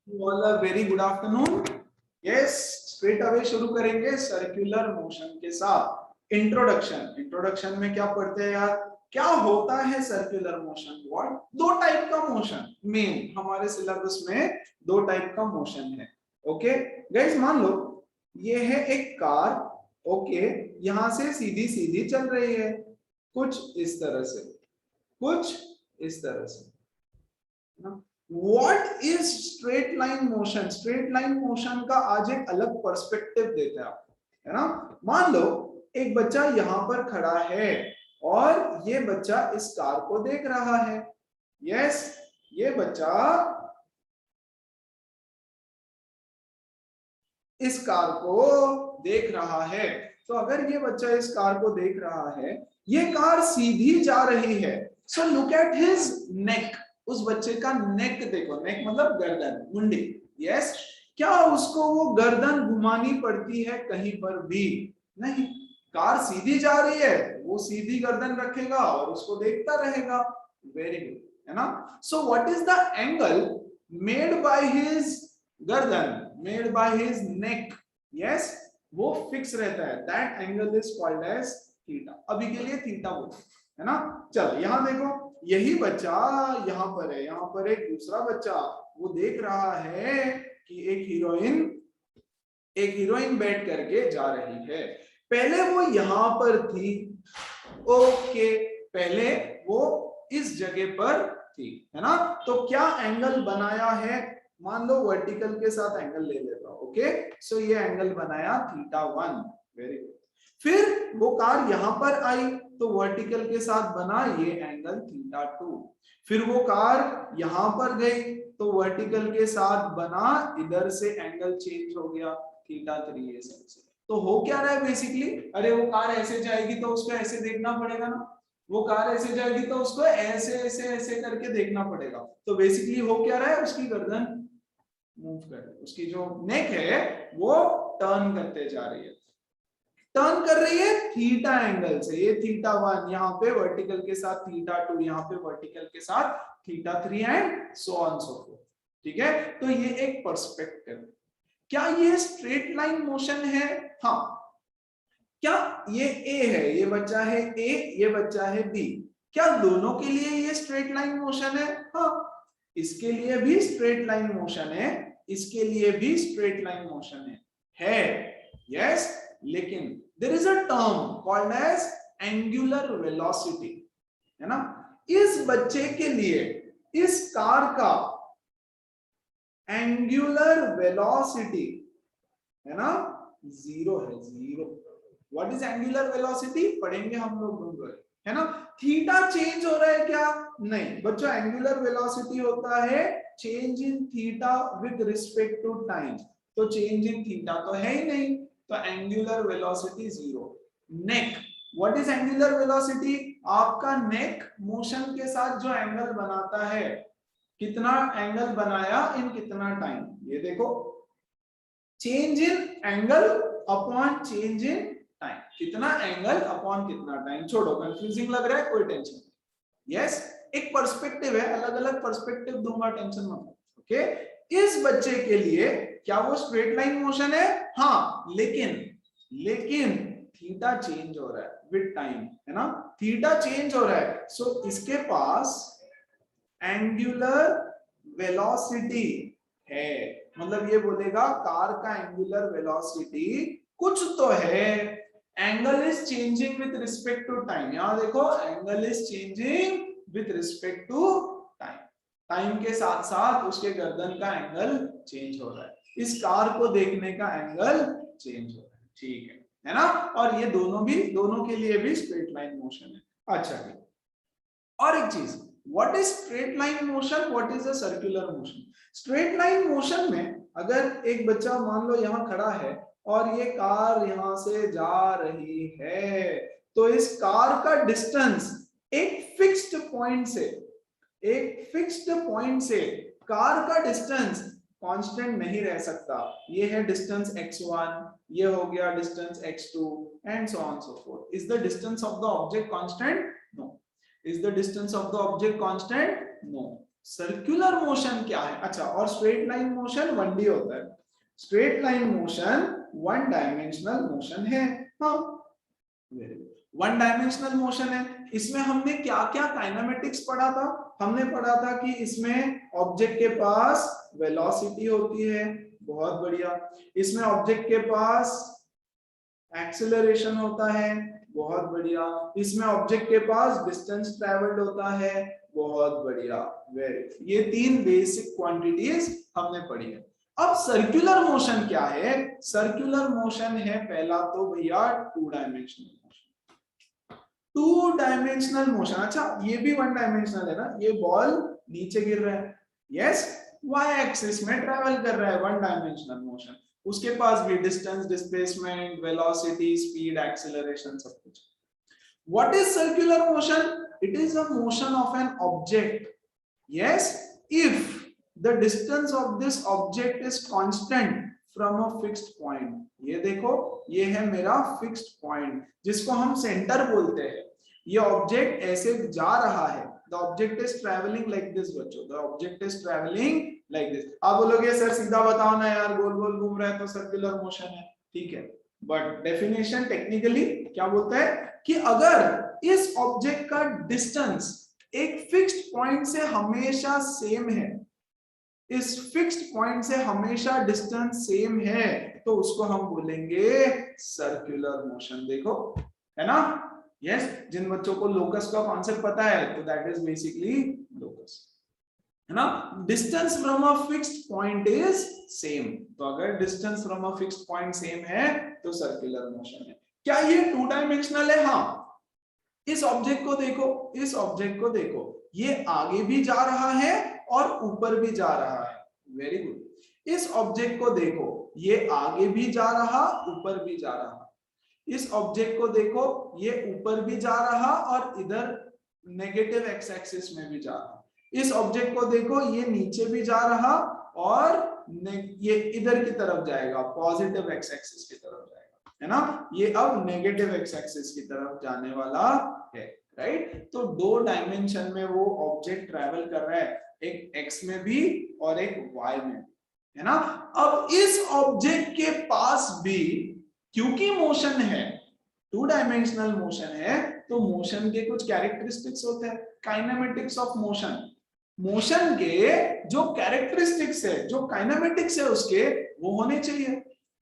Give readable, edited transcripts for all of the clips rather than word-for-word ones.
All a very good afternoon. Yes, straight away शुरू करेंगे circular motion के साथ। इंट्रोडक्शन में क्या पढ़ते हैं यार? क्या होता है सर्कुलर मोशन? व्हाट? दो टाइप का मोशन मेन हमारे सिलेबस में, दो टाइप का मोशन है। ओके गाइस, मान लो ये है एक कार। ओके, यहां से सीधी सीधी चल रही है, कुछ इस तरह से, कुछ इस तरह से ना। What is straight line motion? Straight line motion का आज एक अलग पर्सपेक्टिव देते हैं आपको, है ना। मान लो एक बच्चा यहाँ पर खड़ा है और ये बच्चा इस कार को देख रहा है। यस, ये बच्चा इस कार को देख रहा है। तो अगर ये बच्चा इस कार को देख रहा है, ये कार सीधी जा रही है। So look at his neck. उस बच्चे का नेक देखो, नेक मतलब गर्दन, मुंडी। यस, क्या उसको वो गर्दन घुमानी पड़ती है कहीं पर भी? नहीं, कार सीधी जा रही है, वो सीधी गर्दन रखेगा और उसको देखता रहेगा। वेरी गुड, है ना। So what is the angle made by his गर्दन, made by his neck? Yes, वो फिक्स रहता है। That angle is called as theta. अभी के लिए थीटा बोलते हैं, है ना। चलो यहां देखो, यही बच्चा यहां पर है, यहां पर एक दूसरा बच्चा वो देख रहा है कि एक हीरोइन बैठ करके जा रही है। पहले वो यहां पर थी। ओके, पहले वो इस जगह पर थी, है ना। तो क्या एंगल बनाया है? मान लो वर्टिकल के साथ एंगल ले लेता हूं। ओके, सो ये एंगल बनाया थीटा 1। Very good. फिर वो कार यहां पर आई तो वर्टिकल के साथ बना ये एंगल थीटा 2। फिर वो कार यहां पर गई तो वर्टिकल के साथ बना, इधर से एंगल चेंज हो गया थीटा 3 ये से। तो हो क्या रहा है बेसिकली? अरे वो कार ऐसे जाएगी तो उसको ऐसे देखना पड़ेगा ना, वो कार ऐसे जाएगी तो उसको ऐसे ऐसे ऐसे करके देखना पड़ेगा। तो बेसिकली हो क्या रहा है? उसकी गर्दन मूव कर रही है, उसकी जो नेक है वो टर्न करते जा रही है, टर्न कर रही है थीटा एंगल से। ये थीटा 1 यहाँ पे वर्टिकल के साथ, थीटा 2 यहाँ पे वर्टिकल के साथ, theta 3 and so on so fourth. ठीक है, तो ये एक पर्सपेक्टिव। क्या ये स्ट्रेट लाइन मोशन है? हाँ। क्या ये ए है, ये बच्चा है ए, ये बच्चा है बी, क्या दोनों के लिए ये स्ट्रेट लाइन मोशन है? हाँ, इसके लिए भी स्ट्रेट लाइन मोशन है, इसके लिए भी स्ट्रेट लाइन मोशन है। यस, लेकिन there is a term called as angular velocity, है ना। इस बच्चे के लिए इस कार का एंगुलर वेलोसिटी, है ना, 0 है, 0। What is angular velocity? पढ़ेंगे हम लोग, है ना। थीटा चेंज हो रहा है क्या? नहीं बच्चों, एंगुलर वेलोसिटी होता है change in theta with respect to time. तो चेंज इन थीटा तो है ही नहीं, तो angular velocity 0। Neck, what is angular velocity? आपका नेक मोशन के साथ जो एंगल बनाता है, कितना एंगल बनाया इन कितना टाइम, ये देखो, change in angle upon change in time. कितना एंगल अपॉन कितना टाइम। छोड़ो, कंफ्यूजिंग लग रहा है, कोई टेंशन नहीं। यस, एक पर्सपेक्टिव है, अलग अलग पर्सपेक्टिव दूंगा, टेंशन मत। ओके, इस बच्चे के लिए क्या वो स्ट्रेट लाइन मोशन है? हाँ, लेकिन थीटा चेंज हो रहा है विद टाइम, है ना। थीटा चेंज हो रहा है, सो इसके पास एंगुलर वेलोसिटी है। मतलब ये बोलेगा कार का एंगुलर वेलोसिटी कुछ तो है। Angle is changing with respect to time. यहां देखो, angle is changing with respect to time. Time के साथ साथ उसके गर्दन का एंगल चेंज हो रहा है, इस कार को देखने का एंगल चेंज हो रहा है। ठीक है ना। और ये दोनों के लिए भी स्ट्रेट लाइन मोशन है। अच्छा, ठीक। और एक चीज, what is straight line motion, what is a circular motion? Straight line motion में अगर एक बच्चा मान लो यहां खड़ा है और ये कार यहां से जा रही है, तो इस कार का डिस्टेंस एक फिक्स्ड पॉइंट से कार का डिस्टेंस कांस्टेंट नहीं रह सकता। ये है डिस्टेंस x1, ये हो गया distance x2 and so on so fourth. Is the distance of the object constant? No. Is the distance of the object constant? No. Circular motion क्या है? अच्छा, और स्ट्रेट लाइन मोशन 1D होता है। Straight line motion one dimensional motion है। हाँ, one dimensional motion है। इसमें हमने क्या क्या काइनेमेटिक्स पढ़ा था? हमने पढ़ा था कि इसमें ऑब्जेक्ट के पास वेलोसिटी होती है, बहुत बढ़िया। इसमें ऑब्जेक्ट के पास एक्सेलरेशन होता है, बहुत बढ़िया। इसमें ऑब्जेक्ट के पास डिस्टेंस ट्रेवल्ड होता है, बहुत बढ़िया, वेरी। ये तीन बेसिक क्वांटिटीज हमने पढ़ी है। अब सर्कुलर मोशन क्या है? सर्कुलर मोशन है पहला तो भैया two dimensional motion. Two dimensional motion, अच्छा ये भी वन डायमेंशनल है ना, ये बॉल नीचे गिर रहा है, यस, वाई एक्सिस में ट्रेवल कर रहा है, वन डायमेंशनल मोशन। उसके पास भी distance, displacement, velocity, speed, acceleration, सब कुछ। What is circular motion? It is a motion of an object, yes, if the distance of this object is constant from a fixed point. ये देखो, ये है मेरा fixed point जिसको हम centre बोलते हैं। ये ऑब्जेक्ट ऐसे जा रहा है, the object is traveling like this बच्चों, the object is traveling like this। आप बोलोगे सर सीधा बताओ ना यार, गोल गोल घूम रहा है तो सर्कुलर मोशन है, ठीक है, बट डेफिनेशन टेक्निकली क्या बोलता है कि अगर इस ऑब्जेक्ट का डिस्टेंस एक फिक्स्ड पॉइंट से हमेशा सेम है, इस फिक्स्ड पॉइंट से हमेशा डिस्टेंस सेम है, तो उसको हम बोलेंगे सर्कुलर मोशन। देखो, है ना, यस। जिन बच्चों को लोकस का कॉन्सेप्ट पता है तो दैट इज बेसिकली लोकस, है ना। Distance from a fixed point is same, तो अगर distance from a fixed point same है तो सर्कुलर मोशन है। क्या ये टू डायमेंशनल है? हाँ। इस ऑब्जेक्ट को देखो, इस ऑब्जेक्ट को देखो, ये आगे भी जा रहा है और ऊपर भी जा रहा है, वेरी गुड। इस ऑब्जेक्ट को देखो, ये आगे भी जा रहा, ऊपर भी जा रहा। इस ऑब्जेक्ट को देखो, ये ऊपर भी जा रहा और इधर नेगेटिव एक्स एक्सिस में भी जा रहा। इस ऑब्जेक्ट को देखो, ये नीचे भी जा रहा और ये इधर की तरफ जाएगा, पॉजिटिव एक्स एक्सिस की तरफ जाएगा, है ना। ये अब नेगेटिव एक्स एक्सिस की तरफ जाने वाला है, राइट। तो दो डायमेंशन में वो ऑब्जेक्ट ट्रैवल कर रहा है, एक एक्स में भी और एक वाई में भी, है ना। अब इस ऑब्जेक्ट के पास भी, क्योंकि मोशन है, टू डायमेंशनल मोशन है, तो मोशन के कुछ कैरेक्टरिस्टिक्स होते हैं, काइनेमेटिक्स ऑफ मोशन। मोशन के जो कैरेक्टरिस्टिक्स है, जो काइनेमेटिक्स है उसके, वो होने चाहिए,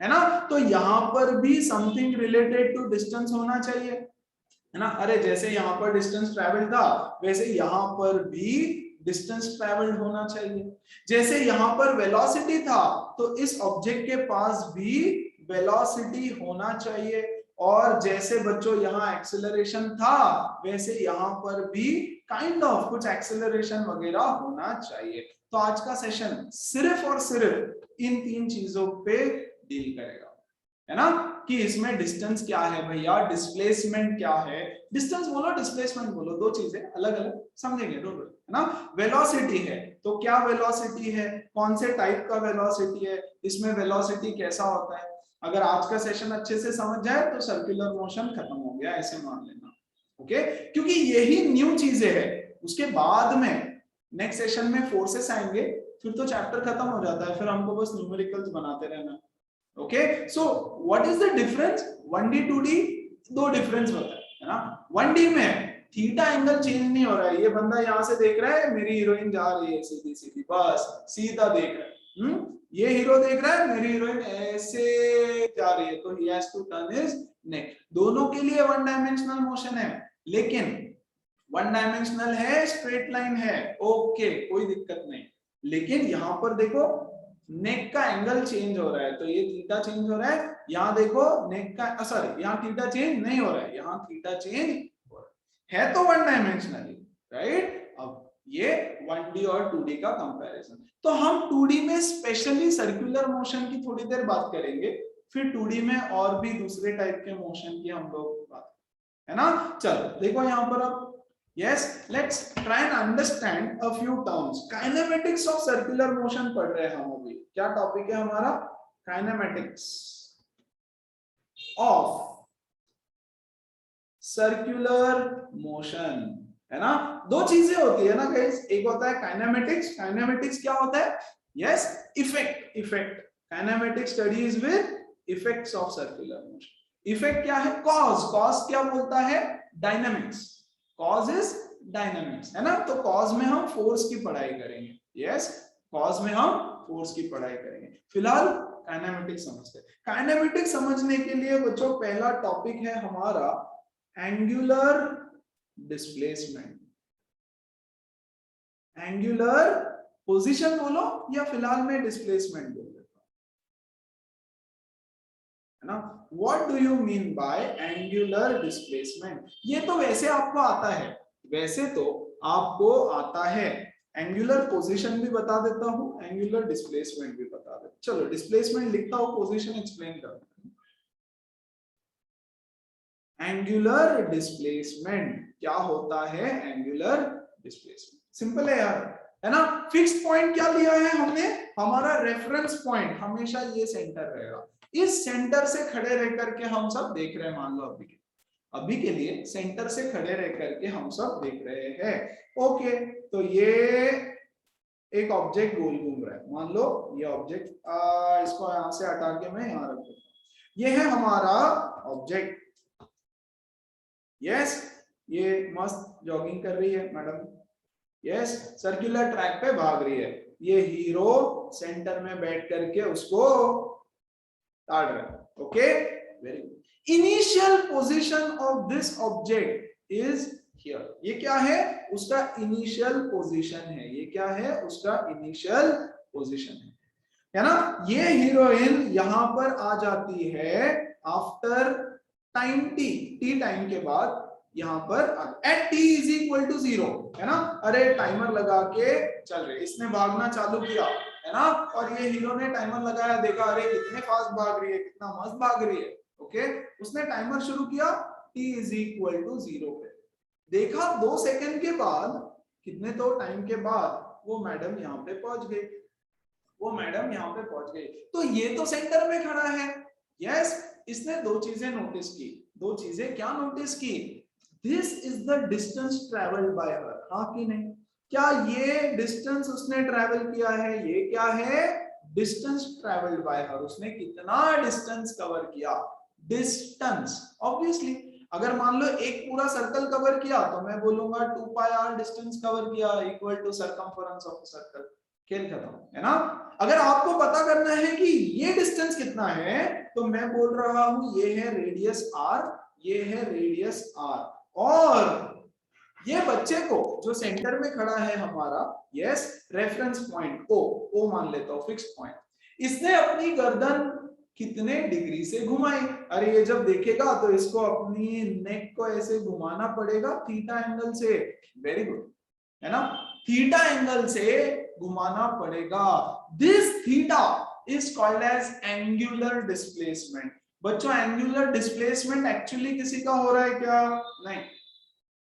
है ना। तो यहां पर भी समथिंग रिलेटेड टू डिस्टेंस होना चाहिए, है ना। अरे जैसे यहाँ पर डिस्टेंस ट्रैवल था, वैसे यहाँ पर भी डिस्टेंस ट्रैवल्ड होना चाहिए। जैसे यहाँ पर वेलोसिटी था, तो इस ऑब्जेक्ट के पास भी वेलोसिटी होना चाहिए। और जैसे बच्चों यहाँ एक्सेलरेशन था, वैसे यहाँ पर भी काइंड ऑफ कुछ एक्सेलरेशन वगैरह होना चाहिए। तो आज का सेशन सिर्फ और सिर्फ इन तीन चीजों पे डील करेगा, है ना, कि इसमें डिस्टेंस क्या है भैया, डिस्प्लेसमेंट क्या है। डिस्टेंस बोलो, डिस्प्लेसमेंट बोलो, दो चीजें अलग अलग समझेंगे, डोंट वरी, है ना। वेलोसिटी है तो क्या वेलोसिटी है, कौन से टाइप का वेलोसिटी है, इसमें वेलोसिटी कैसा होता है। अगर आज का सेशन अच्छे से समझ जाए तो सर्कुलर मोशन खत्म हो गया, ऐसे मान लेना, ओके। क्योंकि यही न्यू चीजें है, उसके बाद में नेक्स्ट सेशन में फोर्सेस आएंगे, फिर तो चैप्टर खत्म हो जाता है, फिर हमको बस न्यूमेरिकल्स बनाते रहना। Okay, so what is the difference 1D 2D? दो डिफरेंस होता है ना। 1D में थीटा एंगल चेंज नहीं हो रहा है, ये बंदा यहां से देख रहा है, मेरी हीरोइन जा रही है सीधी सीधी, बस सीधा देख रहा है। ये हीरो देख रहा है, मेरी हीरोइन ऐसे जा रही है, तो he has to turn his neck. दोनों के लिए वन डायमेंशनल मोशन है, लेकिन वन डायमेंशनल है, स्ट्रेट लाइन है, ओके, कोई दिक्कत नहीं। लेकिन यहां पर देखो नेक का एंगल चेंज हो रहा है, तो ये थीटा चेंज हो रहा है। यहाँ देखो नेक का, सॉरी, यहाँ थीटा चेंज नहीं हो रहा है, यहाँ थीटा चेंज हो रहा है तो वन डायमेंशनली, राइट। अब ये 1D और 2D का कंपैरिजन। तो हम 2D में स्पेशली सर्कुलर मोशन की थोड़ी देर बात करेंगे, फिर 2D में और भी दूसरे टाइप के मोशन की हम लोग बात, है ना। चलो देखो यहाँ पर अब, yes, let's try and understand a few terms। Kinematics of circular motion पढ़ रहे हैं हम अभी। क्या टॉपिक है हमारा? Kinematics of circular motion. है ना। दो चीजें होती है ना गाइस, एक होता है काइनेमेटिक्स। काइनेमेटिक्स क्या होता है? Yes, effect. Effect, kinematic studies with effects of circular motion. Effect क्या है? कॉज। कॉज क्या बोलता है? डायनामिक्स। कॉज इज डायनामिक्स, है ना। तो कॉज में हम फोर्स की पढ़ाई करेंगे। यस, कॉज में हम फोर्स की पढ़ाई करेंगे। फिलहाल काइनेमेटिक्स समझते हैं। काइनेमेटिक्स समझने के लिए बच्चों पहला टॉपिक है हमारा एंगुलर डिस्प्लेसमेंट। एंगुलर पोजीशन बोलो या फिलहाल में डिस्प्लेसमेंट बोल देता हूं, है ना। What do you mean by angular displacement? ये तो वैसे आपको आता है, वैसे तो आपको आता है। एंगुलर पोजीशन भी बता देता हूं, एंगुलर डिस्प्लेसमेंट भी बता देता हूं। चलो डिस्प्लेसमेंट लिखता हूं, पोजीशन एक्सप्लेन करता हूं। एंगुलर डिस्प्लेसमेंट क्या होता है? एंगुलर डिस्प्लेसमेंट सिंपल है यार, है ना। फिक्स्ड पॉइंट क्या लिया है हमने? हमारा रेफरेंस पॉइंट हमेशा ये सेंटर रहेगा। इस सेंटर से खड़े रह करके हम सब देख रहे हैं, मान लो अभी के लिए सेंटर से खड़े रह करके हम सब देख रहे हैं। ओके, तो ये एक ऑब्जेक्ट गोल घूम रहा है, मान लो ये ऑब्जेक्ट, इसको यहां से हटा के मैं यहां रख देता हूं। ये है हमारा ऑब्जेक्ट। यस, ये मस्त जॉगिंग कर रही है मैडम। यस, सर्कुलर ट्रैक पे भाग रही है। ये हीरो सेंटर में बैठ करके उसको ताड़ रहा है। Okay, very good. Initial position of this object is here. ये क्या है? उसका इनिशियल पोजीशन है। ये क्या है? उसका इनिशियल पोजीशन है ना। ये हीरोइन यहां पर आ जाती है after time t, t time के बाद यहां पर at t is equal to 0, है ना। अरे टाइमर लगा के चल रहे, इसने भागना चालू किया, है ना, और ये हीरो ने टाइमर लगाया, देखा अरे कितने फास्ट भाग रही है, कितना मस्त भाग रही है। ओके, उसने टाइमर शुरू किया टी इज इक्वल टू 0 पे। देखा 2 सेकंड के बाद, कितने तो टाइम के बाद वो मैडम यहाँ पे पहुंच गई। वो मैडम यहाँ पे पहुंच गई, तो ये तो सेंटर में खड़ा है। यस, इसने दो चीजें नोटिस की। दो चीजें क्या नोटिस की? This is the distance travelled by हर, हाँ कि नहीं? क्या ये डिस्टेंस उसने ट्रेवल किया है? ये क्या है? डिस्टेंस ट्रेवल्ड बाय हर। उसने कितना डिस्टेंस कवर किया? डिस्टेंस। ऑब्वियसली अगर मान लो एक पूरा सर्कल कवर किया तो मैं बोलूंगा 2 पाई आर डिस्टेंस कवर किया equal to circumference of circle. खेल खत्म, है ना। अगर आपको पता करना है कि ये डिस्टेंस कितना है तो मैं बोल रहा हूं ये है रेडियस आर, ये है रेडियस आर। और ये बच्चे को जो सेंटर में खड़ा है हमारा, यस, रेफरेंस पॉइंट ओ, ओ मान लेता हूं फिक्स्ड पॉइंट, इसने अपनी गर्दन कितने डिग्री से घुमाई? अरे ये जब देखेगा तो इसको अपनी नेक को ऐसे घुमाना पड़ेगा थीटा एंगल से। वेरी गुड, है ना, थीटा एंगल से घुमाना पड़ेगा। This theta is called as angular displacement. बच्चों एंगुलर डिस्प्लेसमेंट एक्चुअली किसी का हो रहा है क्या? नहीं,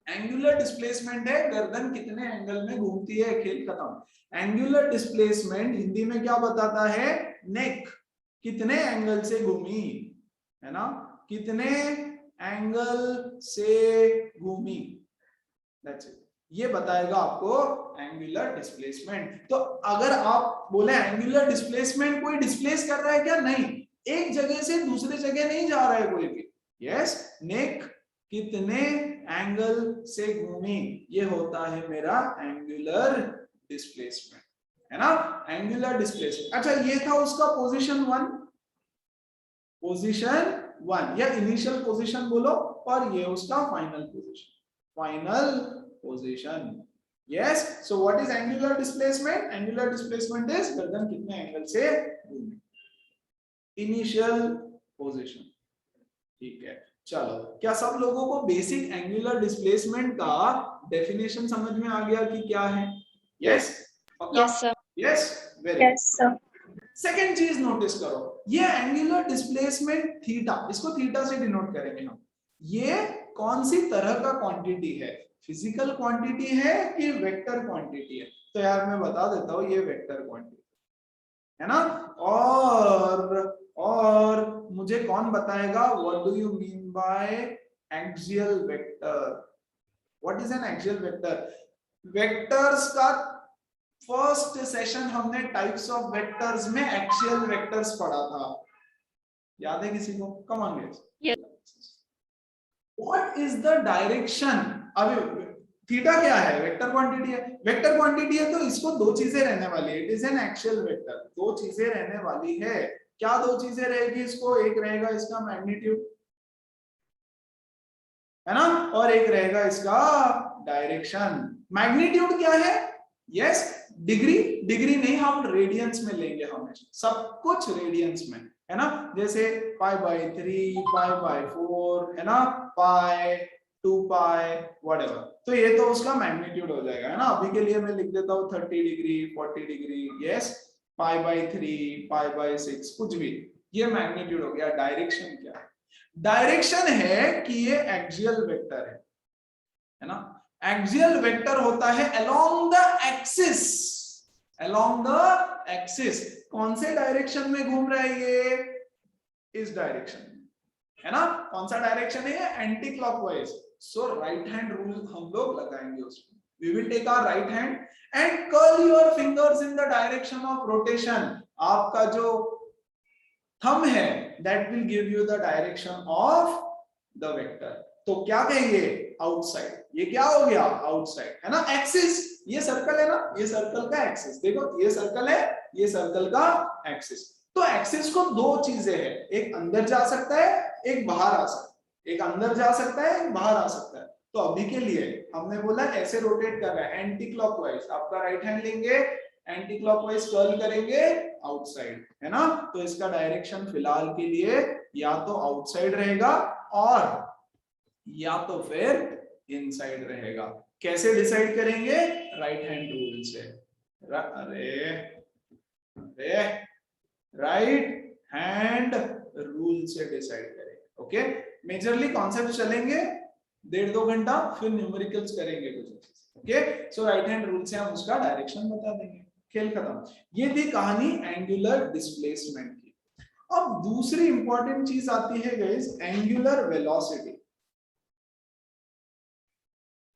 एंगुलर डिस्प्लेसमेंट है गर्दन कितने एंगल में घूमती है, खेल खत्म। एंगुलर डिस्प्लेसमेंट हिंदी में क्या बताता है? नेक कितने एंगल से घूमी, है ना, कितने एंगल से घूमी, दैट्स इट। ये बताएगा आपको एंगुलर डिस्प्लेसमेंट। तो अगर आप बोले एंगुलर डिस्प्लेसमेंट कोई डिस्प्लेस कर रहा है क्या? नहीं, एक जगह से दूसरे जगह नहीं जा रहा है कोई भी। यस, नेक कितने एंगल से घूमी, ये होता है मेरा एंगुलर डिस्प्लेसमेंट, है ना, एंगुलर डिस्प्लेसमेंट। अच्छा, ये था उसका पोजीशन 1, पोजीशन 1 या इनिशियल पोजीशन बोलो, और ये उसका final position, final position. Yes, so what is angular displacement? Angular displacement is गर्दन कितने एंगल से घूमी, इनिशियल पोजीशन। ठीक है, चलो, क्या सब लोगों को बेसिक एंगुलर डिस्प्लेसमेंट का डेफिनेशन समझ में आ गया कि क्या है? Yes, yes sir, yes, very yes sir. Second चीज नोटिस करो, ये एंगुलर डिस्प्लेसमेंट थीटा, इसको थीटा से डिनोट करेंगे हम। ये कौन सी तरह का क्वांटिटी है? फिजिकल क्वांटिटी है कि वेक्टर क्वांटिटी है? तो यार मैं बता देता हूं, ये वेक्टर क्वांटिटी है ना। और मुझे कौन बताएगा what do you mean by axial vector? What is an axial vector? Vectors का फर्स्ट सेशन हमने टाइप्स ऑफ वेक्टर्स में एक्सियल वेक्टर्स पढ़ा था, याद है किसी को? कम on guys, what is the direction? अभी थीटा क्या है? वेक्टर क्वांटिटी है। वेक्टर क्वांटिटी है तो इसको दो चीजें रहने वाली है, it is an axial vector, दो चीजें रहने वाली है। क्या दो चीजें रहेगी इसको? एक रहेगा इसका मैग्नीट्यूड, है ना, और एक रहेगा इसका डायरेक्शन। मैग्नीट्यूड क्या है? यस, डिग्री, डिग्री नहीं, हम रेडियंस में लेंगे हमेशा, सब कुछ रेडियंस में, है ना। जैसे π/3, π/4, है ना, पाई, 2 पाई, व्हाटएवर, तो ये तो उसका मैग्नीट्यूड हो जाएगा, है ना। अभी के लिए मैं लिख देता हूँ 30 डिग्री, 40 डिग्री, यस, π/3, π/6, कुछ भी, ये मैग्नीट्यूड हो गया। डायरेक्शन क्या है? डायरेक्शन है कि ये एक्सियल वेक्टर है ना। एक्सियल वेक्टर होता है along the axis, along the axis. कौन से डायरेक्शन में घूम रहा है ये? इस डायरेक्शन में, है ना। कौन सा डायरेक्शन है? Anticlockwise. So right hand rule हम लोग लगाएंगे उसमें। We will take our right hand and curl your fingers in the direction of rotation. आपका जो थंब है that will give you the direction of the vector। तो क्या कहेंगे? आउटसाइड। ये क्या हो गया? आउटसाइड, है ना। एक्सिस, ये सर्कल है ना, ये सर्कल का एक्सिस, देखो ये सर्कल है, ये सर्कल का एक्सिस। तो एक्सिस को दो चीजें है, एक अंदर जा सकता है, एक बाहर आ सकता है, एक अंदर जा सकता है, एक बाहर आ सकता है। तो अभी के लिए हमने बोला ऐसे रोटेट कर रहा है एंटी क्लॉकवाइज। आपका राइट हैंड लेंगे, एंटी क्लॉकवाइज कर्ल करेंगे आउटसाइड, है ना। तो इसका डायरेक्शन फिलहाल के लिए या तो आउटसाइड रहेगा और या तो फिर इनसाइड रहेगा। कैसे डिसाइड करेंगे? राइट हैंड रूल से। अरे राइट हैंड रूल से डिसाइड करेंगे। ओके, मेजरली कॉन्सेप्ट चलेंगे 1.5-2 घंटा, फिर न्यूमेरिकल्स करेंगे कुछ। ओके, सो राइट हैंड रूल से हम उसका डायरेक्शन बता देंगे, खेल खत्म। ये थी कहानी एंगुलर डिस्प्लेसमेंट की। अब दूसरी इंपॉर्टेंट चीज आती है guys, angular velocity.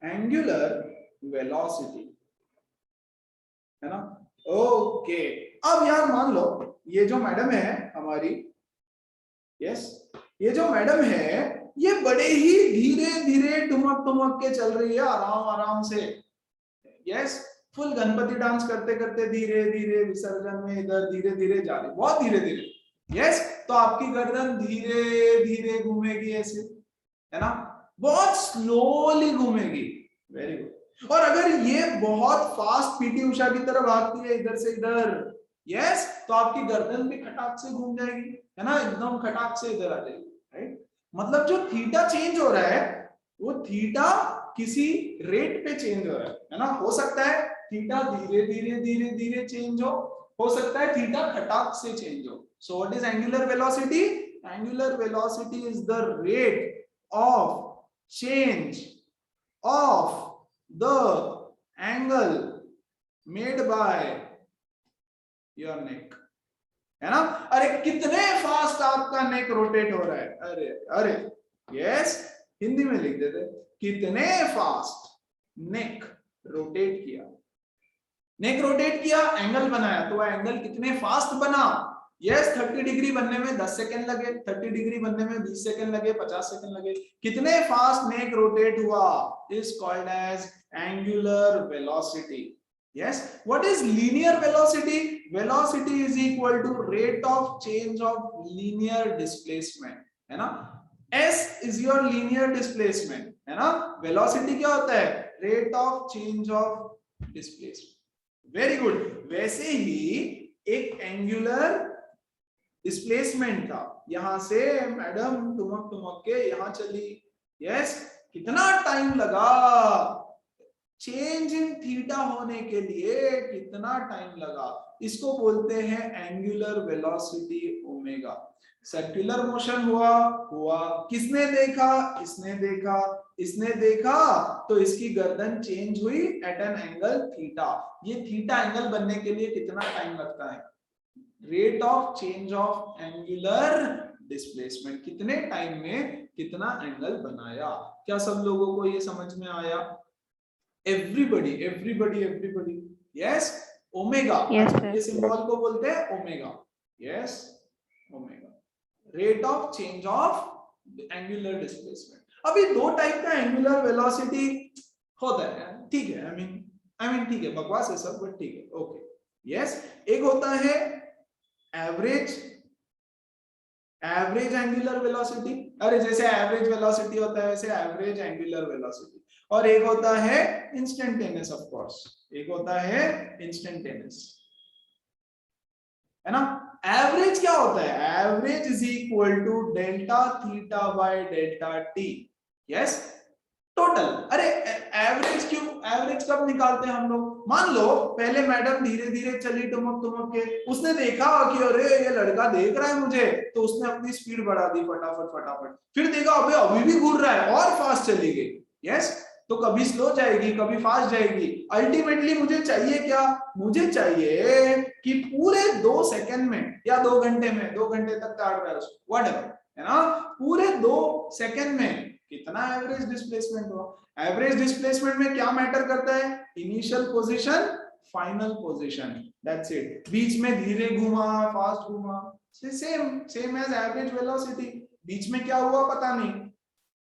Angular velocity, है ना। ओके, अब यार मान लो ये जो मैडम है हमारी, यस, ये जो मैडम है ये बड़े ही धीरे धीरे टुमक टुमक के चल रही है, आराम आराम से, यस, फुल गणपति डांस करते करते धीरे धीरे विसर्जन में इधर धीरे धीरे जा रही, बहुत धीरे धीरे, यस। तो आपकी गर्दन धीरे धीरे घूमेगी ऐसे, है ना, बहुत स्लोली घूमेगी। Very good. और अगर ये बहुत फास्ट पीटी उषा की तरह भागती है इधर से इधर, यस, तो आपकी गर्दन भी खटाक से घूम जाएगी, है ना, एकदम खटाक से इधर आ जाएगी, राइट। मतलब जो थीटा चेंज हो रहा है वो थीटा किसी रेट पे चेंज हो रहा है ना। हो सकता है थीटा धीरे धीरे धीरे धीरे चेंज हो सकता है थीटा खटाक से चेंज हो। सो what is angular velocity? Angular velocity is the rate of change of the angle made by your neck, है ना। अरे कितने फास्ट आपका नेक रोटेट हो रहा है, अरे अरे, यस, हिंदी में लिख देते, कितने फास्ट नेक रोटेट किया, नेक रोटेट किया, एंगल बनाया, तो वह एंगल कितने फास्ट बना। यस, 30 डिग्री बनने में 10 सेकंड लगे, 30 डिग्री बनने में 20 सेकंड लगे, 50 सेकंड लगे, कितने फास्ट नेक रोटेट हुआ, is called as angular velocity. Yes, what is linear velocity? Velocity is equal to rate of change of linear displacement, है ना। S is your linear displacement, है ना। Velocity क्या होता है? Rate of change of displacement. Very good. वैसे ही एक angular displacement था, यहां से मैडम टुमक टुमक के यहां चली, यस, कितना टाइम लगा चेंज इन थीटा होने के लिए, कितना टाइम लगा, इसको बोलते हैं angular velocity omega. Circular motion हुआ, किसने देखा? इसने देखा, इसने देखा, तो इसकी गर्दन चेंज हुई एट एन एंगल थीटा। ये थीटा एंगल बनने के लिए कितना टाइम लगता है? Rate of change of angular displacement, कितने टाइम में कितना एंगल बनाया। क्या सब लोगों को ये समझ में आया? Everybody everybody everybody, yes. Omega, ये सिंबल को बोलते हैं omega, yes omega, rate of change of angular displacement. अभी दो टाइप का एंगुलर वेलोसिटी होता है, ठीक है, आई मीन ठीक है, बकवास है सब, बट ठीक है, ओके, यस। एक होता है एवरेज एंगुलर वेलोसिटी, अरे जैसे एवरेज वेलोसिटी होता है वैसे एवरेज एंगुलर वेलोसिटी, और एक होता है इंस्टेंटेनियस, ऑफ कोर्स एक होता है इंस्टेंटेनियस, है ना। एवरेज क्या होता है? Average is equal to delta theta by delta t, yes, total. अरे एवरेज क्यों, एवरेज कब निकालते हैं हम लोग? मान लो पहले मैडम धीरे धीरे चली टुमक टुमक के, उसने देखा कि अरे ये लड़का देख रहा है मुझे, तो उसने अपनी स्पीड बढ़ा दी फटाफट फटाफट, फिर देखा अबे अभी भी घूर रहा है और फास्ट चली गई, यस। तो कभी स्लो जाएगी कभी फास्ट जाएगी, अल्टीमेटली मुझे चाहिए क्या? मुझे चाहिए कि पूरे 2 सेकंड में या 2 घंटे में, 2 घंटे तक काट रहा है उसको, व्हाटएवर, है ना, पूरे 2 सेकंड में कितना एवरेज डिस्प्लेसमेंट हुआ। एवरेज डिस्प्लेसमेंट में क्या मैटर करता है? Initial position, final position, that's it. बीच में धीरे घुमा फास्ट घुमा, सेम एज एवरेज वेलोसिटी। बीच में क्या हुआ पता नहीं,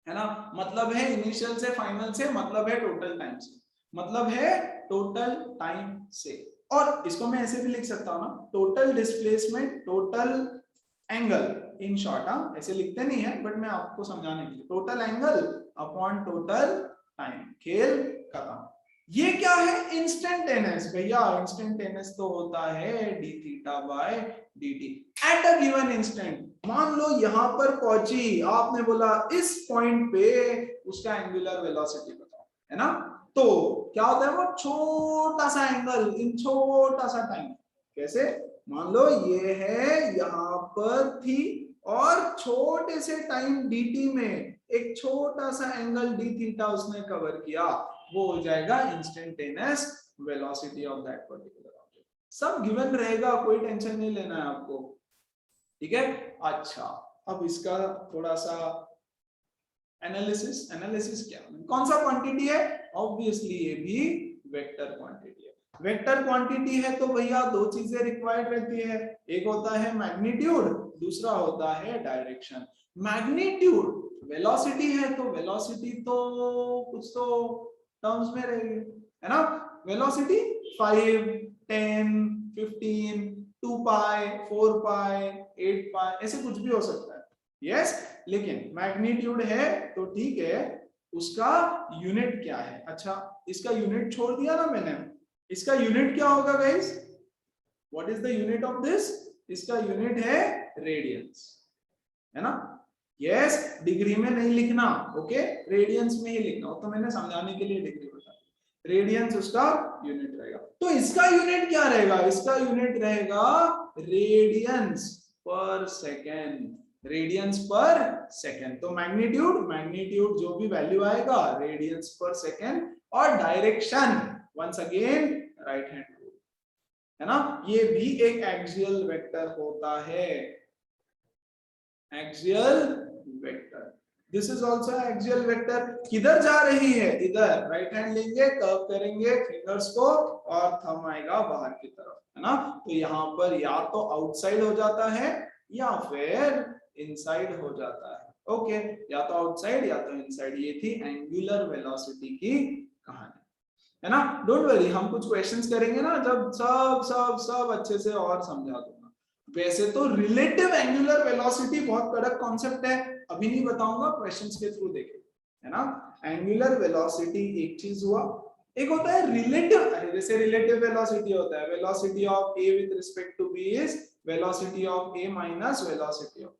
है ना, मतलब है इनिशियल से फाइनल से, मतलब है टोटल टाइम से, मतलब है टोटल टाइम से। और इसको मैं ऐसे भी लिख सकता हूं ना, total displacement total angle, in short, हाँ ऐसे लिखते नहीं है बट मैं आपको समझाने के लिए, total angle upon total time, खेल खत्म। ये क्या है? इंस्टेंटेनियस। भैया इंस्टेंटेनियस तो होता है D theta by D T at a given instant. मान लो यहां पर पहुंची, आपने बोला इस पॉइंट पे उसका एंगुलर वेलोसिटी बताओ, है ना, तो क्या होता है? वो छोटा सा एंगल इन छोटा सा टाइम। कैसे? मान लो ये है यहां पर थी, और छोटे से टाइम dt में एक छोटा सा एंगल d थीटा उसने कवर किया, वो हो जाएगा instantaneous velocity of that particular object. सब गिवन रहेगा, कोई टेंशन नहीं लेना है आपको, ठीक है। अच्छा, अब इसका थोड़ा सा एनालिसिस क्या, कौन सा क्वांटिटी है? ऑब्वियसली ये भी वेक्टर क्वांटिटी है। वेक्टर क्वांटिटी है तो भैया दो चीजें रिक्वायर्ड रहती है, एक होता है मैग्नीट्यूड, दूसरा होता है डायरेक्शन। मैग्नीट्यूड वेलोसिटी है तो वेलोसिटी तो कुछ तो टर्म्स में रहेगी, है ना, वेलोसिटी 5 10 15 2 पाई 4 पाई 8 पाई ऐसे कुछ भी हो सकता है, यस। लेकिन मैग्नीट्यूड है तो ठीक है, उसका यूनिट क्या है? अच्छा, इसका यूनिट छोड़ दिया ना मैंने, इसका यूनिट क्या होगा guys? What is the unit of this? इसका यूनिट है रेडियंस, है ना, यस। डिग्री में नहीं लिखना, ओके, रेडियंस में ही लिखना, तो मैंने समझाने के लिए डिग्री बता दी, रेडियंस उसका यूनिट रहेगा। तो इसका यूनिट क्या रहेगा? इसका यूनिट रहेगा radians per second, radians per second. तो मैग्नीट्यूड जो भी वैल्यू आएगा रेडियंस पर सेकेंड, और direction once again right hand rule, है ना, ये भी एक एक्सियल वेक्टर होता है, axial vector, this is also axial vector. किधर जा रही है? इधर, राइट हैंड लेंगे, कर्व करेंगे फिंगर्स को, और थंब आएगा बाहर की तरफ, है ना। तो यहाँ पर या तो आउटसाइड हो जाता है या फिर इनसाइड हो जाता है, ओके, या तो आउटसाइड या तो इनसाइड। ये थी एंगुलर वेलोसिटी की कहानी, है ना। डोंट वरी, हम कुछ क्वेश्चंस करेंगे ना जब सब अच्छे से और समझा दूंगा। वैसे तो रिलेटिव एंगुलर वेलोसिटी बहुत कड़क कॉन्सेप्ट है, अभी नहीं बताऊंगा, क्वेश्चंस के थ्रू देखें, है ना। एंगुलर वेलोसिटी एक चीज हुआ, एक होता है रिलेटिव, जैसे रिलेटिव वेलोसिटी होता है velocity of a with respect to b is velocity of a minus velocity of,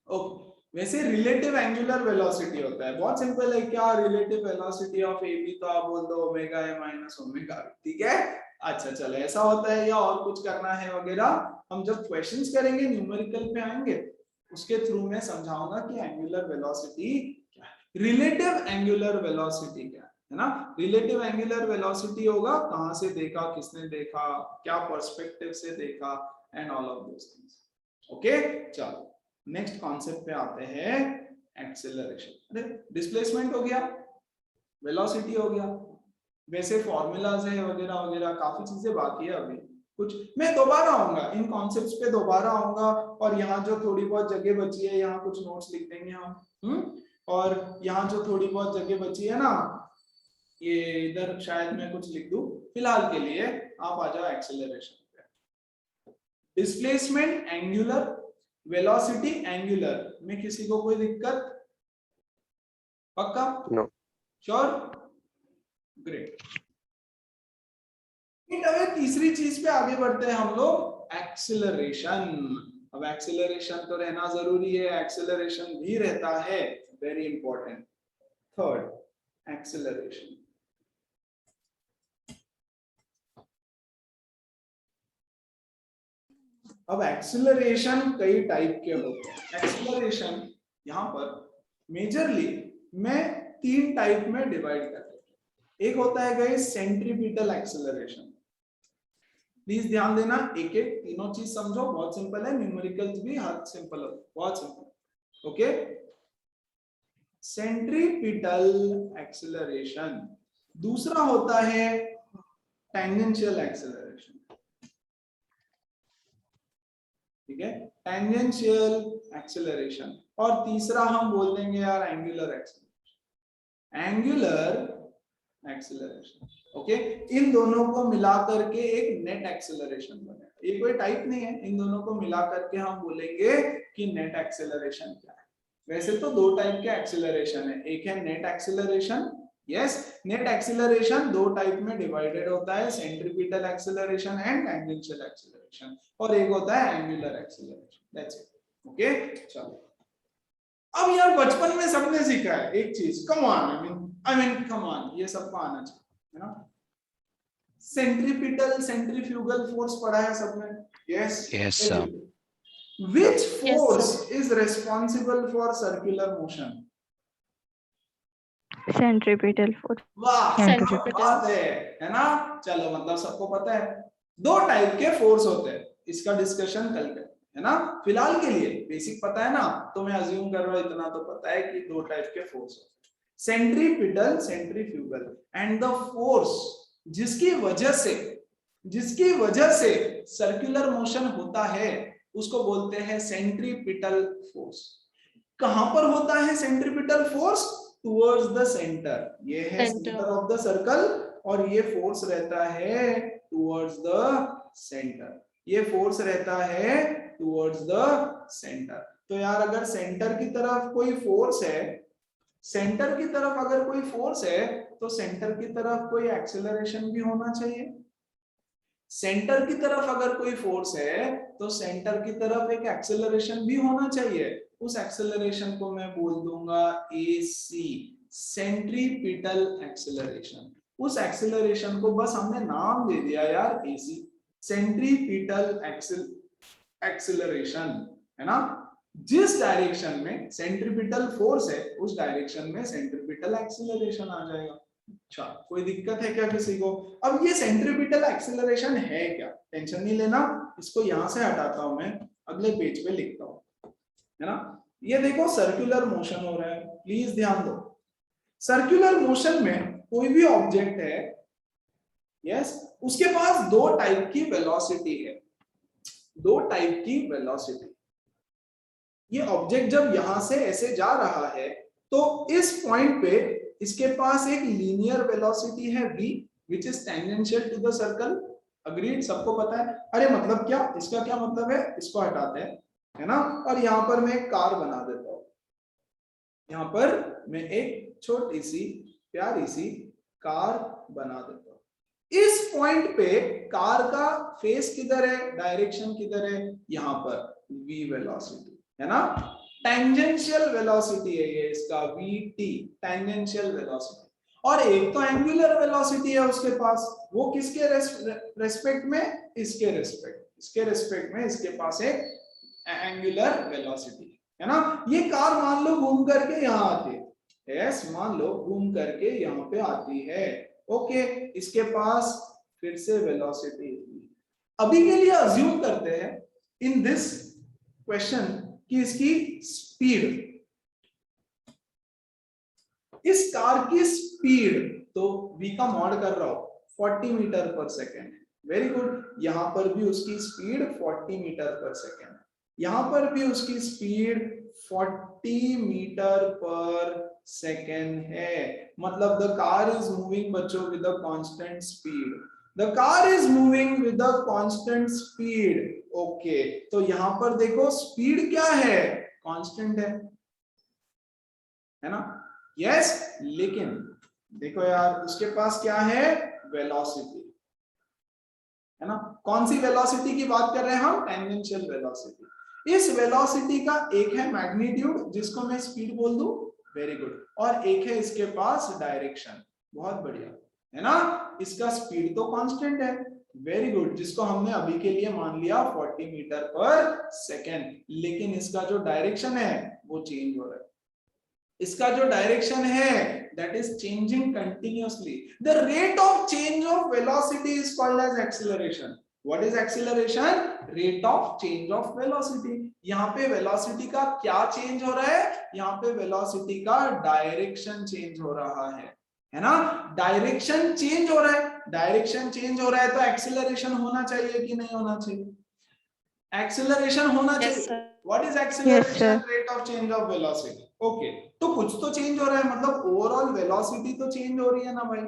okay. वैसे रिलेटिव एंगुलर वेलोसिटी होता है, बहुत सिंपल है, क्या relative velocity of A B, तो आप बोल दो ओमेगा ए माइनस ओमेगा, ठीक है। अच्छा चलो, ऐसा होता है, या और कुछ करना है वगैरह, हम जब क्वेश्चंस करेंगे न्यूमेरिकल पे आएंगे उसके थ्रू मैं समझाऊंगा कि एंगुलर वेलोसिटी क्या है, रिलेटिव एंगुलर वेलोसिटी क्या है ना। रिलेटिव एंगुलर वेलोसिटी होगा कहां से देखा, किसने देखा, क्या पर्सपेक्टिव से देखा, and all of those things, okay. चलो नेक्स्ट कॉन्सेप्ट पे आते हैं एक्सेलरेशन। अरे डिस्प्लेसमेंट हो गया, वेलोसिटी हो गया, वैसे फॉर्मूलाज है वगैरह वगैरह, काफी चीजें बाकी है अभी। कुछ मैं दोबारा आऊंगा इन कॉन्सेप्ट्स पे, दोबारा आऊंगा। और यहाँ जो थोड़ी बहुत जगह बची है यहाँ कुछ नोट्स लिख देंगे हम। और यहाँ जो थोड़ी बहुत जगह बची है ना, ये इधर शायद मैं कुछ लिख दूं। फिलहाल के लिए आप आ जाओ एक्सेलरेशन पे। डिस्प्लेसमेंट एंगुलर, वेलोसिटी एंगुलर में किसी को कोई दिक्कत? पक्का? नो। श्योर? ग्रेट। अब तीसरी चीज पे आगे बढ़ते हैं हम लोग, एक्सेलरेशन। अब एक्सेलरेशन तो रहना जरूरी है, एक्सेलरेशन भी रहता है, वेरी इंपॉर्टेंट। Third, acceleration. अब एक्सेलरेशन कई टाइप के होते हैं। एक्सेलरेशन यहाँ पर मेजरली मैं 3 टाइप में डिवाइड कर देता हूं। एक होता है गाइस सेंट्रीपिटल एक्सेलरेशन। प्लीज ध्यान देना, एक एक तीनों चीज समझो, बहुत सिंपल है। न्यूमेरिकल्स भी हर सिंपल है, बहुत सिंपल। Okay, centripetal acceleration. दूसरा होता है टेंजेंशियल एक्सेलरेशन, ठीक है, टेंजेंशियल एक्सेलरेशन। और तीसरा हम बोल देंगे यार angular acceleration, angular acceleration. Okay, इन दोनों को मिला करके एक नेट एक्सेलरेशन बनेगा। ये कोई टाइप नहीं है, इन दोनों को मिला करके हम बोलेंगे कि नेट एक्सेलरेशन क्या है। वैसे तो 2 टाइप के एक्सेलरेशन है, एक है net acceleration, yes, net acceleration 2 type में डिवाइडेड होता है, centripetal acceleration and tangential acceleration, और एक होता है angular acceleration. That's it. Okay, चलो। अब यार बचपन में सबने सीखा है एक चीज, come on, I mean come on, ये सबको आना चाहिए, है ना? सेंट्रीपिटल सेंट्रीफ्यूगल फोर्स पढ़ा है सबने? Yes sir. Which force is responsible for circular motion? Centripetal force. वाह, बात है ना? चलो, मतलब सबको पता है 2 टाइप के फोर्स होते हैं, इसका डिस्कशन कल करें, है ना? फिलहाल के लिए बेसिक पता है ना, तो मैं अज्यूम कर रहा हूं इतना तो पता है कि 2 टाइप के फोर्स होते हैं, centripetal centrifugal. And the force जिसकी वजह से सर्कुलर मोशन होता है उसको बोलते हैं सेंट्रीपिटल फोर्स। कहां पर होता है centripetal force? Towards the centre, ये है सेंटर ऑफ द सर्कल, और ये फोर्स रहता है टुवर्ड्स द सेंटर, ये फोर्स रहता है टुवर्ड्स द सेंटर। तो यार अगर सेंटर की तरफ कोई फोर्स है, सेंटर की तरफ अगर कोई फोर्स है तो सेंटर की तरफ कोई एक्सेलरेशन भी होना चाहिए। सेंटर की तरफ अगर कोई फोर्स है तो सेंटर की तरफ एक एक्सेलरेशन भी होना चाहिए। उस एक्सेलरेशन को मैं बोल दूंगा AC, सेंट्रीपिटल एक्सेलरेशन। उस एक्सेलरेशन को बस हमने नाम दे दिया यार AC, सेंट्रीपिटल एक्सेलरेशन, है ना? जिस डायरेक्शन में सेंट्रीपिटल फोर्स है उस डायरेक्शन में सेंट्रीपिटल एक्सेलरेशन आ जाएगा। अच्छा, कोई दिक्कत है क्या किसी को? अब ये सेंट्रीपिटल एक्सेलरेशन है क्या, टेंशन नहीं लेना, इसको यहां से हटाता हूं मैं, अगले पेज पे लिखता हूं, है ना? ये देखो सर्कुलर मोशन हो रहा है, प्लीज ध्यान दो। सर्कुलर मोशन में कोई भी ऑब्जेक्ट है, यस, उसके पास 2 टाइप की वेलोसिटी है, 2 टाइप की वेलोसिटी। ये ऑब्जेक्ट जब यहां से ऐसे जा रहा है तो इस पॉइंट पे इसके पास एक लीनियर वेलोसिटी है v, which is tangential to the circle। Agreed, सबको पता है? अरे मतलब क्या, इसका क्या मतलब है, इसको हटाते हैं, है ना? और यहाँ पर मैं एक कार बना देता हूँ, यहाँ पर मैं एक छोटी सी प्यारी सी कार बना देता हूँ। इस पॉइंट पे कार का फेस किधर है, डायरेक्शन किधर है? यहाँ पर v वेलोसिटी, है ना? टेंजेंशियल वेलोसिटी है ये इसका, vt, टेंजेंशियल वेलोसिटी। और एक तो एंगुलर वेलोसिटी है उसके पास, वो किसके रेस्पेक्ट में? इसके रेस्पेक्ट में इसके पास एक एंगुलर वेलोसिटी, है ना? ये कार मान लो घूम करके यहाँ आती है, यस, मान लो घूम करके यहाँ पे आती है, ओके, इसके पास फिर से वेलोसिटी। अभी के लिए अज्यूम करते हैं इन दिस क्वेश्चन कि इसकी स्पीड, इस कार की स्पीड, तो v का मॉड कर रहा हूं 40 metre per second, very good. यहां पर भी उसकी स्पीड 40 मीटर पर सेकेंड, यहां पर भी उसकी स्पीड 40 मीटर पर सेकेंड है। मतलब द कार इज मूविंग बच्चों with a constant speed, the car is moving with a constant speed. Okay, तो यहां पर देखो स्पीड क्या है, कांस्टेंट है ना, यस। लेकिन देखो यार उसके पास क्या है, वेलोसिटी, है ना। कौन सी वेलोसिटी की बात कर रहे हैं हम, टेंजेंशियल वेलोसिटी। इस वेलोसिटी का एक है मैग्नीट्यूड जिसको मैं स्पीड बोल दूं, वेरी गुड, और एक है इसके पास डायरेक्शन, बहुत बढ़िया, है ना। इसका स्पीड तो कांस्टेंट है, वेरी गुड, जिसको हमने अभी के लिए मान लिया 40 मीटर पर सेकेंड, लेकिन इसका जो डायरेक्शन है वो चेंज हो रहा है। इसका जो डायरेक्शन है that is changing continuously. The rate of change of velocity is called as acceleration. What is acceleration? Rate of change of velocity. यहाँ पे velocity का क्या change हो रहा है, यहाँ पे velocity का direction change हो रहा है ना। डायरेक्शन चेंज हो रहा है, डायरेक्शन चेंज हो रहा है तो एक्सीलरेशन होना चाहिए कि नहीं होना चाहिए, एक्सीलरेशन होना चाहिए। What is acceleration, rate of change of velocity. Okay, तो कुछ तो चेंज हो रहा है, मतलब ओवरऑल वेलोसिटी तो चेंज हो रही है ना भाई,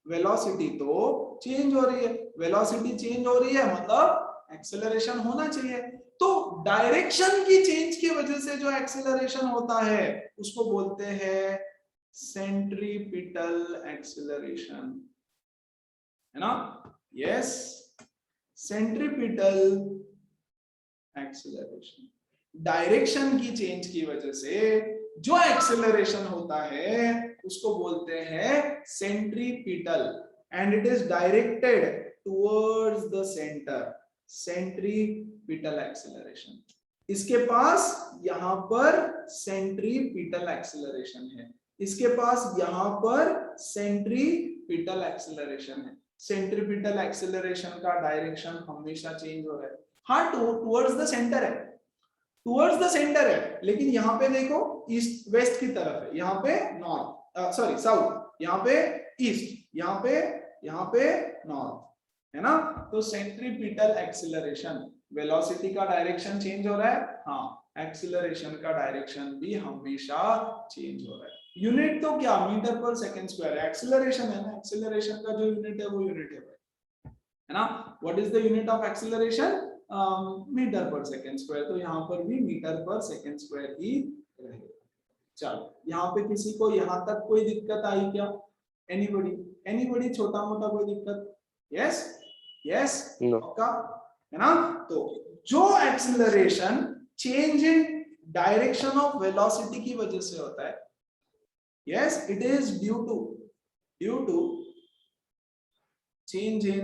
वेलोसिटी तो चेंज हो रही है, वेलोसिटी चेंज हो रही है मतलब एक्सीलरेशन होना चाहिए। तो डायरेक्शन की चेंज की वजह से जो एक्सीलरेशन होता है उसको बोलते हैं सेंट्रीपिटल एक्सीलरेशन, है ना, यस, सेंट्रीपिटल एक्सीलरेशन। डायरेक्शन की चेंज की वजह से जो एक्सीलरेशन होता है उसको बोलते हैं centripetal, and it is directed towards the centre, centripetal acceleration. इसके पास यहां पर सेंट्रीपिटल एक्सीलरेशन है, इसके पास यहां पर सेंट्रीपिटल एक्सीलरेशन है। सेंट्रीपिटल एक्सीलरेशन का डायरेक्शन हमेशा चेंज हो रहा है, हाँ टुवर्ड्स द सेंटर है, टुवर्ड्स द सेंटर है, लेकिन यहाँ पे देखो ईस्ट वेस्ट की तरफ है, यहाँ पे नॉर्थ, सॉरी साउथ, यहाँ पे ईस्ट, यहाँ पे नॉर्थ, है ना। तो सेंट्रीपिटल एक्सीलरेशन, वेलोसिटी का डायरेक्शन चेंज हो रहा है, हाँ, एक्सीलरेशन का डायरेक्शन भी हमेशा चेंज हो रहा है। यूनिट तो क्या, मीटर पर सेकंड स्क्वायर है, एक्सीलरेशन है ना, एक्सीलरेशन का जो यूनिट है वो यूनिट है ना। What is the unit of acceleration, metre per second square, तो यहाँ पर भी मीटर पर सेकंड स्क्वायर ही रहेगा। चलो, यहाँ पे किसी को यहाँ तक कोई दिक्कत आई क्या, एनीबॉडी छोटा मोटा कोई दिक्कत, यस यस पक्का, है ना। तो जो acceleration change in direction of velocity की वजह से होता है, yes, it is due to change in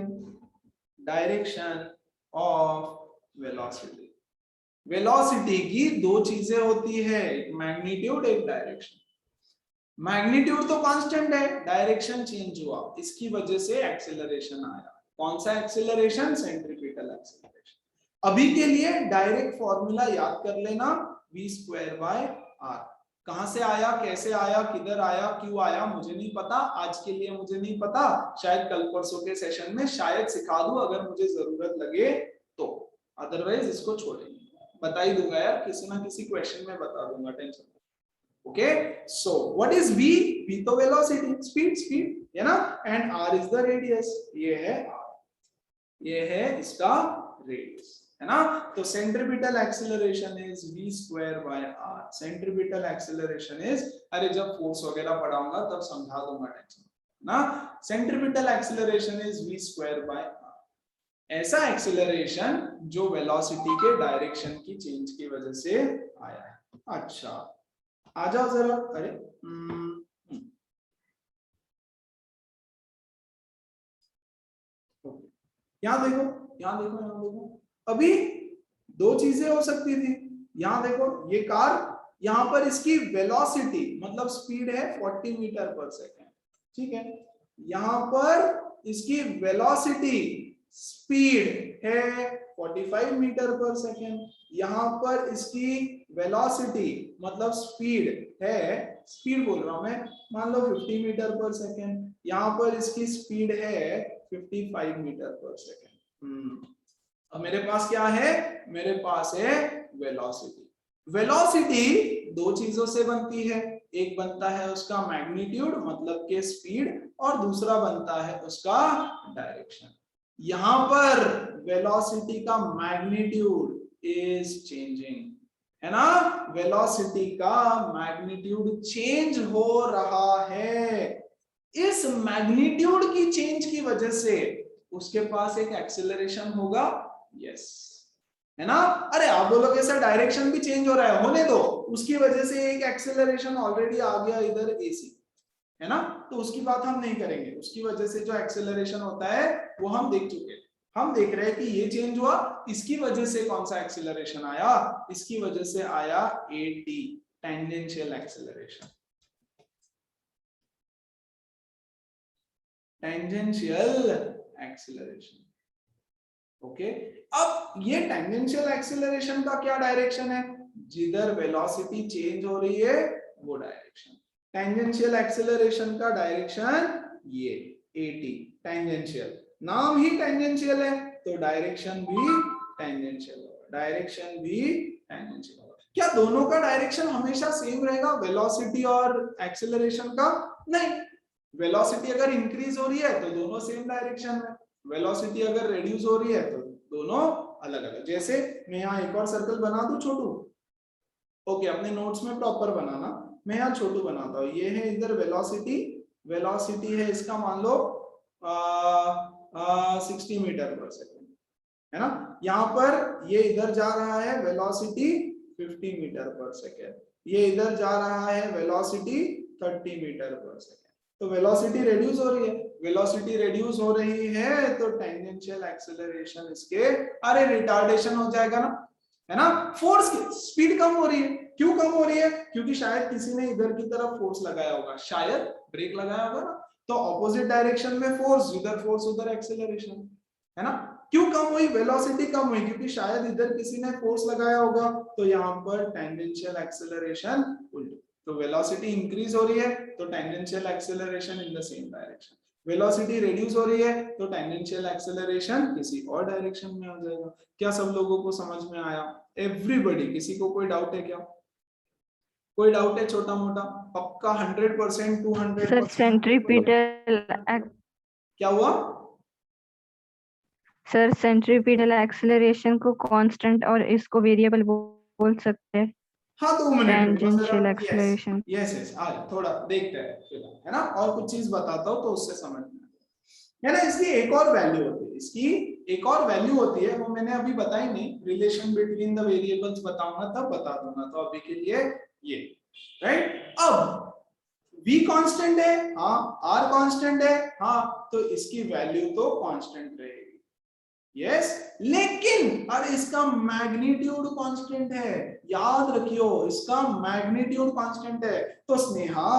direction of velocity. Velocity की दो चीजें होती है, एक मैग्नीट्यूड एक डायरेक्शन। मैग्नीट्यूड तो कांस्टेंट है, डायरेक्शन चेंज हुआ, इसकी वजह से एक्सीलरेशन आया। कौन सा एक्सीलरेशन, सेंट्रीपिटल एक्सीलरेशन। अभी के लिए डायरेक्ट फॉर्मूला याद कर लेना, v²/r। कहां से आया, कैसे आया, किधर आया, क्यों आया, मुझे नहीं पता, आज के लिए मुझे नहीं पता, शायद कल परसों के सेशन में शायद सिखा दूं अगर मुझे जरूरत लगे तो, अदरवाइज इसको छोड़ेंगे, बता ही दूंगा यार, किसी ना किसी क्वेश्चन में बता दूंगा, tension. Okay, so what is v, v तो वेलोसिटी, स्पीड है ना, and r is the radius, ये है r, ये है इसका रेडियस, है ना। तो centripetal acceleration is v²/r, centripetal acceleration is, अरे जब फोर्स वगैरह पढ़ाऊंगा तब समझा दूंगा, टेंशन ना। सेंट्रीपिटल एक्सीलरेशन इज v²/r, ऐसा एक्सीलरेशन जो वेलोसिटी के डायरेक्शन की चेंज की वजह से आया है। अच्छा आ जाओ जरा, अरे यहाँ देखो, अभी दो चीजें हो सकती थी। यहाँ देखो, ये कार, यहाँ पर इसकी वेलोसिटी मतलब स्पीड है 40 मीटर पर सेकेंड, ठीक है, यहाँ पर इसकी वेलोसिटी स्पीड है 45 मीटर पर सेकेंड, यहाँ पर इसकी वेलोसिटी मतलब स्पीड है, स्पीड बोल रहा हूं मैं, मान लो 50 मीटर पर सेकेंड, यहाँ पर इसकी स्पीड है 55 मीटर पर सेकेंड। अब मेरे पास क्या है, मेरे पास है वेलोसिटी। वेलोसिटी दो चीजों से बनती है, एक बनता है उसका मैग्नीट्यूड मतलब के स्पीड, और दूसरा बनता है उसका डायरेक्शन। यहां पर वेलोसिटी का मैग्नीट्यूड इज चेंजिंग, है ना, वेलोसिटी का मैग्नीट्यूड चेंज हो रहा है। इस मैग्नीट्यूड की चेंज की वजह से उसके पास एक एक्सेलरेशन होगा, यस, है ना। अरे आप बोलोगे सर डायरेक्शन भी चेंज हो रहा है, होने दो, उसकी वजह से एक एक्सेलरेशन ऑलरेडी आ गया इधर एसी, है ना, तो उसकी बात हम नहीं करेंगे। उसकी वजह से जो एक्सेलरेशन होता है वो हम देख चुके हैं। हम देख रहे हैं कि ये चेंज हुआ, इसकी वजह से कौन सा एक्सेलरेशन आया, इसकी वजह से आया AT, tangential acceleration. Tangential acceleration, okay. अब ये टेंजेंशियल एक्सेलरेशन का क्या डायरेक्शन है, जिधर वेलोसिटी चेंज हो रही है वो डायरेक्शन। टेंजेंशियल एक्सेलरेशन का डायरेक्शन ये AT, टेंजेंशियल, नाम ही टेंजेंशियल है तो डायरेक्शन भी टेंजेंशियल होगा, डायरेक्शन भी टेंजेंशियल होगा। क्या दोनों का डायरेक्शन हमेशा सेम रहेगा, वेलोसिटी और एक्सेलरेशन का? नहीं, वेलोसिटी अगर इंक्रीज हो रही है तो दोनों सेम डायरेक्शन में, वेलोसिटी अगर रिड्यूस हो रही है तो दोनों अलग अलग। जैसे मैं यहाँ एक और सर्कल बना दूं छोटू, ओके, अपने नोट्स में प्रॉपर बनाना, मैं यहाँ छोटू बनाता हूँ। ये है इधर वेलोसिटी, वेलोसिटी है इसका मान लो 60 मीटर पर सेकेंड, है ना। यहाँ पर ये इधर जा रहा है वेलोसिटी 50 मीटर पर सेकेंड, ये इधर जा रहा है वेलोसिटी 30 मीटर पर सेकेंड। तो वेलोसिटी रिड्यूस हो रही है, वेलोसिटी रिड्यूस हो रही है तो टेंजेंशियल एक्सेलरेशन इसके, अरे रिटार्डेशन हो जाएगा ना, है ना। फोर्स की स्पीड कम हो रही है, क्यों कम हो रही है, क्योंकि शायद किसी ने इधर की तरफ फोर्स लगाया होगा, शायद ब्रेक लगाया होगा ना, तो ऑपोजिट डायरेक्शन में फोर्स, जिधर फोर्स उधर एक्सेलरेशन, है ना। क्यों कम हुई, वेलोसिटी कम हुई, क्योंकि शायद इधर किसी ने फोर्स लगाया होगा, तो यहाँ पर टेंजेंशियल एक्सेलरेशन उल्टी। तो वेलोसिटी इंक्रीज हो रही है तो tangential acceleration in the same direction, velocity reduce हो रही है तो टेंजेंशियल एक्सेलरेशन किसी और डायरेक्शन में आ जाएगा। क्या सब लोगों को समझ में आया, एवरीबॉडी? किसी को कोई डाउट है क्या, कोई डाउट है छोटा मोटा? पक्का 100%, 200%? सर सेंट्रीपिटल, क्या हुआ सर सेंट्रीपिटल एक्सेलरेशन को कांस्टेंट और इसको वेरिएबल बोल सकते हैं। हाँ 2 मिनट रुको टेंजेंशियल जरा, एक्सेलरेशन। यस यस आज थोड़ा देखते हैं, है ना, और कुछ चीज बताता हूँ तो उससे समझ में है ना। इसकी एक और वैल्यू होती है, इसकी एक और वैल्यू होती है, वो मैंने अभी बताई नहीं, रिलेशन बिटवीन द वेरिएबल्स बताऊंगा तब बता दूंगा, तो अभी के लिए ये, राइट। अब v कांस्टेंट है, हाँ, r कांस्टेंट है, हाँ, तो इसकी वैल्यू तो कांस्टेंट रहेगी, यस, लेकिन अरे इसका मैग्नीट्यूड कांस्टेंट है, याद रखियो इसका मैग्नीट्यूड कांस्टेंट है। तो स्नेहा,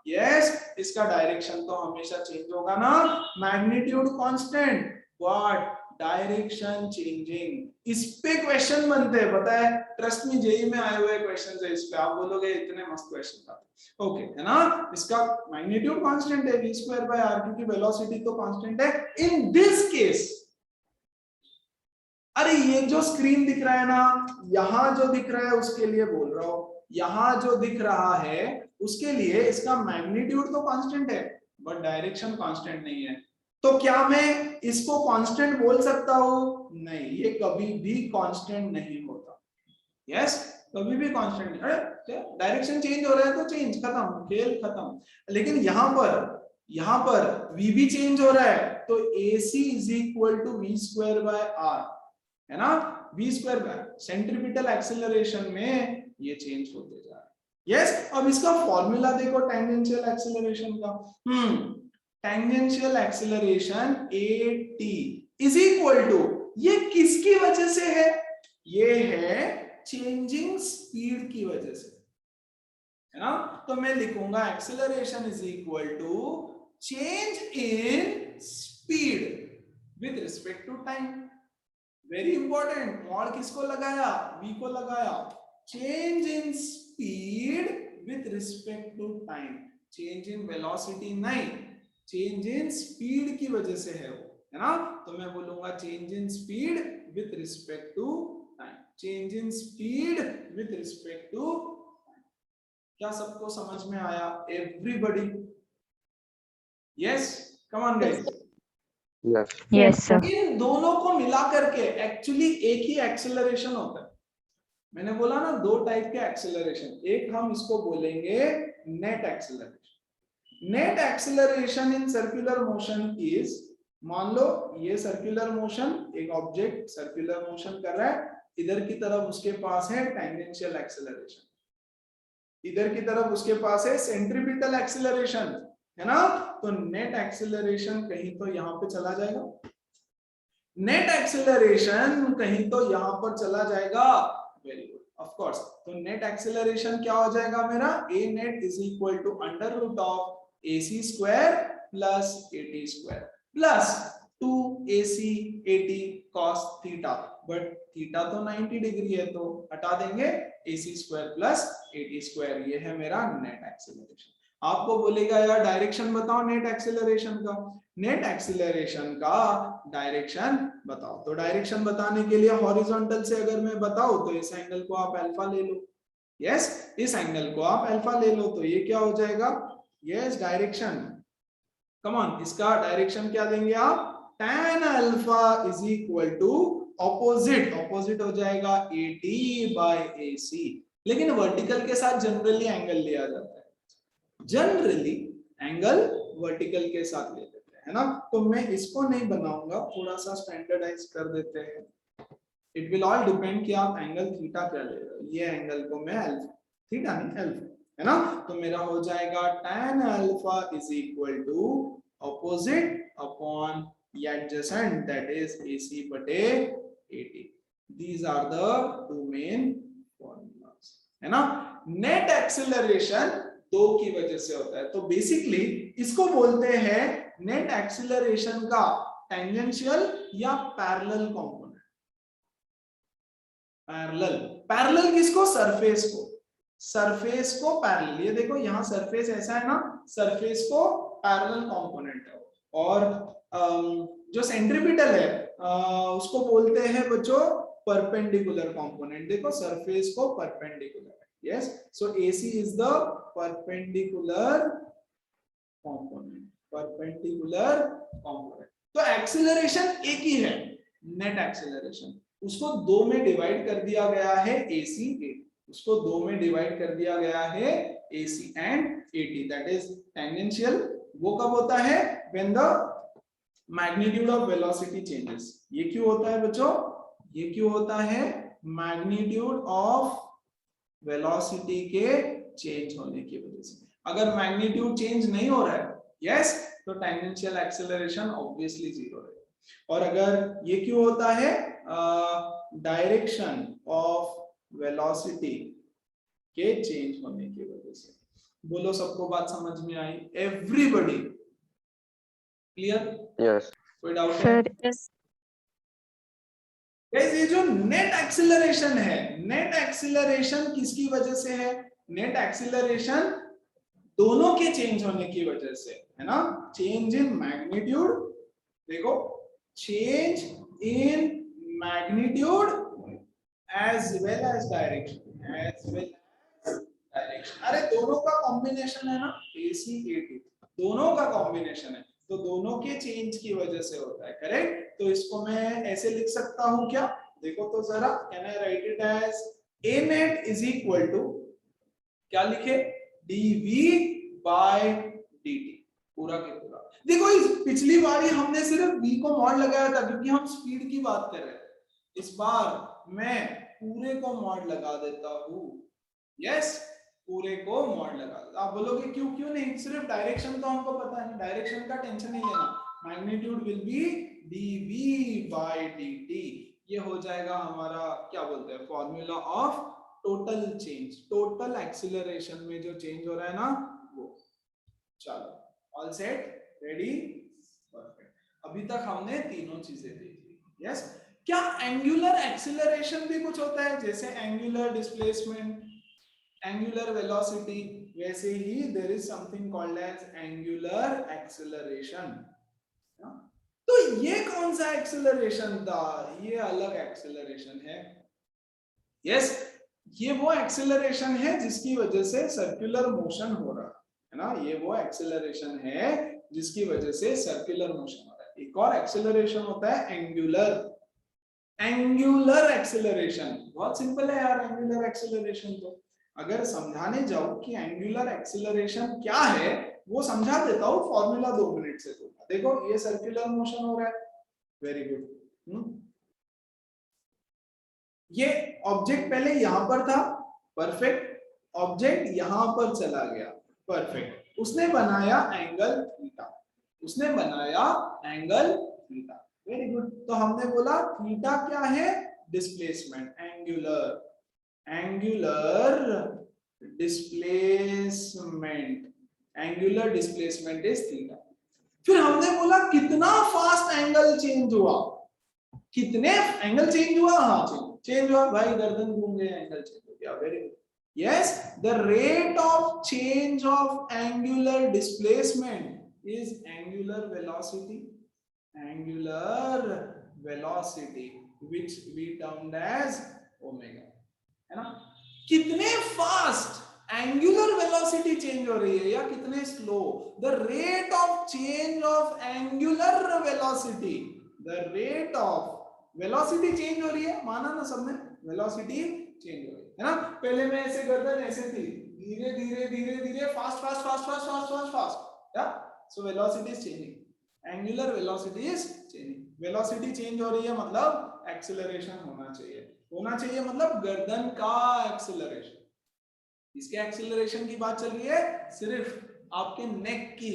यस, इसका डायरेक्शन तो हमेशा चेंज होगा ना, magnitude constant but direction changing. इस पे क्वेश्चन बनते हैं, पता है, ट्रस्ट मी, जेई में आए हुए क्वेश्चन है इस पे, आप बोलोगे इतने मस्त क्वेश्चन आते, ओके, है ना। इसका मैग्नीट्यूड कांस्टेंट है v²/r, क्योंकि वेलोसिटी तो कांस्टेंट है। इन दिस केस, अरे ये जो स्क्रीन दिख रहा है ना, यहां जो दिख रहा है उसके लिए बोल रहा हूं, यहां जो दिख रहा है उसके लिए इसका मैग्नीट्यूड तो कांस्टेंट है बट डायरेक्शन कांस्टेंट नहीं है। तो क्या मैं इसको कांस्टेंट बोल सकता हूं? नहीं, ये कभी भी कांस्टेंट नहीं होता, यस, कभी भी कांस्टेंट नहीं। अरे डायरेक्शन चेंज हो रहा है तो चेंज, खत्म, खेल खत्म। लेकिन यहां पर v भी चेंज हो रहा है तो AC is equal to v²/r, है ना, v², सेंट्रीपिटल एक्सेलरेशन में ये चेंज होते जा रहा है, यस। अब इसका फॉर्मूला देखो टेंजेंशियल एक्सेलरेशन का, tangential acceleration AT is equal to, ये किसकी वजह से है, ये है चेंजिंग स्पीड की वजह से, है ना। तो मैं लिखूंगा acceleration is equal to change in speed with respect to time. Very important, mod किसको लगाया, v को लगाया। Change in speed with respect to time, change in velocity नहीं, चेंज इन स्पीड की वजह से है वो, है ना। तो मैं बोलूंगा change in speed with respect to time, change in speed with respect to. क्या सबको समझ में आया? Everybody? Yes, come on guys. Yes sir. इन दोनों को मिला करके एक्चुअली एक ही एक्सेलरेशन होता है। मैंने बोला ना दो टाइप के एक्सेलरेशन, एक हम इसको बोलेंगे net acceleration. Net acceleration in circular motion is, मान लो ये सर्कुलर मोशन, एक ऑब्जेक्ट सर्कुलर मोशन कर रहा है, इधर की तरफ उसके पास है टेंजेंशियल एक्सेलरेशन, इधर की तरफ उसके पास है सेंट्रीपिटल एक्सेलरेशन, है ना। तो नेट एक्सेलरेशन कहीं तो यहां पे चला जाएगा, नेट एक्सेलरेशन कहीं तो यहां पर चला जाएगा। Very good, of course. तो नेट एक्सेलरेशन क्या हो जाएगा मेरा, A net is equal to under root of AC square plus AT square plus 2AC AT cos theta, but theta तो 90 डिग्री है तो हटा देंगे, AC square plus AT square, ये है मेरा नेट एक्सेलरेशन। आपको बोलेगा यार डायरेक्शन बताओ नेट एक्सेलरेशन का, नेट एक्सेलरेशन का डायरेक्शन बताओ। तो डायरेक्शन बताने के लिए हॉरिजॉन्टल से अगर मैं बताऊं तो इस एंगल को आप अल्फा ले लो, यस, इस एंगल को आप अल्फा ले लो, तो ये क्या हो जाएगा, यस डायरेक्शन, कम ऑन, इसका डायरेक्शन क्या देंगे आप, tan alpha is equal to opposite, opposite हो जाएगा AT बाय AC। लेकिन वर्टिकल के साथ जनरली एंगल लिया जाता है, जनरली एंगल वर्टिकल के साथ ले लेते हैं, है ना। तो मैं इसको नहीं बनाऊंगा, थोड़ा सा स्टैंडर्डाइज कर देते हैं। इट विल ऑल डिपेंड कि आप एंगल थीटा क्या ले रहे हो, ये एंगल को मैं अल्फा, थीटा नहीं अल्फा, है ना। तो मेरा हो जाएगा tan alpha is equal to opposite upon adjacent, that is AC बटे AT। These are the two main formulas, है ना। नेट एक्सेलरेशन दो की वजह से होता है, तो बेसिकली इसको बोलते हैं नेट एक्सेलरेशन का टेंजेंशियल या पैरेलल कंपोनेंट। पैरेलल, पैरेलल किसको, सरफेस को, सरफेस को पैरेलल, ये देखो यहाँ सरफेस ऐसा है ना, सरफेस को पैरेलल कंपोनेंट है। और जो सेंट्रीपिटल है उसको बोलते हैं बच्चों परपेंडिकुलर कंपोनेंट। देखो सरफेस को perpendicular, yes, so AC is the perpendicular component, perpendicular component। तो एक्सेलरेशन एक ही है, नेट एक्सेलरेशन, उसको दो में डिवाइड कर दिया गया है AC AT, उसको दो में डिवाइड कर दिया गया है AC and AT, that is tangential। वो कब होता है, when the magnitude of velocity changes। ये क्यों होता है बच्चों, ये क्यों होता है, मैग्नीट्यूड ऑफ वेलोसिटी के चेंज होने की वजह से। अगर मैग्नीट्यूड चेंज नहीं हो रहा है, यस, तो टेंजेंशियल एक्सेलरेशन ऑब्वियसली जीरो है। और अगर ये क्यों होता है, डायरेक्शन ऑफ वेलोसिटी के चेंज होने की वजह से। बोलो सबको बात समझ में आई, एवरीबॉडी क्लियर? यस कोई डाउट है? Sir yes. गाइस ये जो नेट एक्सेलरेशन है, नेट एक्सेलरेशन किसकी वजह से है, नेट एक्सेलरेशन दोनों के चेंज होने की वजह से, है ना। चेंज इन मैग्नीट्यूड, देखो change in magnitude as well as direction, as well as direction. अरे दोनों का कॉम्बिनेशन है ना, AC AT दोनों का कॉम्बिनेशन है, तो दोनों के चेंज की वजह से होता है, करेक्ट। तो इसको मैं ऐसे लिख सकता हूं क्या, देखो तो जरा, can I write it as A net is equal to, क्या लिखे, dV बाय dt, पूरा के पूरा। देखो इस पिछली बार ही हमने सिर्फ v को मॉड लगाया था क्योंकि हम स्पीड की बात कर रहे थे, इस बार मैं पूरे को मॉड लगा देता हूं, यस, पूरे को मॉड लगा देता। आप बोलोगे क्यों, क्यों नहीं, सिर्फ डायरेक्शन तो हमको पता है, डायरेक्शन का टेंशन नहीं लेना, magnitude will be dV by dt। ये हो जाएगा हमारा क्या बोलते हैं, formula of total change, total acceleration में जो चेंज हो रहा है ना वो। चलो ऑल सेट, रेडी, परफेक्ट। अब अभी तक हमने तीनों चीजें देखी। यस, क्या एंगुलर एक्सीलरेशन भी कुछ होता है? जैसे एंगुलर डिस्प्लेसमेंट, एंगुलर वेलोसिटी, वैसे ही there is something called as angular acceleration. तो ये कौन सा एक्सीलरेशन था? ये अलग एक्सीलरेशन है। यस, ये वो एक्सीलरेशन है जिसकी वजह से सर्कुलर मोशन हो रहा है ना। ये वो एक्सीलरेशन है जिसकी वजह से सर्कुलर मोशन हो रहा है। एक और एक्सीलरेशन होता है एंगुलर, एंगुलर एक्सीलरेशन। बहुत सिंपल है यार एंगुलर एक्सीलरेशन। तो अगर समझाने जाऊं कि एंगुलर एक्सीलरेशन क्या है, वो समझा देता हूं फॉर्मूला 2 मिनट से। तो देखो ये सर्कुलर मोशन हो रहा है, वेरी गुड। ये ऑब्जेक्ट पहले यहां पर था, परफेक्ट। ऑब्जेक्ट यहां पर चला गया, परफेक्ट। उसने बनाया एंगल थीटा, उसने बनाया एंगल थीटा, वेरी गुड। तो हमने बोला थीटा क्या है? Displacement, angular, angular displacement, angular displacement is theta. फिर हमने बोला कितना फास्ट एंगल चेंज हुआ, कितने एंगल चेंज हुआ? हाँ चेंज हुआ भाई, गर्दन घूम गया, एंगल चेंज हो गया, very good. Yes, the rate of change of angular displacement is angular velocity, angular velocity which we termed as omega, है ना। कितने फास्ट एंगुलर वेलोसिटी चेंज हो रही है या कितने slow? The rate of change of angular velocity, the rate of velocity change हो रही है, माना ना सबने, वेलोसिटी चेंज हो रही है ना। पहले में ऐसे गर्दन ऐसे थी, धीरे धीरे धीरे धीरे fast fast fast fast fast fast fast, या so velocity is changing, angular velocity is changing. Velocity change हो रही है मतलब एक्सीलरेशन होना चाहिए, होना चाहिए मतलब गर्दन का एक्सीलरेशन। इसके एक्सीलरेशन की बात चल रही है, सिर्फ आपके नेक की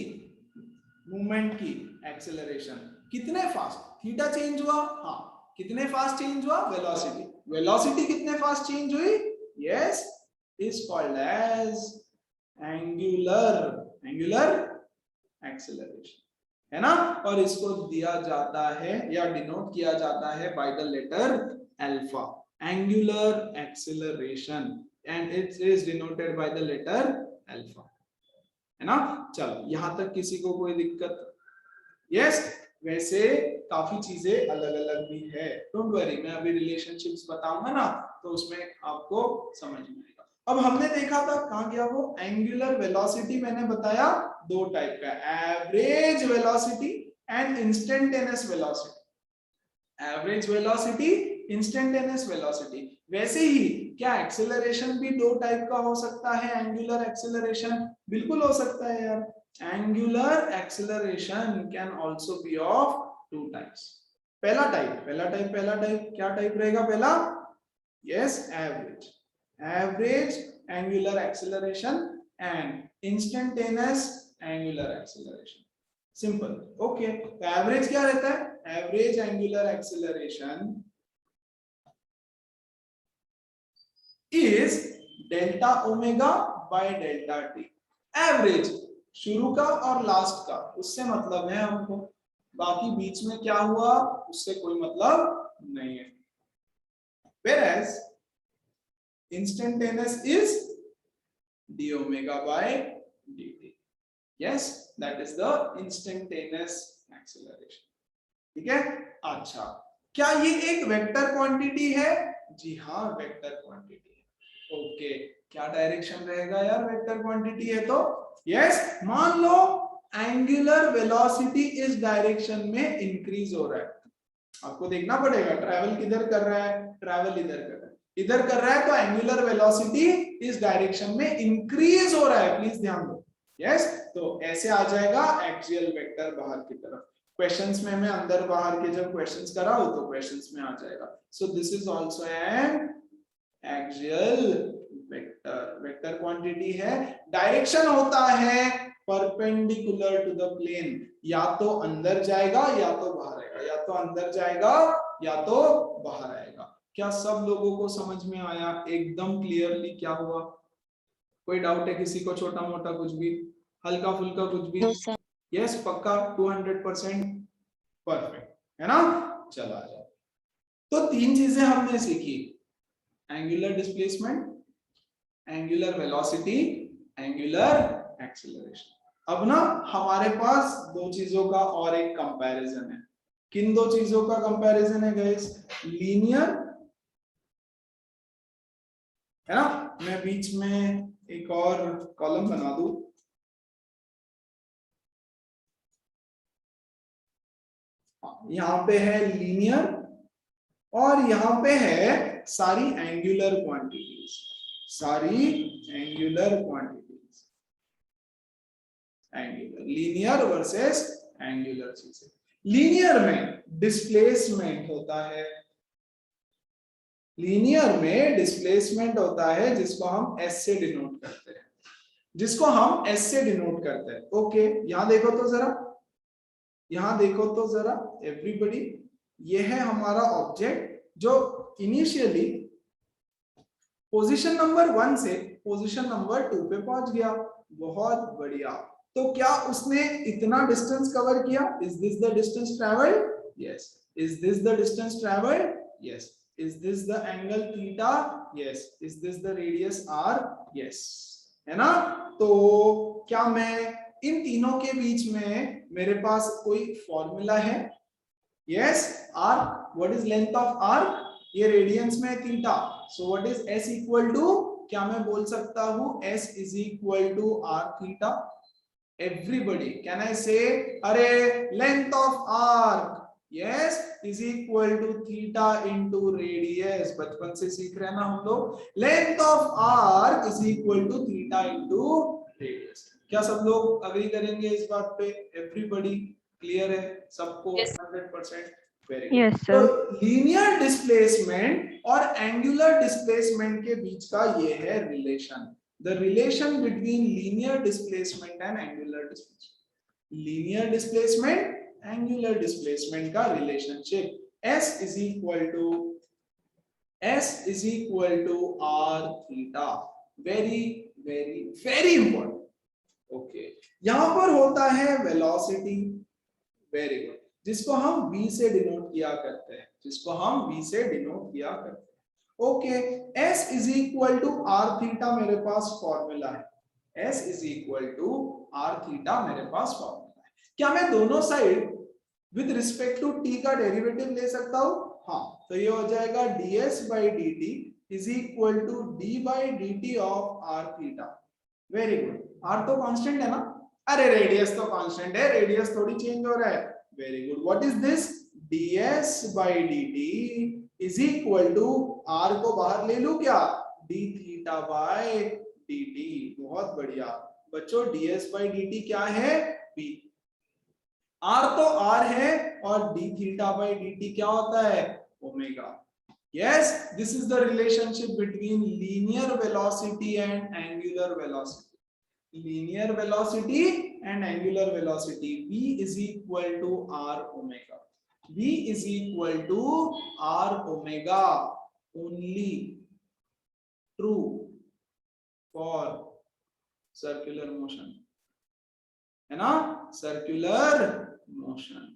मूवमेंट की एक्सीलरेशन। कितने फास्ट थीटा चेंज हुआ? हाँ, कितने फास्ट चेंज हुआ? वेलोसिटी, वेलोसिटी कितने फास्ट चेंज हुई? Yes, is called as angular, angular acceleration, है ना। और इसको दिया जाता है या डिनोट किया जाता है by the letter alpha, angular acceleration, and it is denoted by the letter alpha, है ना। चलो यहां तक किसी को कोई दिक्कत? यस, वैसे काफी चीजें अलग अलग भी है, डोंट वरी, मैं अभी रिलेशनशिप्स बताऊंगा ना तो उसमें आपको समझ में आएगा। अब हमने देखा था, कहां गया वो? एंगुलर वेलोसिटी मैंने बताया दो टाइप का, average velocity and instantaneous velocity. Average velocity, instantaneous velocity. वैसे ही क्या एक्सेलरेशन भी दो टाइप का हो सकता है? एंगुलर एक्सेलरेशन बिल्कुल हो सकता है यार। Angular acceleration can also be of two types. पहला टाइप क्या टाइप रहेगा? पहला, yes, average angular acceleration and instantaneous angular acceleration. Simple, okay. तो एवरेज क्या रहता है? Average angular acceleration is delta omega by delta T. Average शुरू का और लास्ट का, उससे मतलब है हमको, बाकी बीच में क्या हुआ उससे कोई मतलब नहीं है। Whereas instantaneous is d omega by dt. Yes, that is the instantaneous acceleration. ठीक है। अच्छा, क्या ये एक वेक्टर क्वांटिटी है? जी हाँ, वेक्टर क्वांटिटी है। ओके, क्या डायरेक्शन रहेगा यार वेक्टर क्वांटिटी है तो? यस, मान लो एंगुलर वेलोसिटी इस डायरेक्शन में इंक्रीज हो रहा है, आपको देखना पड़ेगा ट्रैवल किधर कर रहा है, ट्रैवल इधर कर रहा है, इधर कर रहा है, तो एंगुलर वेलोसिटी इस डायरेक्शन में इंक्रीज हो रहा है, प्लीज ध्यान दो। यस, तो ऐसे आ जाएगा एक्सियल वेक्टर बाहर की तरफ। क्वेश्चंस में मैं अंदर बाहर के जब क्वेश्चंस कराऊं तो क्वेश्चंस में आ जाएगा। सो this is also an axial vector, vector quantity है। डायरेक्शन होता है परपेंडिकुलर टू द प्लेन, या तो अंदर जाएगा या तो बाहर आएगा, या तो अंदर जाएगा या तो बाहर आएगा। क्या सब लोगों को समझ में आया एकदम क्लियरली क्या हुआ? कोई डाउट है किसी को? छोटा मोटा कुछ भी, हल्का फुल्का कुछ भी? No, sir. यस, पक्का 200%? परफेक्ट है ना। चलो आ जाओ। तो तीन चीजें हमने सीखी, angular displacement, angular velocity, angular acceleration. अब ना हमारे पास दो चीजों का और एक कंपैरिजन है। किन दो चीजों का कंपैरिजन है गाइस? लीनियर, है ना। मैं बीच में एक और कॉलम बना दूं, यहाँ पे है लीनियर और यहाँ पे है सारी एंगुलर क्वांटिटीज, सारी angular quantities, angular, linear versus angular चीजें। लीनियर में डिस्प्लेसमेंट होता है, लीनियर में डिस्प्लेसमेंट होता है जिसको हम एस से डिनोट करते हैं, जिसको हम एस से डिनोट करते हैं। ओके, यहां देखो तो जरा, यहां देखो तो जरा एवरीबॉडी, ये है हमारा ऑब्जेक्ट जो इनिशियली पोजीशन नंबर 1 से पोजीशन नंबर 2 पे पहुंच गया। बहुत बढ़िया। तो क्या उसने इतना डिस्टेंस कवर किया? Is this the distance travelled? Yes. Is this the distance travelled? Yes. Is this the angle theta? Yes. Is this the radius r? Yes, है ना। तो क्या मैं इन तीनों के बीच में मेरे पास कोई फॉर्मूला है? Yes. Arc, what is length of arc? ये रेडियंस में theta, so what is s equal to, क्या मैं बोल सकता हूं s is equal to r theta? Everybody can I say, अरे length of arc yes is equal to theta into radius. बचपन से सीख रहे हैं ना हम लोग, length of arc is equal to theta into radius. क्या सब लोग अग्री करेंगे इस बात पे? एवरीबॉडी क्लियर है सबको? 100%। Very good. Yes, तो sir. लीनियर डिस्प्लेसमेंट और एंगुलर डिस्प्लेसमेंट के बीच का ये है relation, the relation between linear displacement and angular displacement. Linear displacement, angular displacement का relationship, s is equal to r theta. very very very important. okay, यहां पर होता है velocity, very good, जिसको हम v से डिनोट किया करते हैं, जिसको हम v से डिनोट किया करते हैं। Okay, s is equal to are theta मेरे पास फॉर्मूला है, s is equal to are theta मेरे पास फॉर्मूला है। क्या मैं दोनों side with respect to t का डेरिवेटिव ले सकता हूं? हाँ, तो ये हो जाएगा ds by dt is equal to d by dt of r theta. Very good. r तो कांस्टेंट है ना? अरे रेडियस तो कांस्टेंट है, रेडियस थोड़ी चेंज हो रहा है। Very good. What is this? ds by dt is equal to, r को बाहर ले लूं क्या? d theta by dt। बहुत बढ़िया बच्चों, ds बाय dt क्या है? b। r तो r है और d थीटा बाय dt क्या होता है? Omega. yes, this is the relationship between linear velocity and angular velocity. Linear velocity and angular velocity, v is equal to r omega. v is equal to r omega, only true for circular motion, है ना? Circular motion,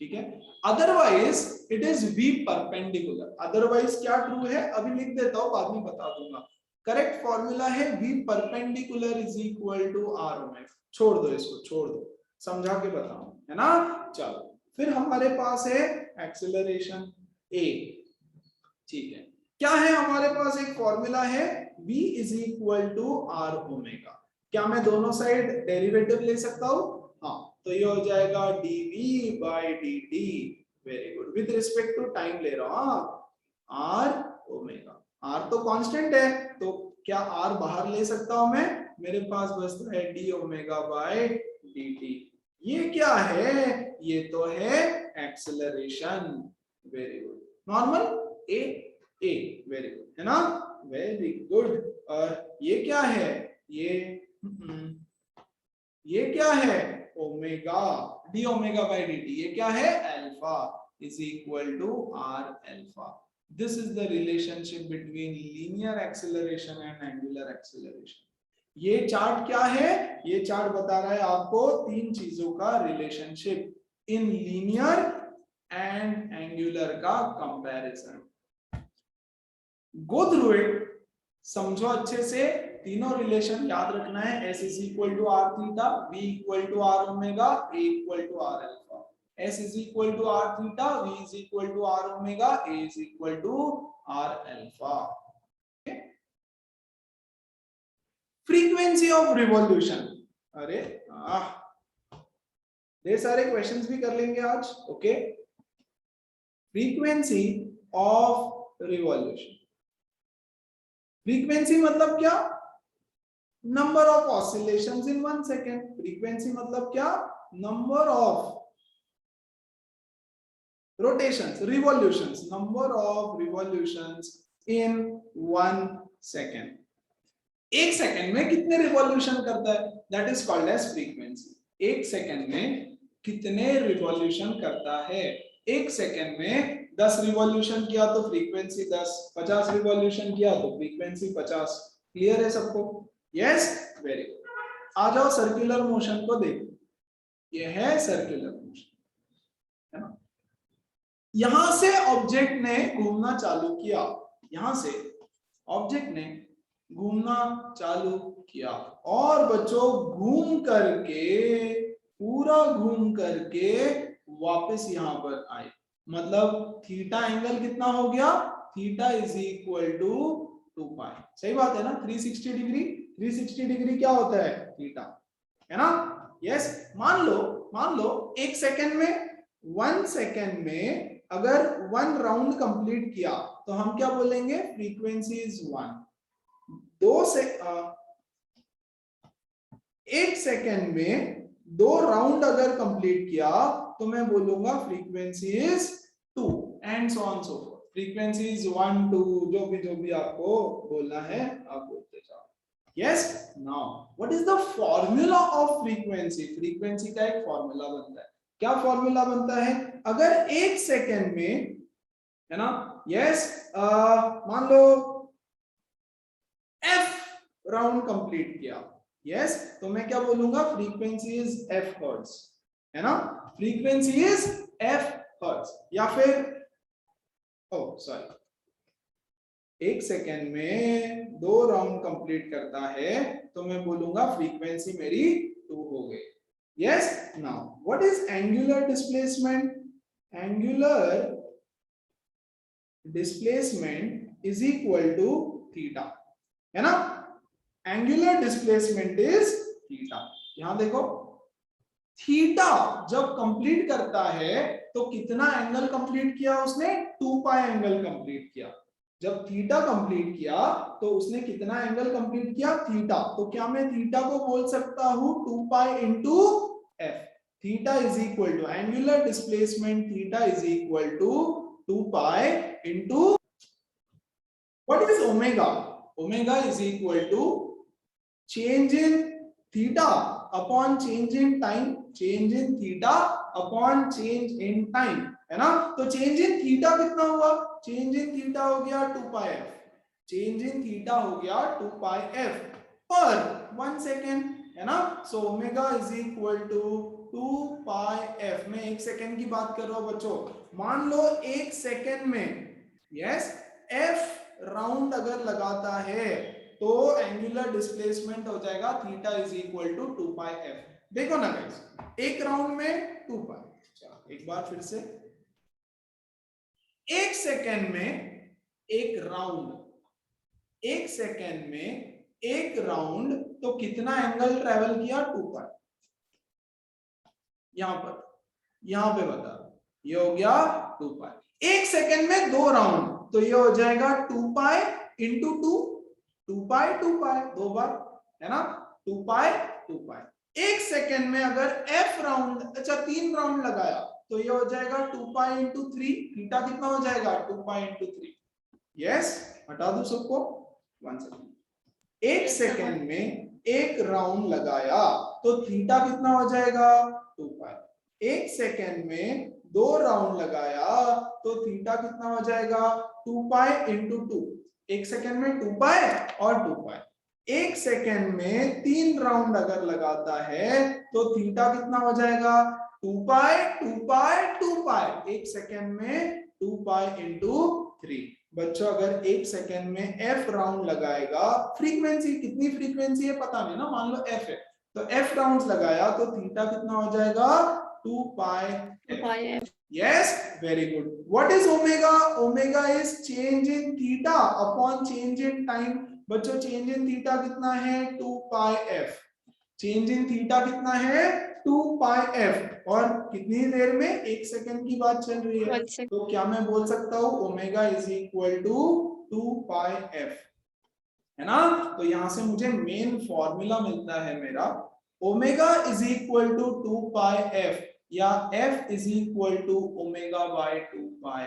ठीक है। Otherwise it is v perpendicular. Otherwise क्या true है? अभी लिख देता हूं, बाद में बता दूंगा। करेक्ट फॉर्मूला है v perpendicular is equal to r omega. छोड़ दो इसको, छोड़ दो, समझा के बताऊं, है ना। चलो फिर हमारे पास है एक्सेलरेशन a, ठीक है। क्या है हमारे पास? एक फॉर्मूला है v is equal to r omega. क्या मैं दोनों साइड डेरिवेटिव ले सकता हूं? हाँ, तो ये हो जाएगा dv by dt। Very good. With respect to time ले रहा हूं, r ओमेगा। r तो कांस्टेंट है, तो क्या r बाहर ले सकता हूं मैं? मेरे पास बचता है d ओमेगा बाई dt। ये क्या है? ये तो है acceleration. Very good. Normal a a, very good, है ना। Very good. और ये क्या है? ये क्या है? Omega, d omega by D t. ये क्या है? Alpha is equal to are alpha. This is the relationship between linear acceleration and angular acceleration. ये चार्ट क्या है? ये चार्ट बता रहा है आपको तीन चीजों का relationship, in linear and angular का कंपैरिजन। गो थ्रू इट, समझो अच्छे से, तीनों रिलेशन याद रखना है। S is equal to are theta, V equal to R omega, A equal to are alpha. S is equal to are theta, V is equal to R omega, A is equal to are alpha. Frequency of revolution, अरे ढेर सारे questions भी कर लेंगे आज। Okay, frequency of revolution, frequency मतलब क्या? Number of oscillations in 1 second. Frequency मतलब क्या? Number of rotations, revolutions, number of revolutions in 1 second. एक सेकेंड में कितने रिवॉल्यूशन करता है, that is called as frequency. एक सेकेंड में कितने रिवॉल्यूशन करता है? एक सेकेंड में 10 रिवॉल्यूशन किया तो फ्रीक्वेंसी 10, 50 रिवॉल्यूशन किया तो फ्रीक्वेंसी 50। क्लियर है सबको? Yes, very good. आ जाओ सर्कुलर मोशन को देखो, ये है सर्कुलर मोशन, है ना। यहां से ऑब्जेक्ट ने घूमना चालू किया, यहां से ऑब्जेक्ट ने घूमना चालू किया, और बच्चों घूम करके, पूरा घूम करके वापस यहां पर आए, मतलब थीटा एंगल कितना हो गया? थीटा इज इक्वल टू 2 पाई। सही बात है ना? 360 डिग्री, 360 डिग्री क्या होता है? थीटा, है ना। यस, मान लो एक सेकेंड में, 1 सेकेंड में अगर 1 राउंड कंप्लीट किया तो हम क्या बोलेंगे? Frequency is 1। 1 सेकेंड में 2 राउंड अगर कंप्लीट किया तो मैं बोलूंगा frequency is 2, and so on so fourth. Frequency is 1 2, जो भी आपको बोलना है आप बोलते जाओ। Yes, now what is the formula of frequency? Frequency का एक फॉर्मूला बनता है। क्या फॉर्मूला बनता है? अगर 1 सेकेंड में, है ना, यस, मान लो f राउंड कंप्लीट किया, यस, तो मैं क्या बोलूंगा? फ्रीक्वेंसी इज f हर्ट्ज, है ना। Frequency is f hertz. या फिर सॉरी, 1 सेकेंड में 2 राउंड कंप्लीट करता है तो मैं बोलूंगा फ्रीक्वेंसी मेरी 2 हो गई। Yes, now what is angular displacement? Angular displacement is equal to theta, है ना। Angular displacement is theta. यहां देखो, थीटा जब कंप्लीट करता है तो कितना एंगल कंप्लीट किया उसने? 2 पाई एंगल कंप्लीट किया। जब थीटा कंप्लीट किया तो उसने कितना एंगल कंप्लीट किया? थीटा। तो क्या मैं थीटा को बोल सकता हूं 2 pi into F? Theta is equal to angular displacement, theta is equal to 2 pi into what is omega? Omega is equal to change in theta upon change in time, change in theta upon change in time, है ना। तो change in theta कितना हुआ? change in theta हो गया 2 pi f, change in theta हो गया 2 pi f पर 1 सेकेंड, है ना। so omega is equal to 2 pi f। मैं 1 सेकेंड की बात कर रहा हूं बच्चों। मान लो 1 सेकेंड में, यस, f राउंड अगर लगाता है तो एंगुलर डिस्प्लेसमेंट हो जाएगा theta is equal to 2 pi F. देखो ना गाइस, एक राउंड में 2 पाई। चलो एक बार फिर से, 1 सेकेंड में एक राउंड, 1 सेकेंड में एक राउंड, तो कितना एंगल ट्रेवल किया? 2 पाई। यहां पे बता, ये हो गया 2 पाई। 1 सेकेंड में 2 राउंड, तो ये हो जाएगा 2 पाई इंटू 2 पाई 2 पाई, 2 बार, है ना। 2 पाई 2 पाई। 1 सेकेंड में अगर f राउंड, अच्छा 3 राउंड लगाया तो ये हो जाएगा 2 पाई इंटू 3। थीटा कितना हो जाएगा? 2 पाई इंटू 3। यस, हटा दो सबको, 1 सेकेंड। 1 सेकेंड में एक राउंड लगाया तो थीटा कितना हो जाएगा? 2 पाई। 1 सेकेंड में 2 राउंड लगाया तो थीटा कितना हो जाएगा? 2 पाई इंटू 2। 1 सेकेंड में 2 पाई और 2 पाई। 1 सेकेंड में 3 राउंड अगर लगाता है तो थीटा कितना हो जाएगा? 2 पाई 2 पाई 2 पाई, एक सेकेंड में 2 पाई इंटू 3। बच्चों अगर एक सेकेंड में f राउंड लगाएगा, फ्रीक्वेंसी कितनी फ्रीक्वेंसी है पता नहीं ना, मान लो f है, तो f राउंड्स लगाया तो थीटा कितना हो जाएगा 2 pi f। Yes, very good. What is omega? Omega is change in theta upon change in time. बच्चों change in theta कितना है 2 pi f। change in theta कितना है 2 pi f, और कितनी देर में, एक सेकंड की बात चल रही है, तो क्या मैं बोल सकता हूँ omega is equal to 2 pi f, है ना। तो यहां से मुझे मेन फॉर्मूला मिलता है मेरा, omega is equal to 2 pi f या f is equal to omega by 2 pi.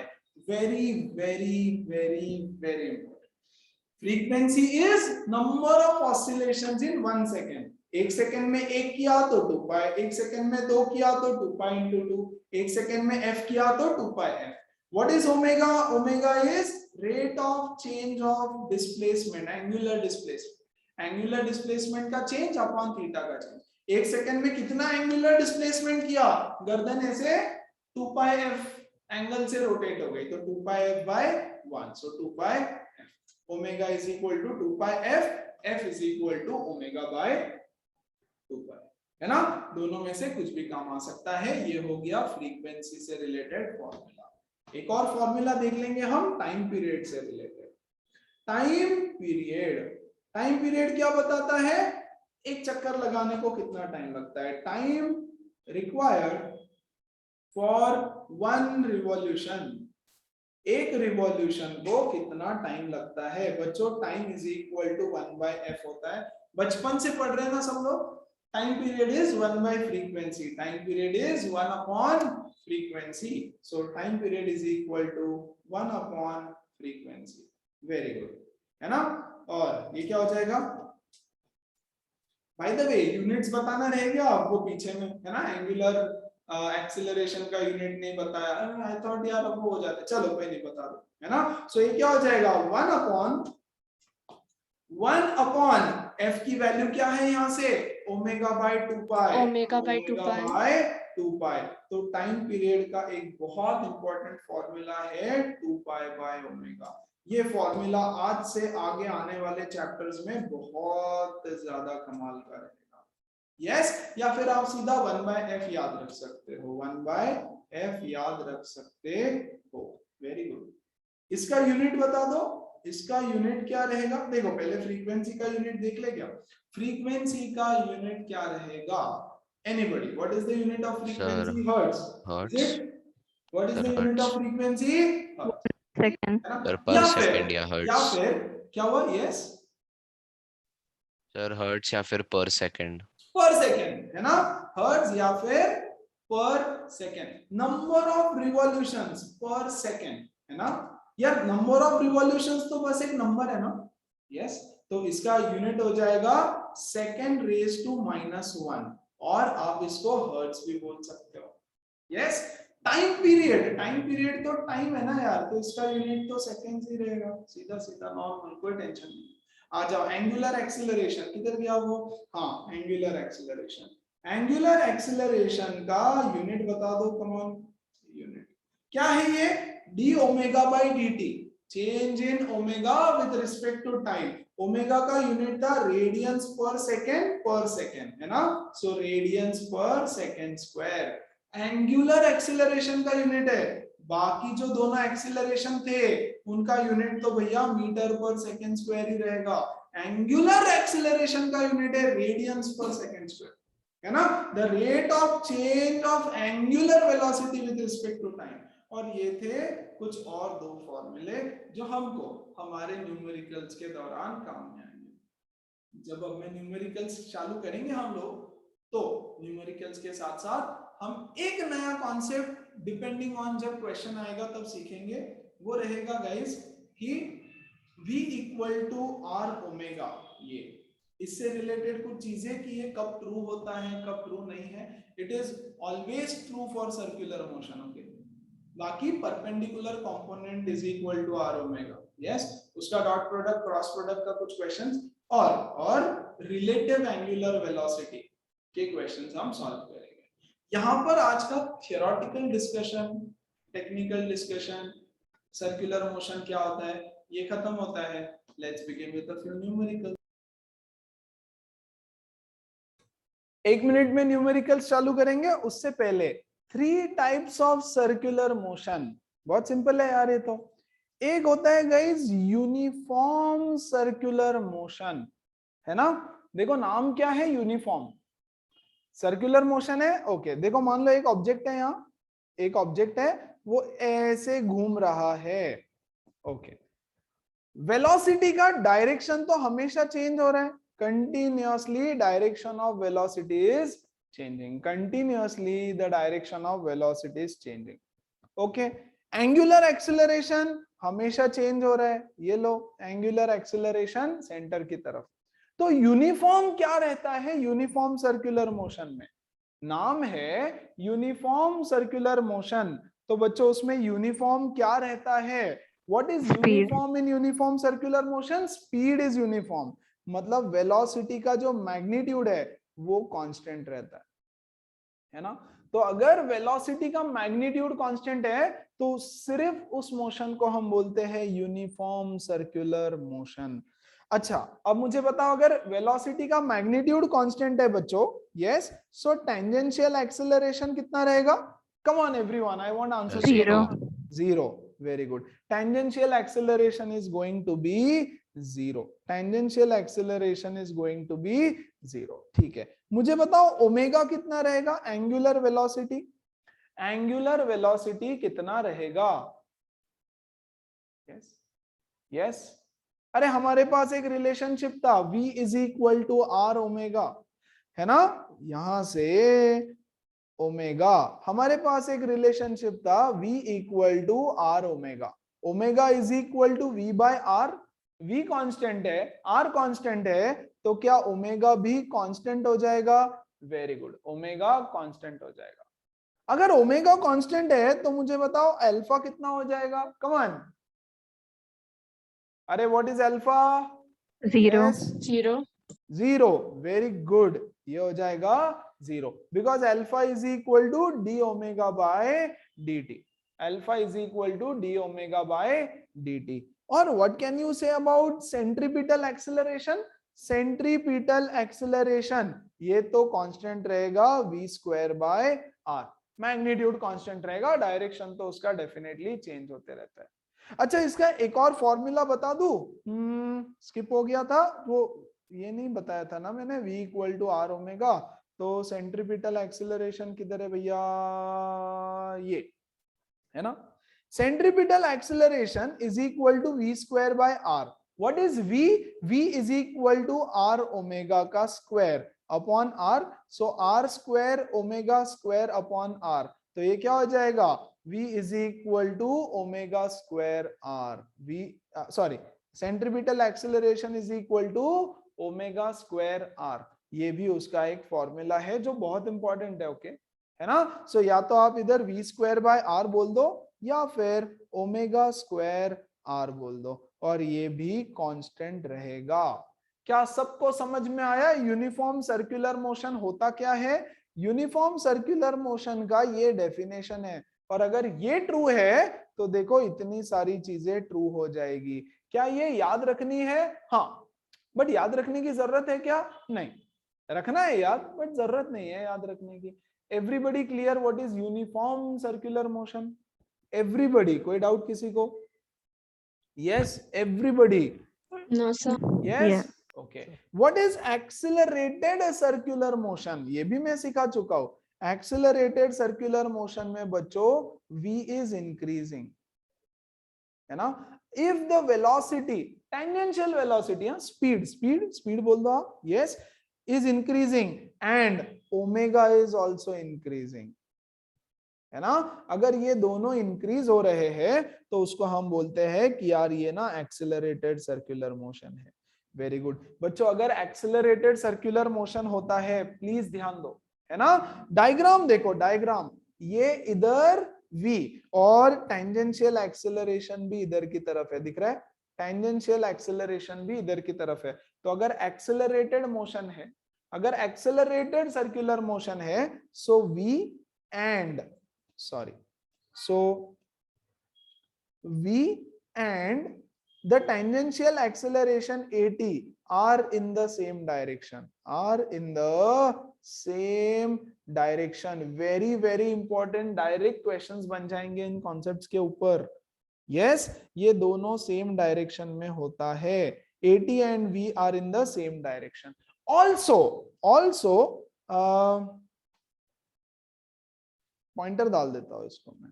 Very very very very important. Frequency is number of oscillations in 1 second. एक सेकेंड में एक किया तो 2 पाई, एक सेकेंड में 2 किया तो 2 पाई इंटू 2, एक सेकेंड में f किया तो 2 pi f। What is omega? Omega is rate of change of displacement, angular displacement. Angular displacement का चेंज अपॉन थीटा का चेंज। एक सेकंड में कितना एंगुलर डिस्प्लेसमेंट किया, गर्दन ऐसे 2 पाई f एंगल से रोटेट हो गई, तो 2 pi f by 1, so 2 pi f। Omega is equal to 2 pi f, f is equal to omega by 2 pi, है ना। दोनों में से कुछ भी काम आ सकता है। ये हो गया फ्रीक्वेंसी से रिलेटेड फॉर्मूला। एक और फॉर्मूला देख लेंगे हम टाइम पीरियड से related. Time period, time period क्या बताता है, एक चक्कर लगाने को कितना टाइम लगता है। टाइम रिक्वायर्ड फॉर 1 रिवॉल्यूशन, एक रिवॉल्यूशन को कितना टाइम लगता है। बच्चों time is equal to 1 by f होता है, बचपन से पढ़ रहे हैं ना सब लोग। Time period is 1 by frequency, time period is 1 upon frequency, so time period is equal to 1 upon frequency. Very good, है ना। और ये क्या हो जाएगा, बाय द वे यूनिट्स बताना रह गया आपको पीछे में, है ना। एंगुलर एक्सीलरेशन का यूनिट नहीं बताया, आई थॉट यार अब वो हो जाते, चलो कोई नहीं, बता दो, है ना। सो ये क्या हो जाएगा 1 अपॉन f की वैल्यू क्या है यहाँ से, omega by 2 pi, omega by 2 pi. तो टाइम पीरियड का एक बहुत इंपॉर्टेंट फॉर्मूला है 2 पाई बाय ओमेगा। ये फॉर्मूला आज से आगे आने वाले चैप्टर्स में बहुत ज्यादा कमाल का रहेगा। यस, या फिर आप सीधा 1 बाय f याद रख सकते हो, 1 बाय f याद रख सकते हो। Very good. इसका यूनिट बता दो, इसका यूनिट क्या रहेगा। देखो पहले फ्रीक्वेंसी का यूनिट देख ले क्या, फ्रीक्वेंसी का यूनिट क्या रहेगा। Anybody, what is the unit of frequency? Hertz. What is the unit of frequency? Second पर सेकंड या हर्ट्ज। या फिर क्या हुआ, यस सर हर्ट्ज या फिर पर सेकंड। पर सेकंड, है ना, हर्ट्ज या फिर पर सेकंड। नंबर ऑफ रिवॉल्यूशंस पर सेकंड, है ना। यार नंबर ऑफ रिवॉल्यूशंस तो बस एक नंबर है ना। यस, तो इसका यूनिट हो जाएगा सेकंड रेज टू -1, और आप इसको हर्ट्ज भी बोल सकते हो। Yes, time period, time period तो टाइम है ना यार, तो इसका यूनिट तो सेकंड्स ही रहेगा, सीधा सीधा नॉर्मल, कोई टेंशन नहीं। आ जाओ एंगुलर एक्सीलरेशन, किधर गया वो, हाँ एंगुलर एक्सीलरेशन। एंगुलर एक्सीलरेशन का यूनिट बता दो, कम ऑन। यूनिट क्या है ये, D omega by D T, change in omega with respect to time. Omega का यूनिट था रेडियंस पर सेकेंड, है ना। So radians per second square. Angular acceleration का यूनिट है, बाकी जो दोनों एक्सीलरेशन थे उनका यूनिट तो भैया मीटर पर सेकेंड स्क्वायर ही रहेगा। एंगुलर एक्सीलरेशन का यूनिट है रेडियंस पर सेकेंड स्क्वायर, है ना। The rate of change of angular velocity with respect to time. और ये थे कुछ और 2 फॉर्मूले जो हमको हमारे न्यूमेरिकल्स के दौरान काम में आएंगे। जब अब मैं न्यूमेरिकल्स चालू करेंगे हम लोग, तो न्यूमेरिकल्स के साथ साथ हम एक नया कॉन्सेप्ट डिपेंडिंग ऑन जब क्वेश्चन आएगा तब सीखेंगे। वो रहेगा गाइस कि v equal to R omega. ये इससे रिलेटेड कुछ चीजें कि ये कब ट्रू होता है कब ट्रू नहीं है। It is always true for circular motion, okay. बाकी perpendicular component is equal to R omega. Yes, उसका डॉट प्रोडक्ट क्रॉस प्रोडक्ट का कुछ क्वेश्चंस और रिलेटिव एंगुलर वेलोसिटी के क्वेश्चंस हम सॉल्व करेंगे। यहाँ पर आज का theoretical discussion, technical discussion, circular motion क्या होता है ये खत्म होता है। Let's begin with the few numerical. 1 minute में न्यूमेरिकल्स चालू करेंगे, उससे पहले 3 टाइप्स ऑफ सर्कुलर मोशन। बहुत सिंपल है यार ये तो। एक होता है गाइस यूनिफॉर्म सर्कुलर मोशन, है ना। देखो नाम क्या है, यूनिफॉर्म सर्कुलर मोशन है। ओके देखो मान लो एक ऑब्जेक्ट है, यहाँ एक ऑब्जेक्ट है वो ऐसे घूम रहा है। ओके वेलोसिटी का डायरेक्शन तो हमेशा चेंज हो रहा है, continuously direction of velocity is changing, continuously the direction of velocity is changing. Okay angular acceleration हमेशा चेंज हो रहा है, ये लो एंगुलर एक्सेलरेशन सेंटर की तरफ। तो यूनिफॉर्म क्या रहता है यूनिफॉर्म सर्कुलर मोशन में, नाम है यूनिफॉर्म सर्कुलर मोशन। तो बच्चों उसमें यूनिफॉर्म क्या रहता है, what is Speed. Uniform in uniform circular motion, speed is uniform, मतलब वेलोसिटी का जो मैग्नीट्यूड है वो कांस्टेंट रहता है ना। तो अगर वेलोसिटी का मैग्नीट्यूड कांस्टेंट है तो सिर्फ उस मोशन को हम बोलते हैं यूनिफॉर्म सर्कुलर मोशन। अच्छा अब मुझे बताओ अगर वेलोसिटी का मैग्नीट्यूड कांस्टेंट है बच्चों, यस, सो टेंजेंशियल एक्सेलरेशन कितना रहेगा, come on everyone I want answer. Zero. Zero. Very good. Tangential acceleration is going to be zero. Tangential acceleration is going to be zero. ठीक है मुझे बताओ ओमेगा कितना रहेगा, एंगुलर वेलोसिटी, एंगुलर वेलोसिटी कितना रहेगा। यस यस अरे हमारे पास एक रिलेशनशिप था v is equal to R omega, है ना, यहां से ओमेगा हमारे पास एक रिलेशनशिप था v equal to R omega, omega is equal to v by R, v constant है r कांस्टेंट है, तो क्या ओमेगा भी कांस्टेंट हो जाएगा, वेरी गुड ओमेगा कांस्टेंट हो जाएगा। अगर ओमेगा कांस्टेंट है तो मुझे बताओ अल्फा कितना हो जाएगा, कम ऑन, अरे what is alpha, Zero. Zero. Zero, very good, ये हो जाएगा zero, because alpha is equal to D omega by D T, alpha is equal to D omega by D T. और what can you say about centripetal acceleration, centripetal acceleration ये तो constant रहेगा v square by r, magnitude constant रहेगा, direction तो उसका definitely change होते रहता है। अच्छा इसका एक और फॉर्मूला बता दूं, स्किप हो गया था वो, ये नहीं बताया था ना मैंने, v equal to R omega, तो सेंट्रीपिटल एक्सेलरेशन किधर है भैया, ये है ना, centripetal acceleration is equal to v square by r। What is v, v is equal to r omega का square upon r, so r square omega square upon r, तो ये क्या हो जाएगा v is equal to omega square r, v sorry centripetal acceleration is equal to omega square r, ये भी उसका एक फॉर्मूला है जो बहुत इंपॉर्टेंट है, ओके है ना। सो या तो आप इधर v स्क्वायर बाय r बोल दो या फिर ओमेगा स्क्वायर r बोल दो, और ये भी कांस्टेंट रहेगा। क्या सबको समझ में आया यूनिफॉर्म सर्कुलर मोशन होता क्या है, यूनिफॉर्म सर्कुलर मोशन का ये डेफिनेशन है, और अगर ये ट्रू है तो देखो इतनी सारी चीजें ट्रू हो जाएगी। क्या ये याद रखनी है, हाँ, बट याद रखने की जरूरत है क्या, नहीं, रखना है याद बट जरूरत नहीं है याद रखने की। Everybody clear what is uniform circular motion, everybody, कोई डाउट किसी को, yes everybody, No, sir. Yes okay. What is accelerated circular motion, ये भी मैं सिखा चुका हूं, एक्सेलरेटेड सर्कुलर मोशन में बच्चों v इज इंक्रीजिंग, है ना, if the velocity, tangential velocity, speed speed speed बोल दो आप, yes, is increasing and omega is also increasing, है ना, अगर ये दोनों इंक्रीज हो रहे हैं तो उसको हम बोलते हैं कि यार ये ना एक्सेलरेटेड सर्कुलर मोशन है। वेरी गुड बच्चों, अगर एक्सेलरेटेड सर्कुलर मोशन होता है प्लीज ध्यान दो, है ना, डायग्राम देखो, डायग्राम ये इधर v और टेंजेंशियल एक्सेलरेशन भी इधर की तरफ है, दिख रहा है, टेंजेंशियल एक्सेलरेशन भी इधर की तरफ है। तो अगर एक्सेलरेटेड मोशन है, अगर एक्सेलरेटेड सर्कुलर मोशन है, सो v and sorry, so v and the tangential acceleration at are in the same direction, are in the same direction. very very important, direct questions बन जाएंगे इन कॉन्सेप्ट्स के ऊपर. Yes, ये दोनों same direction में होता है. AT and V are in the same direction. Also pointer डाल देता हूं इसको मैं.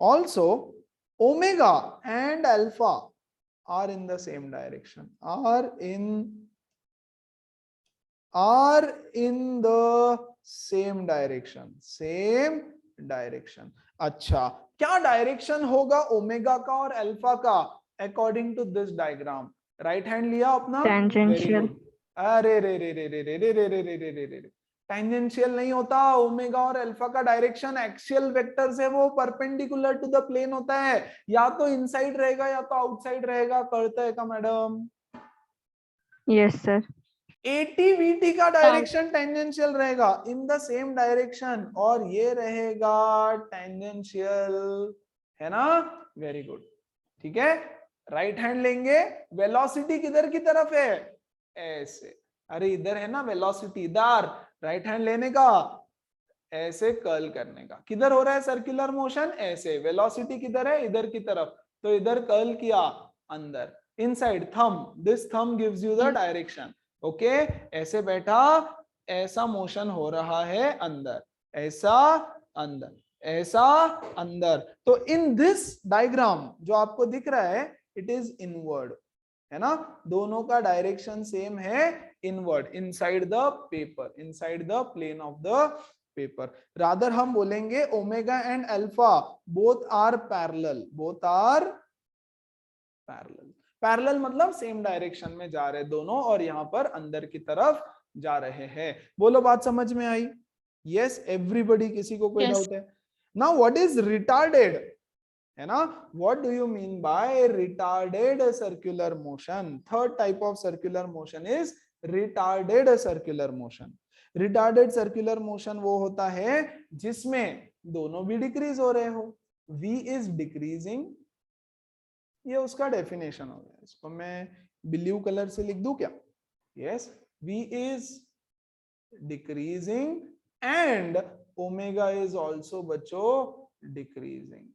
Also omega and alpha are in the same direction, are in the same direction. अच्छा, क्या डायरेक्शन होगा ओमेगा का और अल्फा का according to this diagram? Right hand लिया अपना, Tangential. अरे रे रे रे रे रे रे रे रे रे रे रे रे टेंजेंशियल नहीं होता. ओमेगा और अल्फा का डायरेक्शन एक्सियल वेक्टर्स है, वो परपेंडिकुलर टू द प्लेन होता है. या तो इनसाइड रहेगा या तो आउटसाइड रहेगा. करते हैं का मैडम? Yes, sir. ATVT का डायरेक्शन टेंजेंशियल रहेगा, इन द सेम डायरेक्शन, और ये रहेगा टेंजेंशियल, है ना? Very good. ठीक है, राइट हैंड लेंगे. वेलोसिटी किधर की तरफ है? ऐसे. अरे इधर है ना वेलोसिटी, इधर. राइट हैंड लेने का, ऐसे कर्ल करने का. किधर हो रहा है सर्कुलर मोशन? ऐसे. वेलोसिटी किधर है? इधर की तरफ. तो इधर कर्ल किया, अंदर, inside. Thumb, this thumb gives you the direction. Okay, ऐसे बैठा, ऐसा मोशन हो रहा है अंदर, ऐसा अंदर, ऐसा अंदर. तो इन दिस डायग्राम जो आपको दिख रहा है, इट इज इनवर्ड, है ना? दोनों का डायरेक्शन सेम है, inward, inside the paper, inside the plane of the paper. Rather हम बोलेंगे omega and alpha both are parallel, both are parallel. Parallel मतलब सेम डायरेक्शन में जा रहे दोनों, और यहां पर अंदर की तरफ जा रहे हैं. बोलो, बात समझ में आई? Yes, everybody. किसी को कोई डाउट है? नाउ व्हाट इज रिटार्डेड, है ना? What do you mean by retarded circular motion? Third type of circular motion is retarded circular motion. Retarded circular motion वो होता है जिसमें दोनों भी डिक्रीज हो रहे हो. V इज डिक्रीजिंग, ये उसका डेफिनेशन हो गया. इसको मैं ब्लू कलर से लिख दूं क्या? Yes, V is decreasing and omega is also बच्चों डिक्रीजिंग.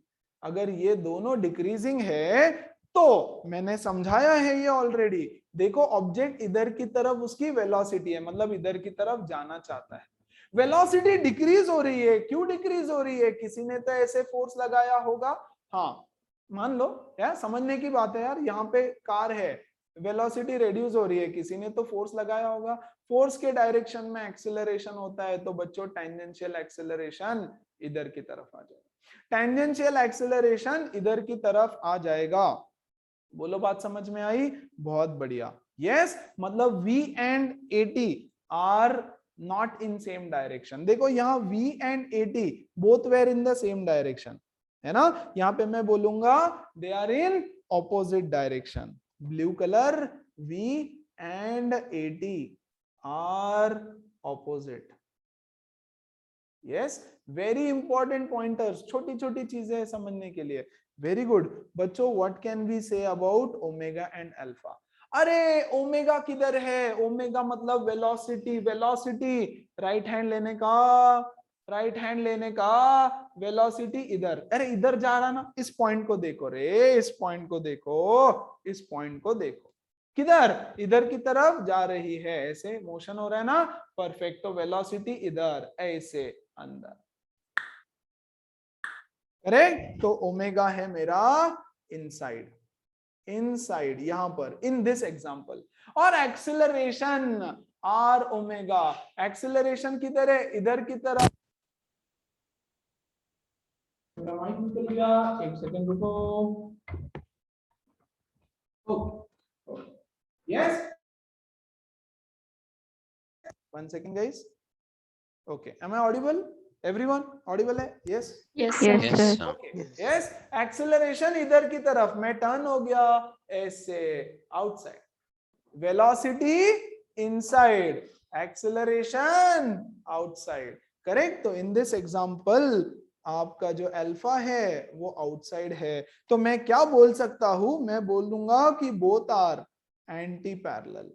अगर ये दोनों डिक्रीजिंग है तो मैंने समझाया है ये ऑलरेडी. देखो, ऑब्जेक्ट इधर की तरफ उसकी वेलोसिटी है, मतलब इधर की तरफ जाना चाहता है. वेलोसिटी डिक्रीज हो रही है. क्यों डिक्रीज हो रही है? किसी ने तो ऐसे फोर्स लगाया होगा. हाँ, मान लो यार, समझने की बात है यार. यहाँ पे कार है, वेलोसिटी रिड्यूस हो रही है, किसी ने तो फोर्स लगाया होगा. फोर्स के डायरेक्शन में एक्सेलरेशन होता है, तो बच्चों टेंजेंशियल एक्सेलरेशन इधर की तरफ आ जाएगा. टेंजेंशियल एक्सेलरेशन इधर की तरफ आ जाएगा. बोलो, बात समझ में आई? बहुत बढ़िया. यस, मतलब V and AT are not in same direction. देखो, यहाँ V and AT both were in the same direction, है ना? यहाँ पे मैं बोलूंगा they are in opposite direction. Blue colour, V and AT are opposite. Yes, very important pointers, छोटी छोटी चीजें समझने के लिए. वेरी गुड बच्चों. What can we say about omega and alpha? अरे ओमेगा किधर है? ओमेगा मतलब वेलोसिटी. वेलोसिटी राइट हैंड लेने का, राइट हैंड लेने का. वेलोसिटी इधर, अरे इधर जा रहा ना. इस पॉइंट को देखो रे, इस पॉइंट को देखो, इस पॉइंट को देखो. किधर? इधर की तरफ जा रही है. ऐसे मोशन हो रहा है ना. परफेक्ट. तो वेलोसिटी इधर, ऐसे अंदर. करेक्ट. तो ओमेगा है मेरा इनसाइड, इनसाइड यहां पर, इन दिस एग्जांपल. और एक्सेलरेशन आर ओमेगा. एक्सेलरेशन किधर है? इधर की तरफ. निकल गया, एक सेकंड रुको. Yes, 1 second guys. Okay, am I audible? Everyone audible है? Yes. Yes, Yes, sir. sir. Okay. Yes, acceleration इधर की तरफ, मैं टर्न हो गया ऐसे, outside. Velocity inside, acceleration outside. Correct. तो इन दिस एग्जांपल आपका जो अल्फा है वो आउटसाइड है, तो मैं क्या बोल सकता हूं, मैं बोल दूंगा कि बोथ आर एंटी पैरेलल,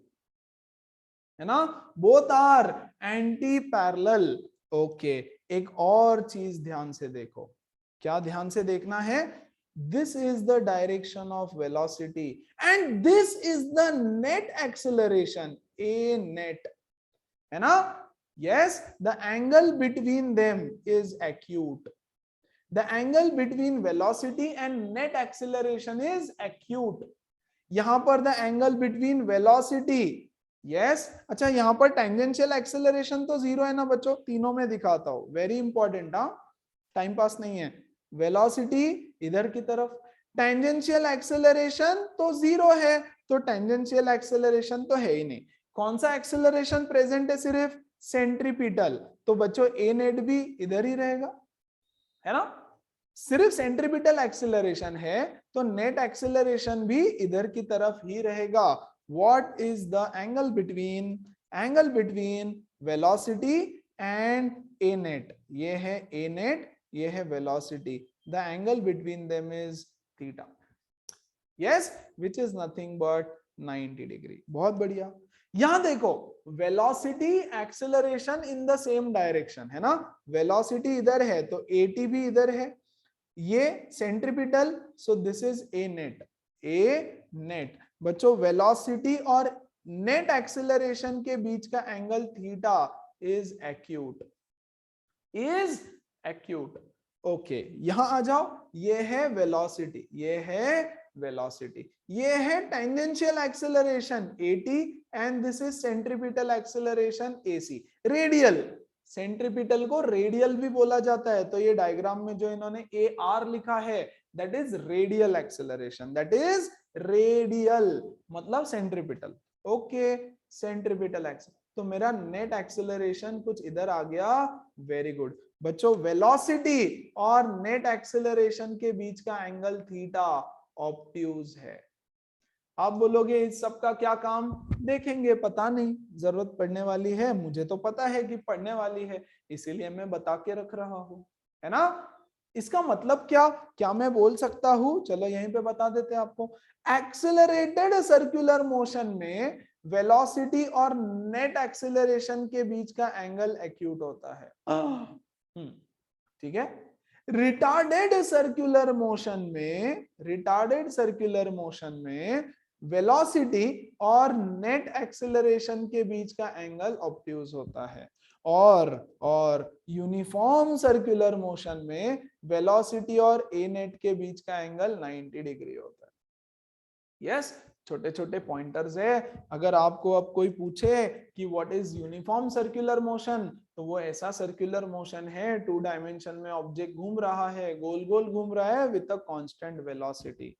है ना, both are anti parallel. Okay, एक और चीज ध्यान से देखो, क्या ध्यान से देखना है, this is the direction of velocity and this is the net acceleration, A net, है ना, yes, the angle between them is acute, the angle between velocity and net acceleration is acute। यहां पर the angle between velocity, yes, अच्छा यहां पर tangential acceleration तो zero है ना बच्चों, तीनों में दिखाता हूं, वेरी इंपॉर्टेंट, हाँ, टाइम पास नहीं है, वेलोसिटी इधर की तरफ, टेंजेंशियल एक्सेलरेशन तो जीरो है, तो टेंजेंशियल एक्सेलरेशन तो है ही नहीं, कौन सा एक्सेलरेशन प्रेजेंट है, सिर्फ सेंट्रीपिटल, तो बच्चों ए नेट भी इधर ही रहेगा, है ना, सिर्फ सेंट्रीपिटल एक्सेलरेशन है तो नेट एक्सेलरेशन भी इधर की तरफ ही रहेगा। What is the angle between velocity and A net, ये है ए नेट, ये है velocity, the angle between them is theta, yes, which is nothing but 90 degree. बहुत बढ़िया, यहां देखो velocity acceleration in the same direction, है ना, वेलोसिटी इधर है तो एटी भी इधर है, ये centripetal, so this is a net. बच्चों वेलोसिटी और नेट एक्सेलरेशन के बीच का angle theta is acute, okay, यहां आ जाओ, ये है वेलोसिटी, ये है tangential acceleration AT and this is centripetal acceleration AC, radial, centripetal को रेडियल भी बोला जाता है, तो ये डायग्राम में जो इन्होंने AR लिखा है that is radial acceleration, that is radial मतलब सेंट्रीपिटल, ओके, सेंट्रीपिटल एक्सेल, तो मेरा नेट एक्सेलरेशन कुछ इधर आ गया, वेरी गुड बच्चों, वेलोसिटी और नेट एक्सेलरेशन के बीच का एंगल थीटा ऑब्ट्यूज है। आप बोलोगे इस सब का क्या काम, देखेंगे, पता नहीं, जरूरत पड़ने वाली है, मुझे तो पता है कि पढ़ने वाली है, इसीलिए मैं बता के रख रहा हूं, है ना। इसका मतलब क्या मैं बोल सकता हूं, चलो यहीं पे बता देते हैं आपको, एक्सेलरेटेड सर्कुलर मोशन में वेलोसिटी और नेट एक्सेलरेशन के बीच का एंगल एक्यूट होता है, ठीक है। रिटार्डेड सर्कुलर मोशन में वेलोसिटी और नेट एक्सेलरेशन के बीच का एंगल ऑब्ट्यूज होता है, और यूनिफॉर्म सर्कुलर मोशन में वेलोसिटी और ए नेट के बीच का एंगल 90 डिग्री होता है। यस, छोटे छोटे पॉइंटर्स है, अगर आपको अब कोई पूछे कि what is uniform circular motion, तो वो ऐसा सर्कुलर मोशन है, 2 डायमेंशन में ऑब्जेक्ट घूम रहा है, गोल गोल घूम रहा है विद अ कांस्टेंट वेलोसिटी।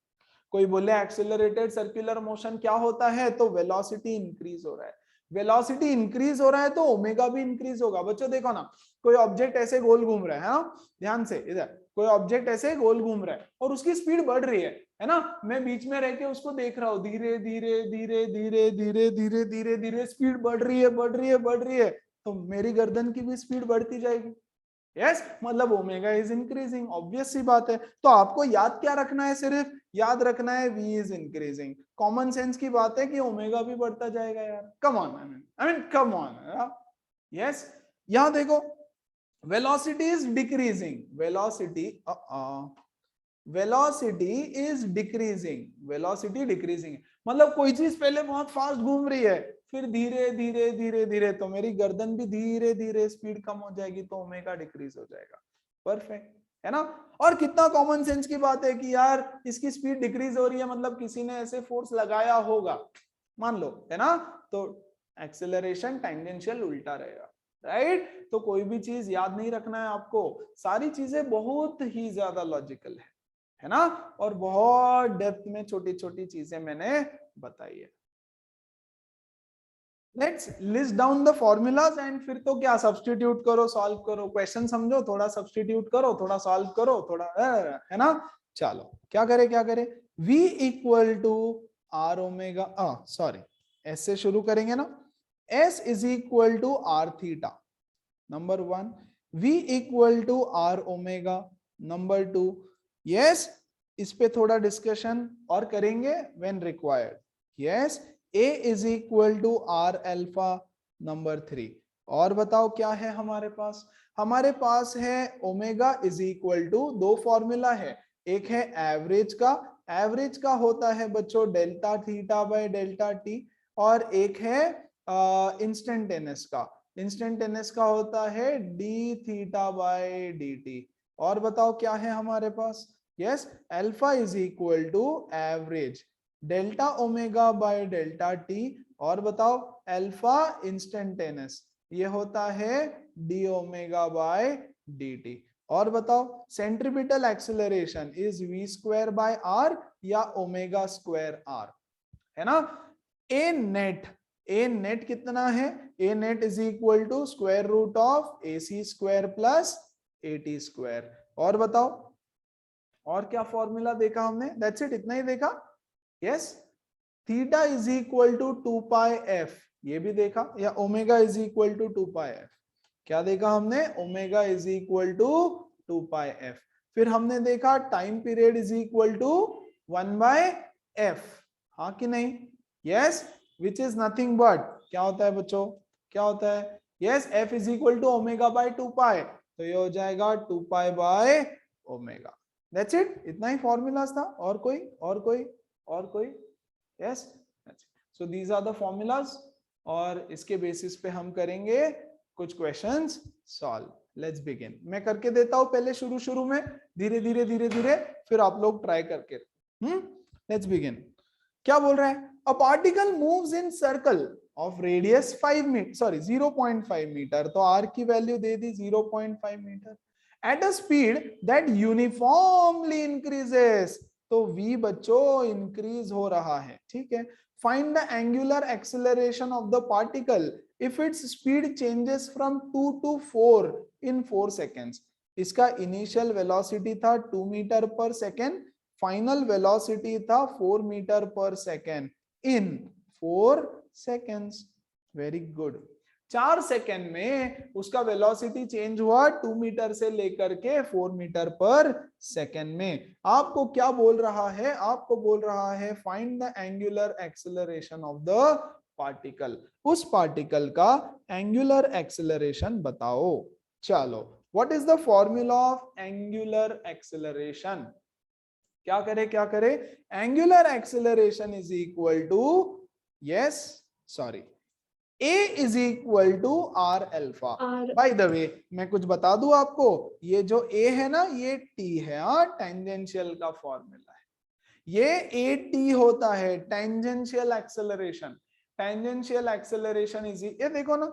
कोई बोले एक्सेलरेटेड सर्कुलर मोशन क्या होता है, तो वेलोसिटी इंक्रीज हो रहा है, वेलोसिटी इंक्रीज हो रहा है तो ओमेगा भी इंक्रीज होगा। बच्चों देखो ना, कोई ऑब्जेक्ट ऐसे गोल घूम रहा है ना, ध्यान से, इधर कोई ऑब्जेक्ट ऐसे गोल घूम रहा है और उसकी स्पीड बढ़ रही है ना, मैं बीच में रह के उसको देख रहा हूँ, धीरे धीरे धीरे धीरे धीरे धीरे धीरे धीरे स्पीड बढ़ रही है, तो मेरी गर्दन की भी स्पीड बढ़ती जाएगी, यस, मतलब ओमेगा इज इंक्रीजिंग, ऑब्वियस सी बात है। तो आपको याद क्या रखना है, सिर्फ याद रखना है v is increasing, common sense की बात है कि ओमेगा भी बढ़ता जाएगा यार, come on, I mean come on, yes. यहां देखो velocity is decreasing, velocity is decreasing, मतलब कोई चीज पहले बहुत फास्ट घूम रही है, फिर धीरे धीरे धीरे धीरे, तो मेरी गर्दन भी धीरे धीरे स्पीड कम हो जाएगी, तो ओमेगा डिक्रीज हो जाएगा, परफेक्ट, है ना। और कितना कॉमन सेंस की बात है कि यार इसकी स्पीड डिक्रीज हो रही है, मतलब किसी ने ऐसे फोर्स लगाया होगा, मान लो, है ना, तो एक्सेलरेशन टेंजेंशियल उल्टा रहेगा, राइट। तो कोई भी चीज याद नहीं रखना है आपको, सारी चीजें बहुत ही ज्यादा लॉजिकल है ना, और बहुत डेप्थ में छोटी छोटी चीजें मैंने बताई है। Let's list down the formulas and फिर तो क्या, सब्स्टिट्यूट करो, सॉल्व करो, क्वेश्चन समझो, थोड़ा सब्स्टिट्यूट करो, थोड़ा सॉल्व करो, थोड़ा, है ना। चलो क्या करें, v equal to R omega, sorry S से शुरू करेंगे ना, s is equal to are theta, number 1, v equal to R omega. Number 2, yes, इस पे थोड़ा डिस्कशन और करेंगे when required. Yes, a is equal to are alpha. Number 3, और बताओ क्या है हमारे पास? हमारे पास है ओमेगा इज इक्वल टू, दो फॉर्मूला है, एक है एवरेज का, एवरेज का होता है बच्चों delta theta by delta T, और एक है इंस्टेंटेनियस का, इंस्टेंटेनियस का होता है D theta by D T. और बताओ क्या है हमारे पास? Yes, alpha is equal to average delta omega by delta T, और बताओ अल्फा इंस्टेंटेनियस, ये होता है D omega by D T. और बताओ centripetal acceleration is V square by R या ओमेगा स्क्वायर आर, है ना। ए नेट कितना है? A net is equal to square root of A C square plus A T square. और बताओ और क्या फॉर्मूला देखा हमने? दैट्स इट, इतना ही देखा। Yes, theta is equal to 2 pi F, ये भी देखा, या omega is equal to 2 pi F, क्या देखा हमने? Omega is equal to 2 pi F. फिर हमने देखा time period is equal to 1 by F, हाँ कि नहीं? Yes, which is nothing but, क्या होता है बच्चों? क्या होता है? Yes, F is equal to omega by 2 pi, तो ये हो जाएगा 2 pi by omega. That's it, इतना ही फॉर्मूलाज था। और कोई? और कोई? और कोई? Yes, so these are the formulas, और इसके बेसिस पे हम करेंगे कुछ क्वेश्चंस सॉल्व। Let's begin. मैं करके देता हूं पहले शुरू में, धीरे धीरे धीरे धीरे, फिर आप लोग ट्राई करके। Let's begin. क्या बोल रहा है? A particle moves in circle of radius 0.5 metre, तो आर की वैल्यू दे दी 0.5 metre, at a speed that uniformly increases, तो v बच्चों इंक्रीज हो रहा है, ठीक है। Find the angular acceleration of the particle if its speed changes from 2 to 4 in 4 seconds. इसका इनिशियल वेलोसिटी था 2 metre per second, final velocity था 4 metre per second in 4 seconds. Very good. 4 second में उसका वेलोसिटी चेंज हुआ 2 metre से लेकर के 4 metre per second में। आपको क्या बोल रहा है? आपको बोल रहा है find the angular acceleration of the particle, उस पार्टिकल का एंगुलर एक्सेलरेशन बताओ। चलो, what is the formula of angular acceleration? क्या करे? क्या करे? Angular acceleration is equal to, yes, sorry, A is equal to are alpha. By the way मैं कुछ बता दूं आपको, ये जो A है ना, ये T है, टेंजेंशियल का फॉर्मूला है। ये AT होता है tangential acceleration. Tangential acceleration is, ये देखो ना,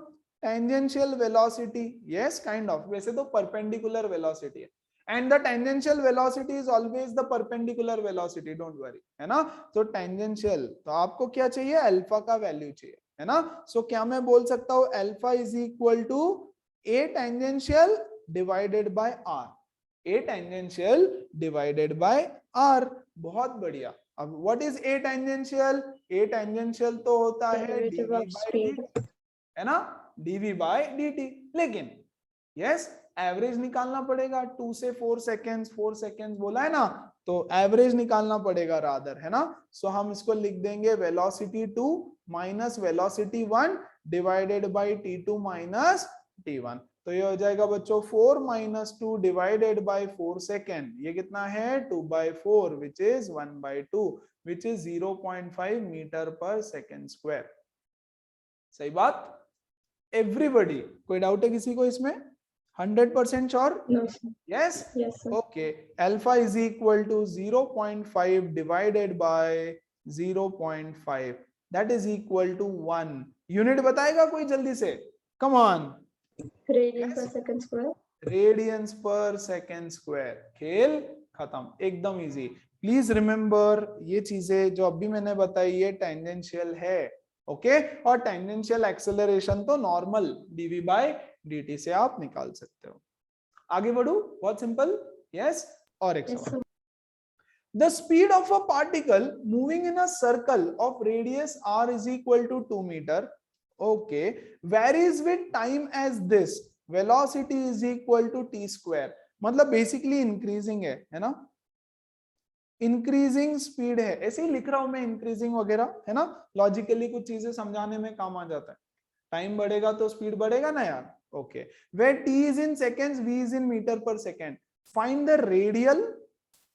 tangential velocity, yes kind of, वैसे तो परपेंडिकुलर वेलोसिटी है, and the tangential velocity is always the perpendicular velocity, don't worry, है ना। तो टेंजेंशियल, तो आपको क्या चाहिए? अल्फा का वैल्यू चाहिए, है ना। सो क्या मैं बोल सकता हूं alpha is equal to A tangential divided by R, A tangential divided by R. बहुत बढ़िया। अब what is A tangential? A tangential तो होता है डीवी बाय dt, है ना, डीवी बाय dt। लेकिन यस, एवरेज निकालना पड़ेगा 2 से 4 सेकेंड्स, 4 सेकेंड्स बोला है ना, तो एवरेज निकालना पड़ेगा रादर, है ना। सो हम इसको लिख देंगे velocity 2 minus velocity 1 divided by t2 minus t1, तो ये हो जाएगा बच्चों 4 माइनस 2 डिवाइडेड बाय 4 सेकेंड, ये कितना है? 2/4 which is 1/2 which is 0.5 metre per second square. सही बात? एवरीबॉडी, कोई डाउट है किसी को इसमें? 100% sure? Yes? Yes, sir. Okay. Alpha is equal to 0.5 divided by 0.5. That is equal to 1. Unit बताएगा कोई जल्दी से? Come on. Radian per second square. Radians per second square. खेल खत्म, एकदम इजी। प्लीज रिमेम्बर ये चीजें जो अभी मैंने बताई ये टेंजेंशियल है, ओके। और टेंजेंशियल एक्सेलरेशन तो नॉर्मल डीवी बाय dt से आप निकाल सकते हो। आगे बढ़ू, बहुत सिंपल। यस, और एक सवाल। The speed of a particle moving in a circle of radius r is equal to 2 metre, okay, varies with time as this, velocity is equal to T square, मतलब बेसिकली इंक्रीजिंग है ना, increasing speed है, ऐसे ही लिख रहा हूं मैं increasing वगैरह, है ना, लॉजिकली कुछ चीजें समझाने में काम आ जाता है, टाइम बढ़ेगा तो स्पीड बढ़ेगा ना यार। Okay, where T is in seconds, V is in metre per second, find the radial,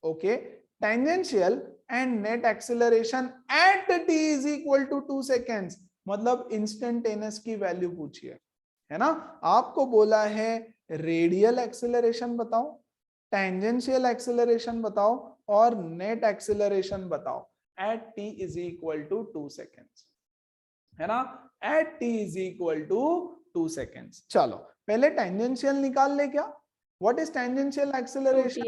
okay, tangential and net acceleration at t is equal to 2 seconds, मतलब इंस्टेंटेनियस की वैल्यू पूछिए, है ना। आपको बोला है रेडियल एक्सेलरेशन बताओ, टेंजेंशियल एक्सेलरेशन बताओ और नेट एक्सेलरेशन बताओ at t is equal to 2 seconds, है ना, at t is equal to 2 seconds. चलो पहले टेंजेंशियल निकाल ले क्या, what is tangential acceleration,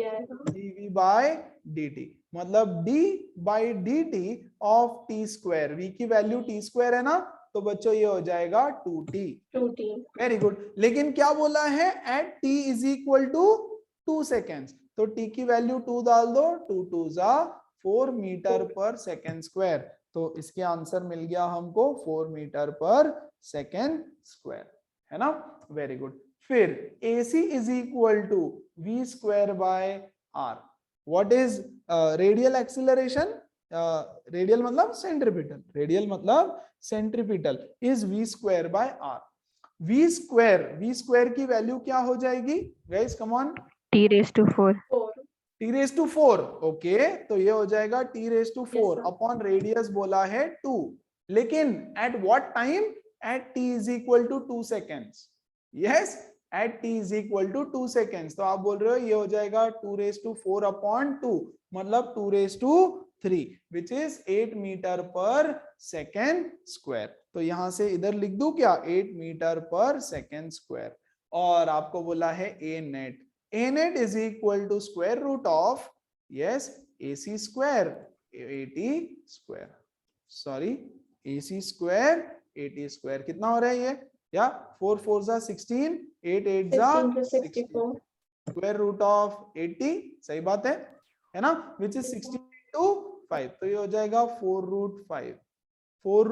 dv by dt, मतलब d by dt of t square, v की वैल्यू t स्क्वायर है ना, तो बच्चों ये हो जाएगा 2t। वेरी गुड, लेकिन क्या बोला है at t is equal to 2 seconds, तो t की वैल्यू 2 डाल दो, 2 2 जा 4 मीटर पर सेकेंड स्क्वायर, तो इसके आंसर मिल गया हमको 4 मीटर पर सेकेंड स्क्वायर, है ना। वेरी गुड, फिर AC is equal to v square by r, what is radial acceleration, radial मतलब सेंट्रीपिटल, रेडियल मतलब centripetal is v square by r, v square की वैल्यू क्या हो जाएगी guys, come on, t raised to 4. t raised to 4, okay, तो ये हो जाएगा t raised to 4 sir. Upon radius बोला है 2, लेकिन at what time, at t is equal to 2 seconds, yes, at t is equal to 2 seconds, तो आप बोल रहे हो ये हो जाएगा 2 raised to 4 अपॉन 2, मतलब 2 raised to 3 which is 8 metre per second square, तो यहां से इधर लिख दूं क्या, 8 मीटर पर सेकेंड स्क्वायर, और आपको बोला है a net is equal to square root of, yes, AC square 80 square, sorry, AC square 80 square, कितना हो रहा है ये, या 4 4 जा 16, 8 8 जा 16, square root of 80, सही बात है ना, which is 16 into 5, तो ये हो जाएगा 4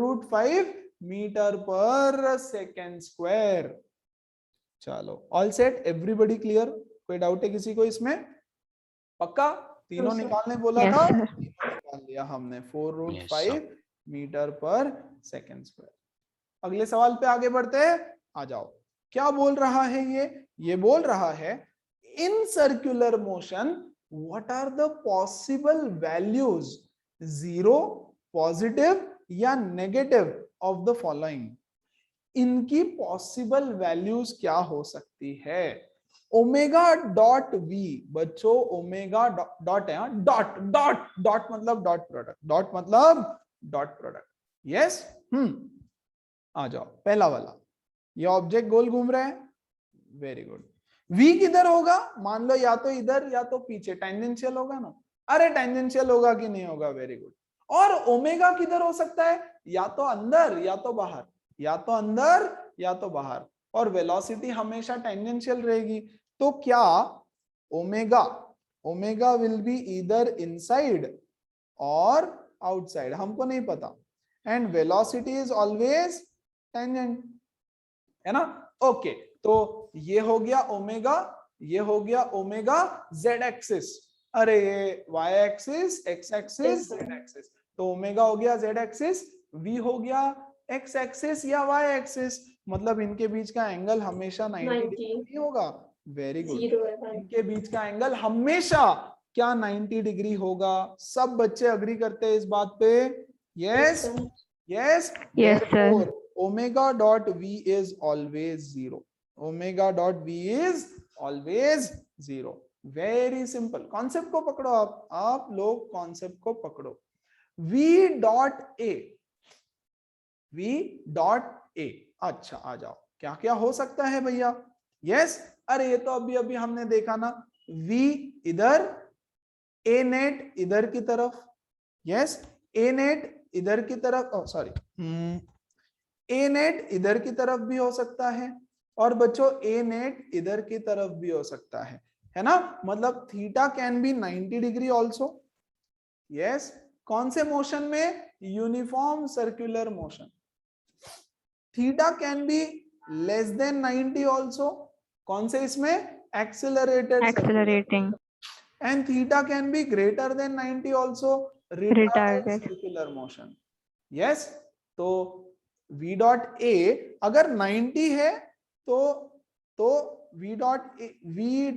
root 5 metre per second square. चलो ऑल सेट, एवरीबॉडी क्लियर, कोई डाउट है किसी को इसमें, पक्का, तीनों sir. निकालने बोला Yes, था, sir. तीनों निकाल लिया हमने, 4 root Yes, 5 sir. Metre per second square. अगले सवाल पे आगे बढ़ते हैं, आ जाओ, क्या बोल रहा है ये बोल रहा है in circular motion what are the possible values, 0, positive या नेगेटिव ऑफ द फॉलोइंग, इनकी पॉसिबल वैल्यूज क्या हो सकती है, ओमेगा डॉट वी, बच्चों ओमेगा डॉट है, डॉट डॉट डॉट मतलब डॉट प्रोडक्ट, डॉट मतलब डॉट प्रोडक्ट, यस, आ जाओ, पहला वाला, ये ऑब्जेक्ट गोल घूम रहा है, वेरी गुड, वी किधर होगा, मान लो या तो इधर या तो पीछे, टेंजेंशियल होगा ना, अरे टेंजेंशियल होगा कि नहीं होगा, वेरी गुड, और ओमेगा किधर हो सकता है, या तो अंदर या तो बाहर, या तो अंदर या तो बाहर, और वेलोसिटी हमेशा टेंजेंशियल रहेगी, तो क्या omega will be either inside और आउटसाइड, हमको नहीं पता, and velocity is always tangent, है ना, ओके, तो ये हो गया ओमेगा, ये हो गया ओमेगा जेड एक्सिस, अरे ये Y axis, X axis, Z axis, तो ओमेगा हो गया जेड एक्सिस, वी हो गया एक्स एक्सिस या वाई एक्सिस, मतलब इनके बीच का एंगल हमेशा 90 डिग्री नहीं होगा, वेरी गुड, इनके बीच का एंगल हमेशा क्या 90 डिग्री होगा, सब बच्चे अग्री करते हैं इस बात पे, yes yes, Yes, sir. Omega dot v is always 0, omega dot v is always 0, very simple, concept को पकड़ो, आप लोग कॉन्सेप्ट को पकड़ो, v डॉट ए, अच्छा आ जाओ, क्या क्या हो सकता है भैया, यस, अरे ये तो अभी हमने देखा ना, v इधर, a नेट इधर की तरफ, यस, a नेट इधर की तरफ, सॉरी, a नेट इधर की तरफ भी हो सकता है, और बच्चों a नेट इधर की तरफ भी हो सकता है ना, मतलब theta can be 90 degree also, yes, कौन से मोशन में, uniform circular motion, theta can be less than 90 also, कौन से इसमें? Accelerated Accelerating. and theta can be greater than 90 also, retarded Retarded. circular motion. Yes, तो v dot a अगर 90 है तो v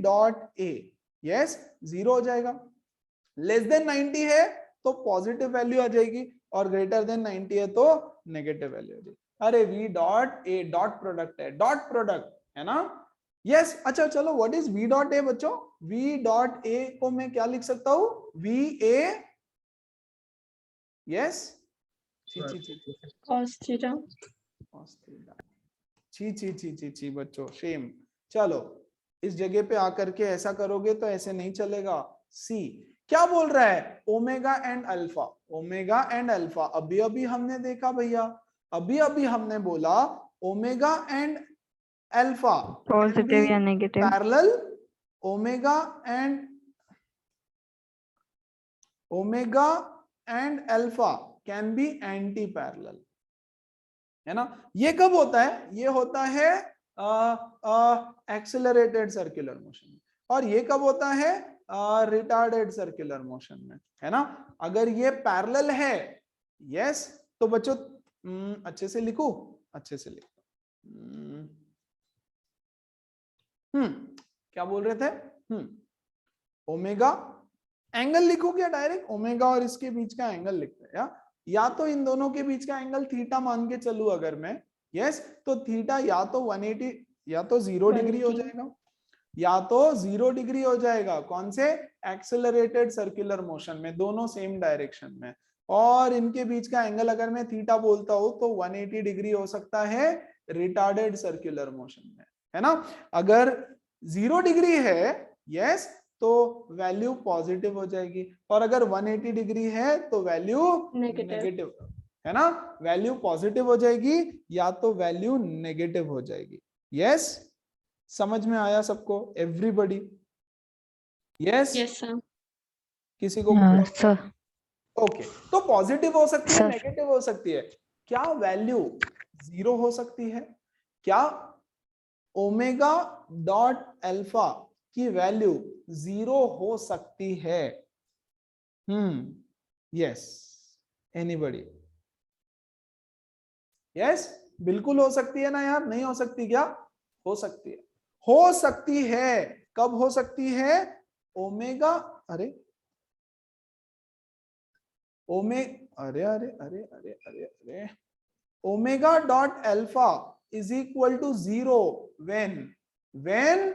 dot a yes 0 हो जाएगा, लेस देन 90 है तो पॉजिटिव वैल्यू आ जाएगी और ग्रेटर देन 90 है तो नेगेटिव वैल्यू आ जाएगी। अरे v dot a dot product है, डॉट प्रोडक्ट है ना? यस अच्छा चलो, what is v dot a बच्चों? v डॉट a को मैं क्या लिख सकता हूं? v a yes cos theta. ची बच्चों शेम। चलो इस जगह पे आकर के ऐसा करोगे तो ऐसे नहीं चलेगा। सी क्या बोल रहा है? Omega and alpha, omega and alpha अभी अभी हमने देखा भैया, अभी अभी हमने बोला ओमेगा एंड अल्फा Positive या negative. Parallel, omega and alpha can be anti parallel, है ना? ये कब होता है? ये होता है एक्सेलरेटेड सर्कुलर मोशन में, और ये कब होता है? रिटार्डेड सर्कुलर मोशन में, है ना? अगर ये पैरेलल है यस तो बच्चों अच्छे से लिखो, अच्छे से लिखो। क्या बोल रहे थे? ओमेगा एंगल लिखो क्या डायरेक्ट? ओमेगा और इसके बीच का एंगल लिखते हैं या तो इन दोनों के बीच का एंगल थीटा मान के चलूं अगर मैं, यस तो थीटा या तो 180 या तो 0 डिग्री हो जाएगा या तो 0 डिग्री हो जाएगा। कौन से? एक्सेलरेटेड सर्कुलर मोशन में, दोनों सेम डायरेक्शन में। और इनके बीच का एंगल अगर मैं थीटा बोलता हूं तो 180 डिग्री हो सकता है रिटार्डेड सर्कुलर मोशन में, है ना? अगर 0 डिग्री है यस तो वैल्यू पॉजिटिव हो जाएगी, और अगर 180 डिग्री है तो वैल्यू नेगेटिव, है ना? वैल्यू पॉजिटिव हो जाएगी या तो वैल्यू नेगेटिव हो जाएगी। यस समझ में आया सबको? Everybody yes? Yes, sir. किसी को? Sir. ओके तो पॉजिटिव हो सकती है, Sir. नेगेटिव हो सकती है। क्या वैल्यू 0 हो सकती है? क्या ओमेगा डॉट अल्फा की वैल्यू 0 हो सकती है? Yes anybody? यस बिल्कुल हो सकती है ना यार, नहीं हो सकती क्या? हो सकती है, हो सकती है। कब हो सकती है? ओमेगा अरे अरे अरे अरे अरे अरे अरे omega dot alpha is equal to 0 when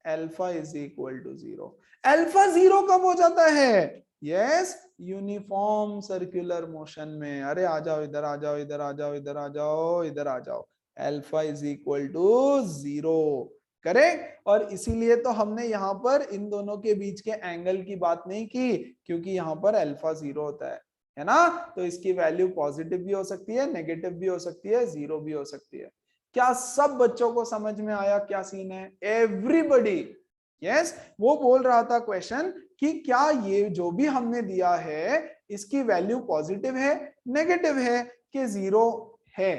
alpha is equal to 0। Alpha 0 कब हो जाता है? यस यूनिफॉर्म सर्कुलर मोशन में। अरे आ जाओ इधर, आ जाओ इधर, आ जाओ इधर, आ जाओ इधर, आ जाओ। Alpha is equal to 0, correct. और इसीलिए तो हमने यहाँ पर इन दोनों के बीच के एंगल की बात नहीं की, क्योंकि यहाँ पर अल्फा 0 होता है ना? तो इसकी वैल्यू पॉजिटिव भी हो सकती है, नेगेटिव भी हो सकती है, 0 भी हो सकती है। क्या सब बच्चों को समझ में आया क्या सीन है? Everybody yes? वो बोल रहा था क्वेश्चन कि क्या ये जो भी हमने दिया है इसकी वैल्यू पॉजिटिव है, नेगेटिव है कि 0 है?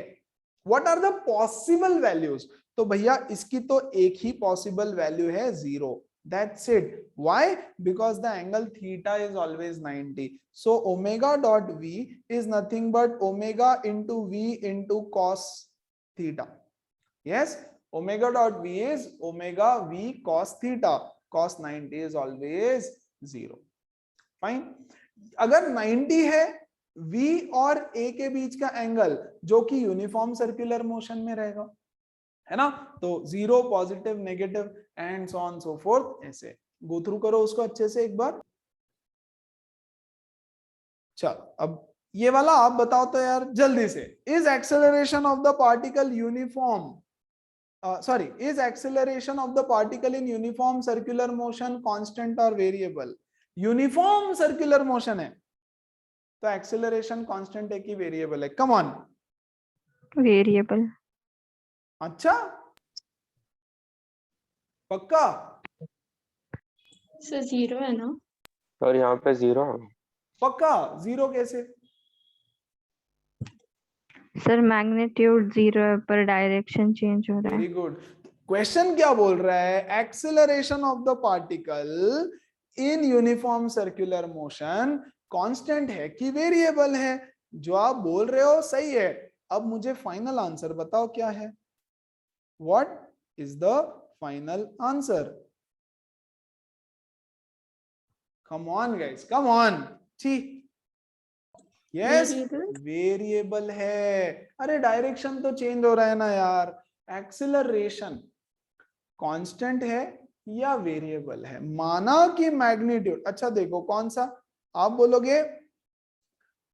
What are the possible values? तो भैया इसकी तो एक ही पॉसिबल वैल्यू है 0, that's it. Why? Because the angle theta is always 90. So omega dot v is nothing but omega into v into cos theta. Yes, omega dot v is omega v cos theta. Cos 90 is always 0. Fine. अगर 90 है v और a के बीच का angle जो कि uniform circular motion में रहेगा, है ना? तो 0 positive negative and so on so fourth. ऐसे गो थ्रू करो उसको अच्छे से एक बार। चलो अब ये वाला आप बताओ तो यार जल्दी से। Is acceleration of the particle uniform is acceleration of the particle in uniform circular motion constant or variable? Uniform circular motion है तो एक्सेलरेशन कांस्टेंट है कि वेरिएबल है? Come on. Variable. अच्छा पक्का? So 0 है ना? और यहाँ पे 0। पक्का? 0 कैसे? Sir, magnitude 0 है पर direction change हो रहा है. Very good. क्वेश्चन क्या बोल रहा है, acceleration of the particle in uniform circular motion constant है कि वेरिएबल है। जो आप बोल रहे हो सही है, अब मुझे फाइनल आंसर बताओ क्या है, what is the final answer? Come on guys, come on. ठीक, यस वेरिएबल है। अरे डायरेक्शन तो चेंज हो रहा है ना यार, एक्सेलरेशन कांस्टेंट है या वेरिएबल है? माना कि मैग्नीट्यूड, अच्छा देखो कौन सा, आप बोलोगे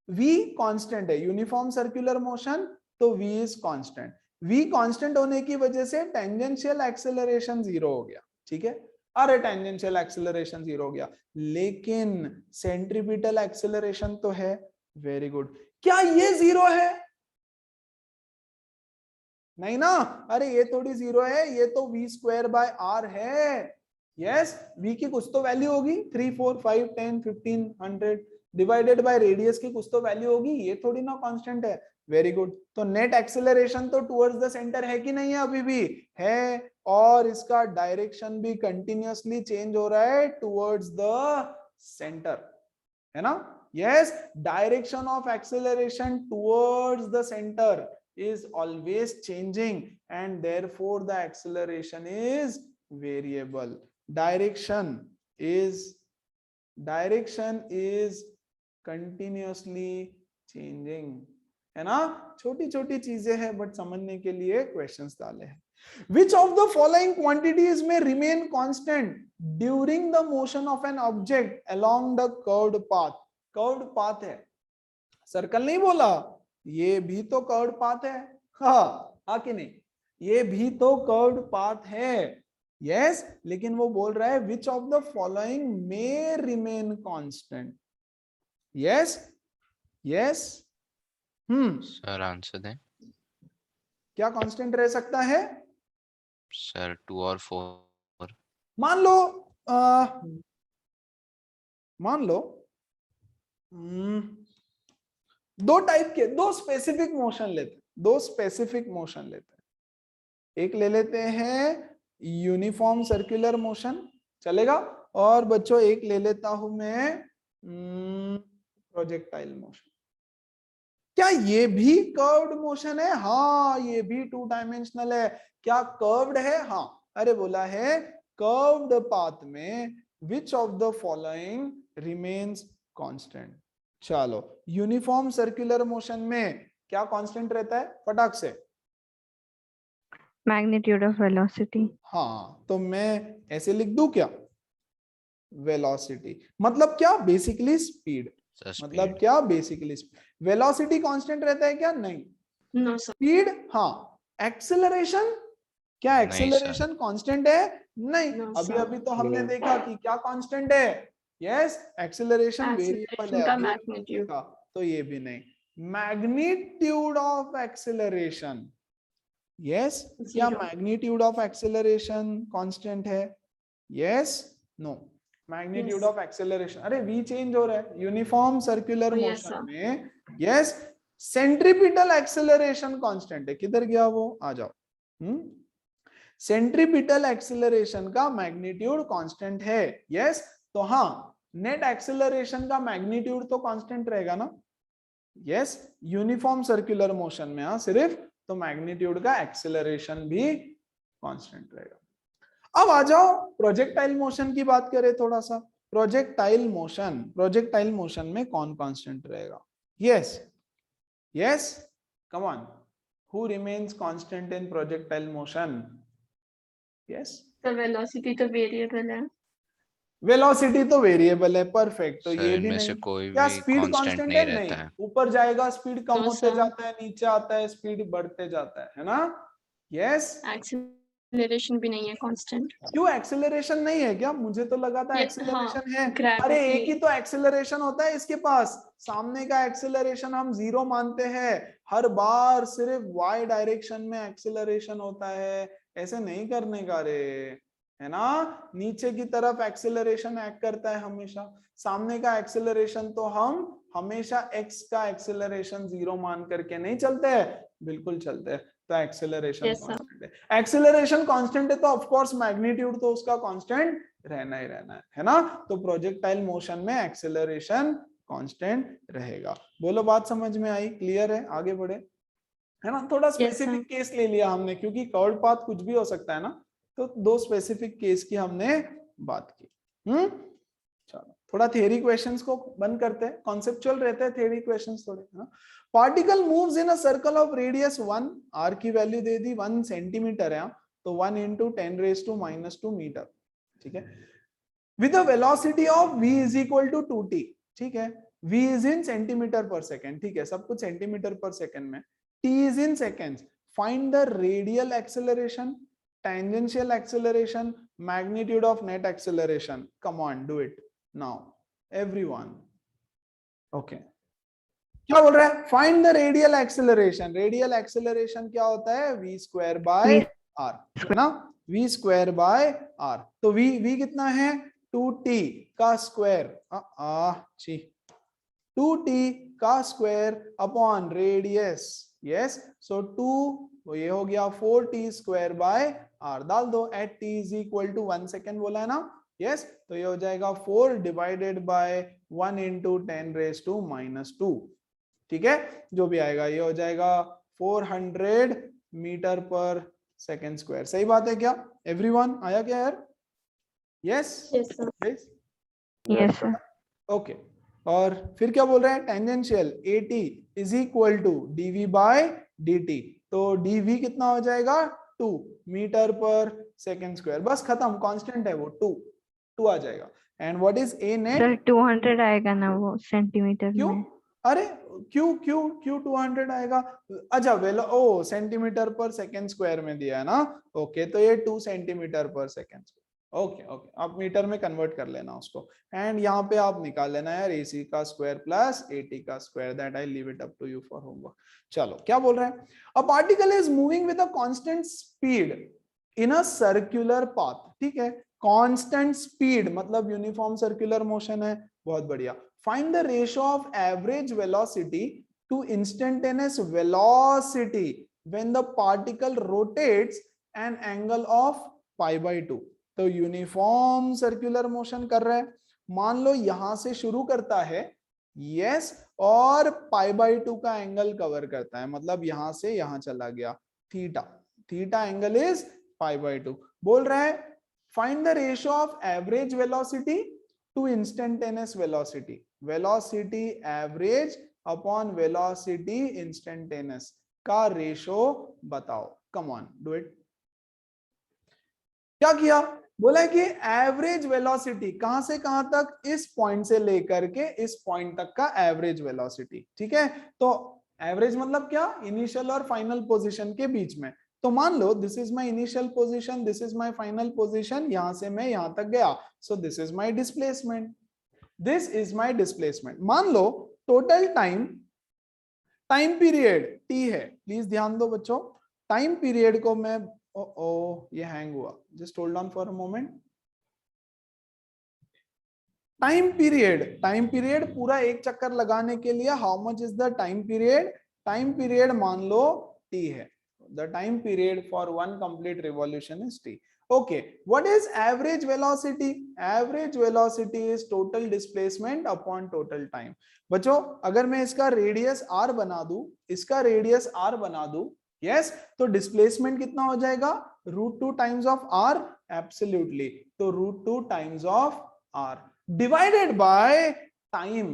v कांस्टेंट है, यूनिफॉर्म सर्कुलर मोशन तो v is constant. v constant होने की वजह से टेंजेंशियल एक्सेलरेशन 0 हो गया, ठीक है। अरे टेंजेंशियल एक्सेलरेशन 0 हो गया, लेकिन सेंट्रीपिटल एक्सेलरेशन तो है। वेरी गुड, क्या ये 0 है? नहीं ना, अरे ये थोड़ी 0 है, ये तो v स्क्वायर बाय r है। यस, v की कुछ तो वैल्यू होगी, 3 4 5 10 15 100 डिवाइडेड बाय रेडियस की कुछ तो वैल्यू होगी, ये थोड़ी ना कांस्टेंट है। वेरी गुड, तो नेट एक्सेलरेशन तो टुवर्ड्स द सेंटर है कि नहीं है? अभी भी है, और इसका डायरेक्शन भी कंटिन्यूअसली चेंज हो रहा है टुवर्ड्स द सेंटर, है ना। Yes, direction of acceleration towards the centre is always changing and therefore the acceleration is variable. Direction is continuously changing, है ना। छोटी छोटी चीजें हैं बट समझने के लिए क्वेश्चंस डाले हैं। Which of the following quantities may remain constant during the motion of an object along the curved path? Curved path है, सर्कल नहीं बोला, ये भी तो कर्व्ड पाथ है, हाँ कि नहीं, ये भी तो कर्व्ड पाथ है। यस, लेकिन वो बोल रहा है which of the following may remain constant. Yes yes, sir answer दें। क्या कांस्टेंट रह सकता है सर 2 और 4। मान लो दो टाइप के, दो स्पेसिफिक मोशन लेते हैं। एक ले लेते हैं यूनिफॉर्म सर्कुलर मोशन, चलेगा, और बच्चों एक ले लेता हूं मैं प्रोजेक्टाइल मोशन। क्या ये भी कर्व्ड मोशन है? हाँ, ये भी 2 डायमेंशनल है। क्या कर्व्ड है? हाँ, अरे बोला है कर्व्ड पाथ में which of the following remains constant. चलो, यूनिफॉर्म सर्कुलर मोशन में क्या कांस्टेंट रहता है फटाक से? Magnitude of velocity. हाँ, तो मैं ऐसे लिख दूं क्या, वेलोसिटी मतलब क्या, बेसिकली स्पीड, मतलब क्या, बेसिकली स्पीड। वेलोसिटी कांस्टेंट रहता है क्या? नहीं। No, sir. स्पीड हाँ। एक्सेलरेशन, क्या एक्सेलरेशन कांस्टेंट है? नहीं। No, अभी sir. अभी तो हमने देखा कि क्या कांस्टेंट है। यस, एक्सेलरेशन वेरिएबल है, का अभी मैग्नीट्यूड। देखा, तो ये भी नहीं। मैग्नीट्यूड ऑफ एक्सेलरेशन, यस, क्या Zero. Magnitude of acceleration constant है? Yes, no. Magnitude Yes. Of acceleration, अरे v चेंज हो रहा है uniform circular Oh, yes, motion sir. में। यस, सेंट्रीपिटल एक्सेलरेशन कांस्टेंट है, किधर गया वो, आ जाओ। सेंट्रीपिटल एक्सेलरेशन का मैग्नीट्यूड कांस्टेंट है। यस, तो हाँ, नेट एक्सेलरेशन का मैग्नीट्यूड तो कांस्टेंट रहेगा ना। यस, यूनिफॉर्म सर्कुलर मोशन में हाँ सिर्फ, तो मैग्नीट्यूड का एक्सेलरेशन भी कांस्टेंट रहेगा। अब आ जाओ प्रोजेक्टाइल मोशन की बात करें थोड़ा सा। प्रोजेक्टाइल मोशन में कौन कांस्टेंट रहेगा? Yes yes, come on, who remains constant in projectile motion? Yes, तो वेलोसिटी तो वेरिएबल है। वेलोसिटी तो वेरिएबल है, परफेक्ट, तो सर ये भी इनमें से नहीं। कोई क्या भी स्पीड कांस्टेंट कांस्टेंट नहीं है? रहता नहीं, है। ऊपर जाएगा स्पीड कम तो होते सर, जाता है, नीचे आता है स्पीड बढ़ते जाता है ना। यस, एक्सेलरेशन भी नहीं है कांस्टेंट। क्यों एक्सेलरेशन नहीं है क्या? मुझे तो लगा था ये एक्सेलरेशन है। gravity- अरे एक ही तो एक्सेलरेशन होता है इसके पास, सामने का एक्सेलरेशन हम 0 मानते हैं, हर बार सिर्फ y डायरेक्शन में एक्सेलरेशन होता है, ऐसे नहीं करने का रे, है ना। नीचे की तरफ एक्सेलरेशन एक्ट करता है हमेशा, सामने का एक्सेलरेशन तो हम हमेशा x का एक्सेलरेशन 0 मान करके नहीं चलते हैं, बिल्कुल चलते हैं। तो एक्सेलरेशन Yes, sir. कांस्टेंट है। एक्सेलरेशन कांस्टेंट है तो ऑफ कोर्स मैग्नीट्यूड तो उसका कांस्टेंट रहना ही रहना है ना। तो प्रोजेक्टाइल मोशन में एक्सेलरेशन कांस्टेंट रहेगा। बोलो बात समझ में आई, क्लियर है, आगे बढ़े, है ना। थोड़ा स्पेसिफिक केस ले लिया हमने क्योंकि कर्व्ड पाथ कुछ भी हो सकता है ना, तो दो स्पेसिफिक केस की हमने बात की। चलो थोड़ा थियरी क्वेश्चंस को बंद करते हैं, कॉन्सेप्चुअल रहते हैं थियरी क्वेश्चंस थोड़े, है ना। Particle moves in a circle of radius 1, r की वैल्यू दे दी 1 सेंटीमीटर है, तो 1 × 10⁻⁻² मीटर, ठीक है, with a velocity of v = 2t, ठीक है, v इज इन सेंटीमीटर पर सेकंड, ठीक है, सब कुछ सेंटीमीटर पर सेकंड में, t is in seconds, find the radial acceleration, tangential acceleration, magnitude of net acceleration. Come on, do it now, everyone. Okay. क्या बोल रहा है? Find the radial acceleration. Radial acceleration क्या होता है? v² by r, है ना, v² by r. तो v कितना है? 2t का स्क्वायर, 2t का स्क्वायर अपॉन रेडियस, यस, सो 2, तो ये हो गया 4t² by r, डाल दो, एट t = 1 सेकेंड बोला है ना, यस, तो ये हो जाएगा 4 डिवाइडेड बाय 1 × 10⁻², ठीक है, जो भी आएगा ये हो जाएगा 400 मीटर पर सेकेंड स्क्वायर। सही बात है क्या एवरीवन? आया क्या यार? Yes yes sir. ओके, और फिर क्या बोल रहे हैं? टेंजेंशियल AT = dv/dt, तो dv कितना हो जाएगा? 2 मीटर पर सेकेंड स्क्वायर, बस खत्म, कांस्टेंट है वो 2 आ जाएगा। And what is a net? Sir 200 आएगा ना वो सेंटीमीटर क्यों? में? अरे क्यों 200 आएगा? अच्छा वेलो, ओ सेंटीमीटर पर सेकेंड स्क्वायर में दिया है ना, ओके, तो ये 2 सेंटीमीटर पर सेकेंड, ओके, आप मीटर में कन्वर्ट कर लेना उसको, एंड यहाँ पे आप निकाल लेना यार AC का स्क्वायर प्लस AT का square, that I leave it up to you for homework. चलो क्या बोल रहे हैं? A particle is moving with a constant speed in a circular path, ठीक है, कांस्टेंट स्पीड मतलब यूनिफॉर्म सर्कुलर मोशन है, बहुत बढ़िया। Find the ratio of average velocity to instantaneous velocity when the particle rotates an angle of π/2। तो uniform circular motion कर रहा है, मान लो यहां से शुरू करता है, यस, और π/2 का एंगल कवर करता है, मतलब यहां से यहां चला गया, थीटा एंगल इज π/2। बोल रहा है find the ratio of average velocity to instantaneous velocity, velocity average upon velocity instantaneous का रेशियो बताओ, कम ऑन डू इट। क्या किया? बोला कि एवरेज वेलोसिटी कहां से कहां तक, इस पॉइंट से लेकर के इस पॉइंट तक का एवरेज वेलोसिटी, ठीक है, तो एवरेज मतलब क्या? इनिशियल और फाइनल पोजीशन के बीच में। तो मान लो this is my initial position, this is my final position, यहां से मैं यहां तक गया, so this is my displacement, this is my displacement. मान लो टोटल टाइम पीरियड t है, प्लीज ध्यान दो बच्चों, टाइम पीरियड को मैं ये हैंग हुआ, just hold on for a moment. Time period पूरा एक चक्कर लगाने के लिए how much is the time period? Time period मान लो t है, the time period for one complete revolution is t। Okay, what is average velocity? Average velocity is total displacement upon total time. बच्चों अगर मैं इसका radius r बना दूं, इसका radius r बना दूं, यस, तो डिस्प्लेसमेंट कितना हो जाएगा? √2 टाइम्स ऑफ r, एब्सोल्युटली, तो √2 times of r divided by time,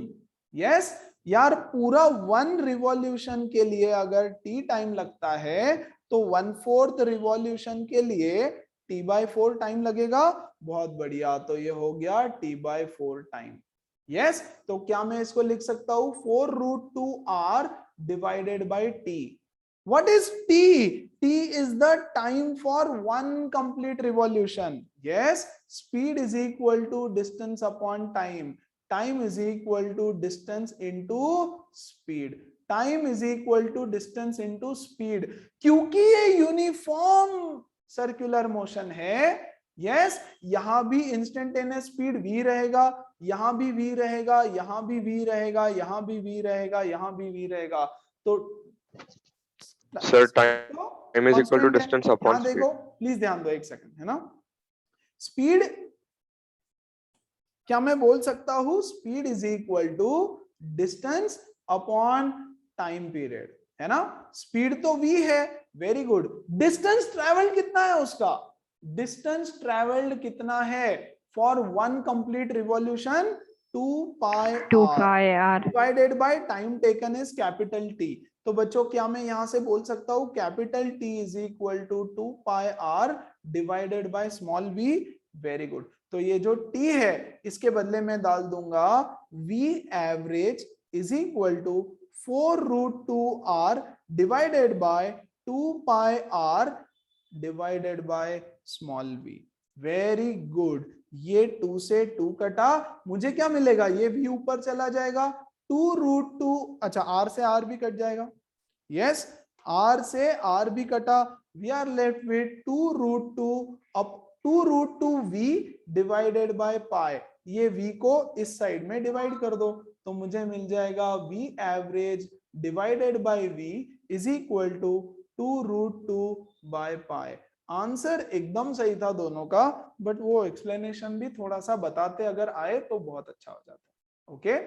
yes, यार पूरा 1 रिवॉल्यूशन के लिए अगर t टाइम लगता है तो 1/4 रिवॉल्यूशन के लिए t/4 टाइम लगेगा, बहुत बढ़िया, तो ये हो गया t/4 टाइम, यस, तो क्या मैं इसको लिख सकता हूं 4√2r divided bye t। What is t? T is the time for one complete revolution. Yes, speed is equal to distance upon time. Time is equal to distance into speed. Time is equal to distance into speed. क्योंकि ये uniform circular motion है, yes, यहां भी instantaneous speed v रहेगा, यहां भी v रहेगा, यहां भी v रहेगा, यहां भी v रहेगा, यहां भी v रहेगा, तो sir time m is equal to Constant है। distance upon यहाँ speed. देखो प्लीज ध्यान दो एक सेकंड, है ना। स्पीड क्या मैं बोल सकता हूं, speed is equal to distance upon time period, है ना। स्पीड तो v है, वेरी गुड। डिस्टेंस ट्रेवल्ड कितना है उसका, डिस्टेंस ट्रेवल्ड कितना है for one complete revolution, 2 pi r divided by time taken is capital T। तो बच्चों क्या मैं यहां से बोल सकता हूं capital T is equal to 2 pi r divided by small v, very good. तो ये जो T है इसके बदले में डाल दूंगा v average is equal to 4√2r divided by 2 pi r divided by small v, very good. ये 2 से 2 कटा, मुझे क्या मिलेगा, ये v ऊपर चला जाएगा, 2√2, अच्छा r से r भी कट जाएगा, यस r से r भी कटा, we are left with 2√2 up 2√2v divided by pi. ये v को इस साइड में डिवाइड कर दो तो मुझे मिल जाएगा v average divided by v is equal to 2√2 by pi. Answer एकदम सही था दोनों का, बट वो एक्सप्लेनेशन भी थोड़ा सा बताते अगर आए तो बहुत अच्छा हो जाता। ओके,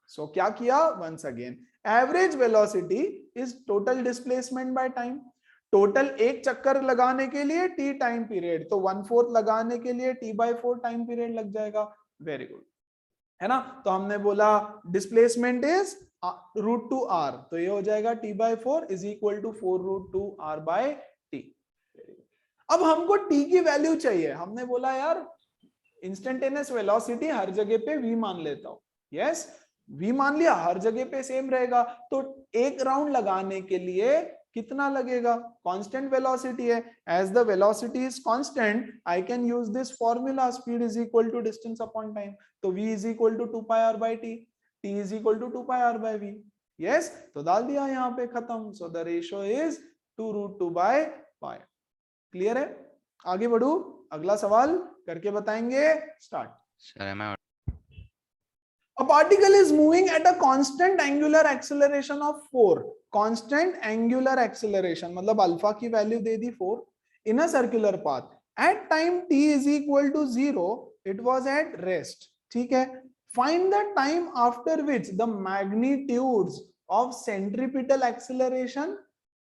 सो क्या किया, once again average velocity is total displacement by time. Total एक चक्कर लगाने के लिए t टाइम पीरियड, तो 1/4 लगाने के लिए t/4 टाइम पीरियड लग जाएगा, वेरी गुड, है ना। तो हमने बोला डिस्प्लेसमेंट इज √2r, तो ये हो जाएगा t/4 is equal to 4√2r by t। अब हमको t की वैल्यू चाहिए, हमने बोला यार इंस्टेंटेनियस वेलोसिटी हर जगह पे v मान लेता हूं, यस v मान लिया, हर जगह पे सेम रहेगा, तो एक राउंड लगाने के लिए कितना लगेगा, कांस्टेंट वेलोसिटी है, as the velocity is constant I can use this formula, speed is equal to distance upon time, तो v is equal to 2 pi r by t, t is equal to 2 pi r by v, yes, तो डाल दिया यहाँ पे, खत्म। So the ratio is 2√2 by pi. Clear है, आगे बढ़ू, अगला सवाल करके बताएंगे, स्टार्ट। सर मैं A particle is moving at a constant angular acceleration of 4, constant angular acceleration मतलब अल्फा की वैल्यू दे दी 4, in a circular path at time t is equal to 0 it was at rest, ठीक है। Find the time after which the magnitudes of centripetal acceleration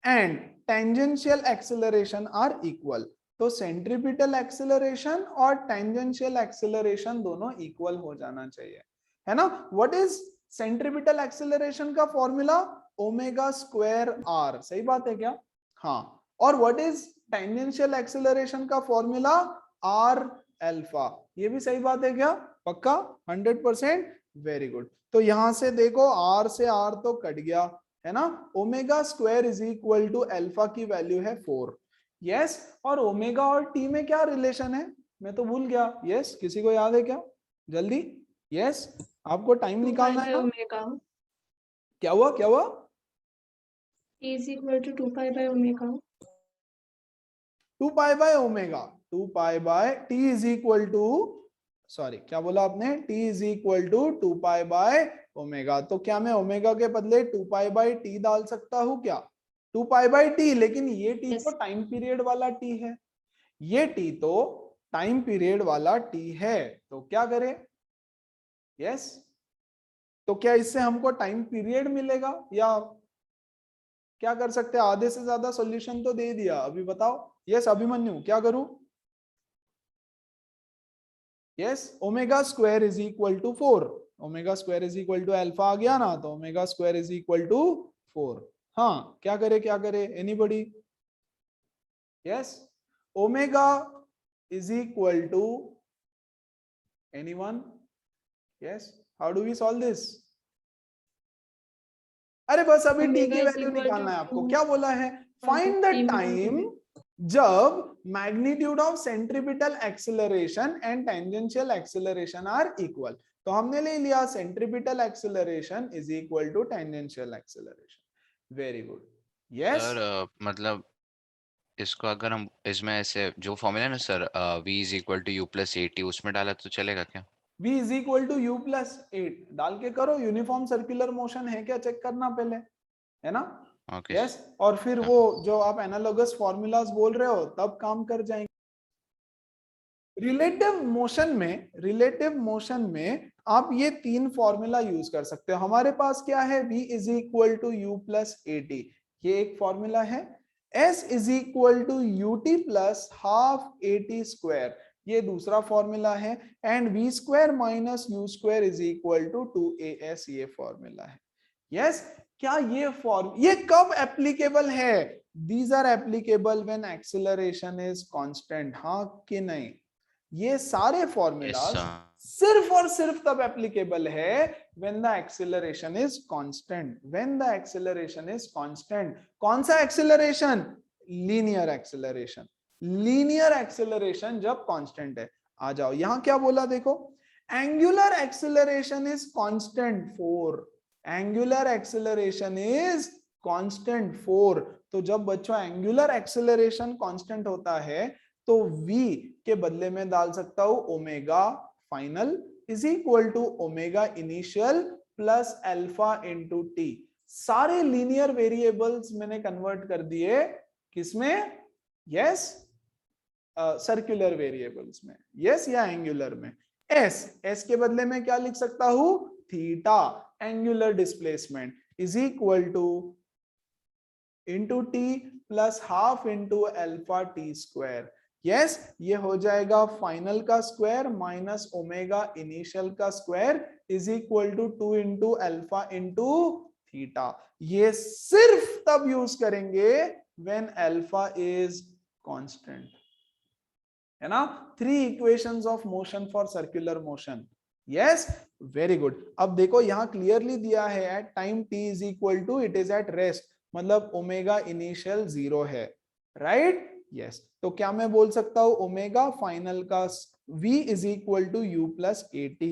and tangential acceleration are equal। तो centripetal acceleration और tangential acceleration दोनों equal हो जाना चाहिए, है ना। व्हाट इज सेंट्रीपिटल एक्सेलरेशन का फॉर्मूला, ओमेगा स्क्वायर r, सही बात है क्या, हाँ। और व्हाट इज टेंजेंशियल एक्सेलरेशन का फॉर्मूला, r अल्फा, ये भी सही बात है क्या, पक्का 100%, वेरी गुड। तो यहां से देखो r से r तो कट गया, है ना। Omega square is equal to alpha की वैल्यू है 4, यस। और ओमेगा और t में क्या रिलेशन है, मैं तो भूल गया, यस किसी को याद है क्या, जल्दी, यस आपको टाइम निकालना है ना? ओमेगा, क्या हुआ, क्या हुआ, t is equal to 2 pi by omega, 2 pi by omega, 2 pi by t is equal to, sorry क्या बोला आपने, t is equal to 2 pi by omega. तो क्या मैं ओमेगा के बदले 2 पाई बाय t डाल सकता हूं क्या, 2 पाई बाय t, लेकिन ये t Yes. तो टाइम पीरियड वाला t है, ये t तो टाइम पीरियड वाला t है, तो क्या करें, यस तो क्या इससे हमको टाइम पीरियड मिलेगा, या क्या कर सकते हैं, आधे से ज्यादा सॉल्यूशन तो दे दिया, अभी बताओ, यस अभिमन्यु क्या करूं, yes omega square is equal to 4, omega square is equal to alpha आ गया ना, तो omega square is equal to 4, हाँ क्या करे anybody, yes omega is equal to anyone, yes how do we solve this, अरे बस अभी t की वैल्यू निकालना है आपको, क्या बोला है, फाइंड द टाइम जब magnitude of centripetal acceleration and tangential acceleration are equal. तो हमने ले लिया centripetal acceleration is equal to tangential acceleration, very good, yes. Sir मतलब इसको अगर हम इसमें ऐसे जो फॉर्मूला है ना sir, v is equal to u plus A t, उसमें डाला तो चलेगा क्या, v is equal to u plus 8 डाल के करो, यूनिफॉर्म सर्कुलर मोशन है क्या चेक करना पहले, है ना। ओके यस और फिर हाँ। वो जो आप एनालॉगस फॉर्मूलाज बोल रहे हो तब काम कर जाएंगे। रिलेटिव मोशन में आप ये तीन फॉर्मूला यूज कर सकते हो। हमारे पास क्या है, v is equal to u plus A t, ये एक फॉर्मूला है। s is equal to u t plus half a T square, ये दूसरा फॉर्मूला है। And v square minus u square is equal to 2as, ये formula है। Yes क्या ये कब एप्लीकेबल है? These are applicable when acceleration is constant, हाँ कि नहीं? ये सारे फॉर्मूलाज सिर्फ और सिर्फ तब एप्लीकेबल है when the acceleration is constant. When the acceleration is constant, कौन सा acceleration? Linear acceleration. Linear acceleration जब कांस्टेंट है। आ जाओ यहां क्या बोला देखो, angular acceleration is constant 4, angular acceleration is constant 4। तो जब बच्चों एंगुलर एक्सेलरेशन कांस्टेंट होता है तो v के बदले में डाल सकता हूं omega final is equal to omega initial plus alpha into t. सारे लीनियर वेरिएबल्स मैंने कन्वर्ट कर दिए किसमें? यस सर्कुलर वेरिएबल्स में, यस या एंगुलर में। s के बदले में क्या लिख सकता हूं? Theta angular displacement is equal to into t plus half into alpha t square. Yes ये हो जाएगा फाइनल का स्क्वायर माइनस ओमेगा इनिशियल का square is equal to 2 into alpha into theta. ये सिर्फ तब यूज करेंगे व्हेन अल्फा इज कांस्टेंट, है ना? 3 equations of motion for circular motion. Yes very good. अब देखो यहां क्लियरली दिया है at time t is equal to it is at rest, मतलब ओमेगा इनिशियल 0 है, राइट? यस तो क्या मैं बोल सकता हूं ओमेगा फाइनल का v is equal to u plus A t,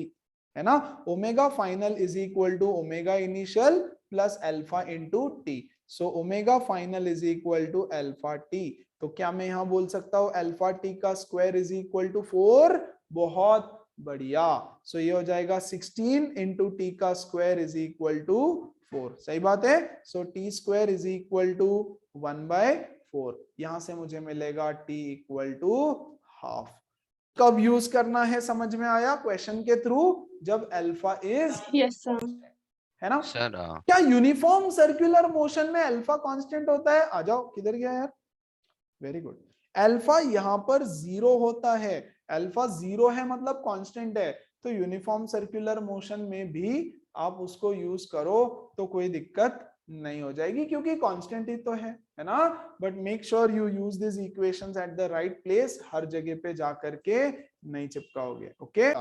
है ना? Omega final is equal to omega initial plus alpha into t. So omega final is equal to alpha t. तो क्या मैं यहां बोल सकता हूं अल्फा टी का स्क्वायर इज इक्वल टू 4? बहुत बढ़िया। सो ये हो जाएगा 16 इंटू टी का स्क्वायर इज इक्वल टू 4, सही बात है। So T square is equal to 1/4, यहां से मुझे मिलेगा t इक्वल टू हाफ। कब यूज करना है समझ में आया क्वेश्चन के थ्रू? जब अल्फा इज Yes, sir. है ना? सर क्या यूनिफॉर्म सर्कुलर मोशन में अल्फा कांस्टेंट होता है? आ जाओ, किधर गया यार? Very good. अल्फा यहां पर 0 होता है, अल्फा 0 है मतलब कांस्टेंट है। तो यूनिफॉर्म सर्कुलर मोशन में भी आप उसको यूज करो तो कोई दिक्कत नहीं हो जाएगी क्योंकि कांस्टेंट ही तो है ना? But make sure you use this equations at the right place, हर जगह पे जा करके नहीं चिपकाओगे। ओके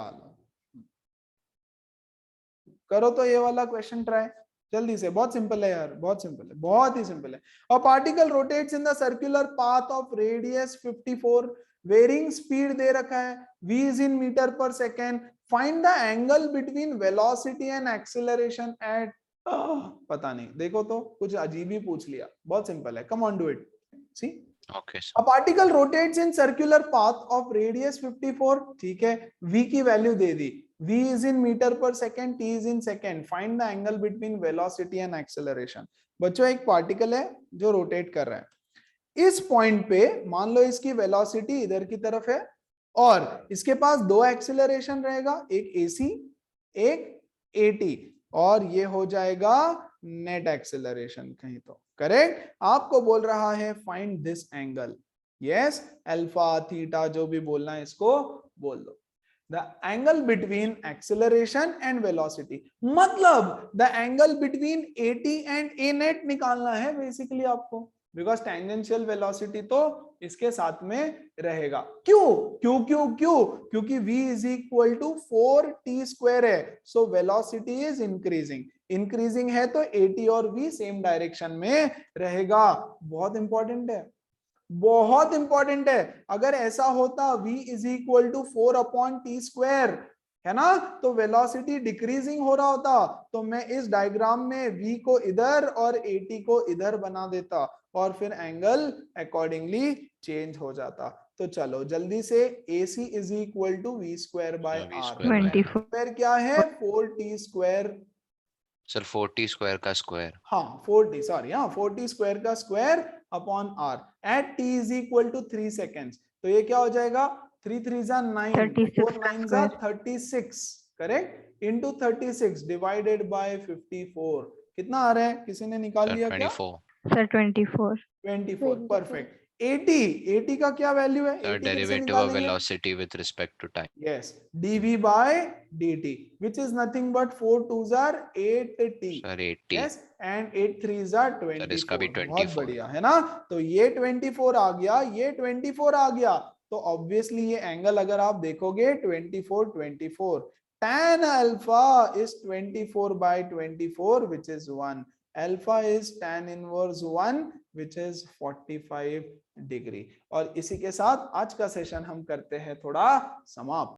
करो तो ये वाला क्वेश्चन ट्राई जल्दी से, बहुत सिंपल है यार, बहुत सिंपल है, बहुत ही सिंपल है। A particle rotates in the circular path of radius 54, varying speed दे रखा है, v is in metre per second, find the angle between velocity and acceleration at, पता नहीं, देखो तो कुछ अजीब ही पूछ लिया, बहुत सिंपल है, come on do it. See okay A particle rotates in circular path of radius 54, ठीक है, v की वैल्यू दे दी, v is in meter per second, t is in second, find the angle between velocity and acceleration। बच्चों एक particle है जो rotate कर रहा है, इस पॉइंट पे मान लो इसकी वेलोसिटी इधर की तरफ है और इसके पास दो एक्सेलरेशन रहेगा, एक ac एक at, और ये हो जाएगा नेट एक्सेलरेशन कहीं तो, करेक्ट? आपको बोल रहा है find this angle, yes alpha theta जो भी बोलना है इसको बोल दो। The angle between acceleration and velocity, मतलब the angle between AT and A net निकालना है बेसिकली आपको, बिकॉज टेंजेंशियल वेलोसिटी तो इसके साथ में रहेगा। क्योंकि v is equal to 4t square है, सो वेलोसिटी इज इंक्रीजिंग है तो AT और v सेम डायरेक्शन में रहेगा। बहुत इंपॉर्टेंट है, बहुत इंपॉर्टेंट है। अगर ऐसा होता v is equal to 4/t square, है ना, तो वेलोसिटी डिक्रीजिंग हो रहा होता, तो मैं इस डायग्राम में v को इधर और AT को इधर बना देता और फिर एंगल अकॉर्डिंगली चेंज हो जाता। तो चलो जल्दी से, AC is equal to v square by r, 24 square क्या है 4t स्क्वायर सर 40 स्क्वायर का स्क्वायर। हाँ 40 सॉरी, हाँ 40 स्क्वायर का square upon r at t is equal to 3 seconds. तो ये क्या हो जाएगा, 3 3 जा 9, 36 4 का 9 जा square 36, correct, into 36 divided by 54। कितना आ रहा है, किसी ने निकाल सर लिया क्या? 24। Sir 24 24, perfect. 80 का क्या वैल्यू है, सर 80 कैसे डेरिवेटिव ऑफ निकालेंगे? Velocity with respect to time. Yes, dv by dt, which is nothing but 4 2s are 8t. Sir 80। Yes, and 8 3s are sir इसका भी 24. बहुत 24। बढ़िया है ना। तो ये 24 आ गया, ये 24 आ गया, तो ऑब्वियसली ये एंगल अगर आप देखोगे 24 24, tan alpha is 24 by 24 which is 1. Alpha is tan inverse 1 which is 45 degree. और इसी के साथ आज का सेशन हम करते हैं थोड़ा समाप्त।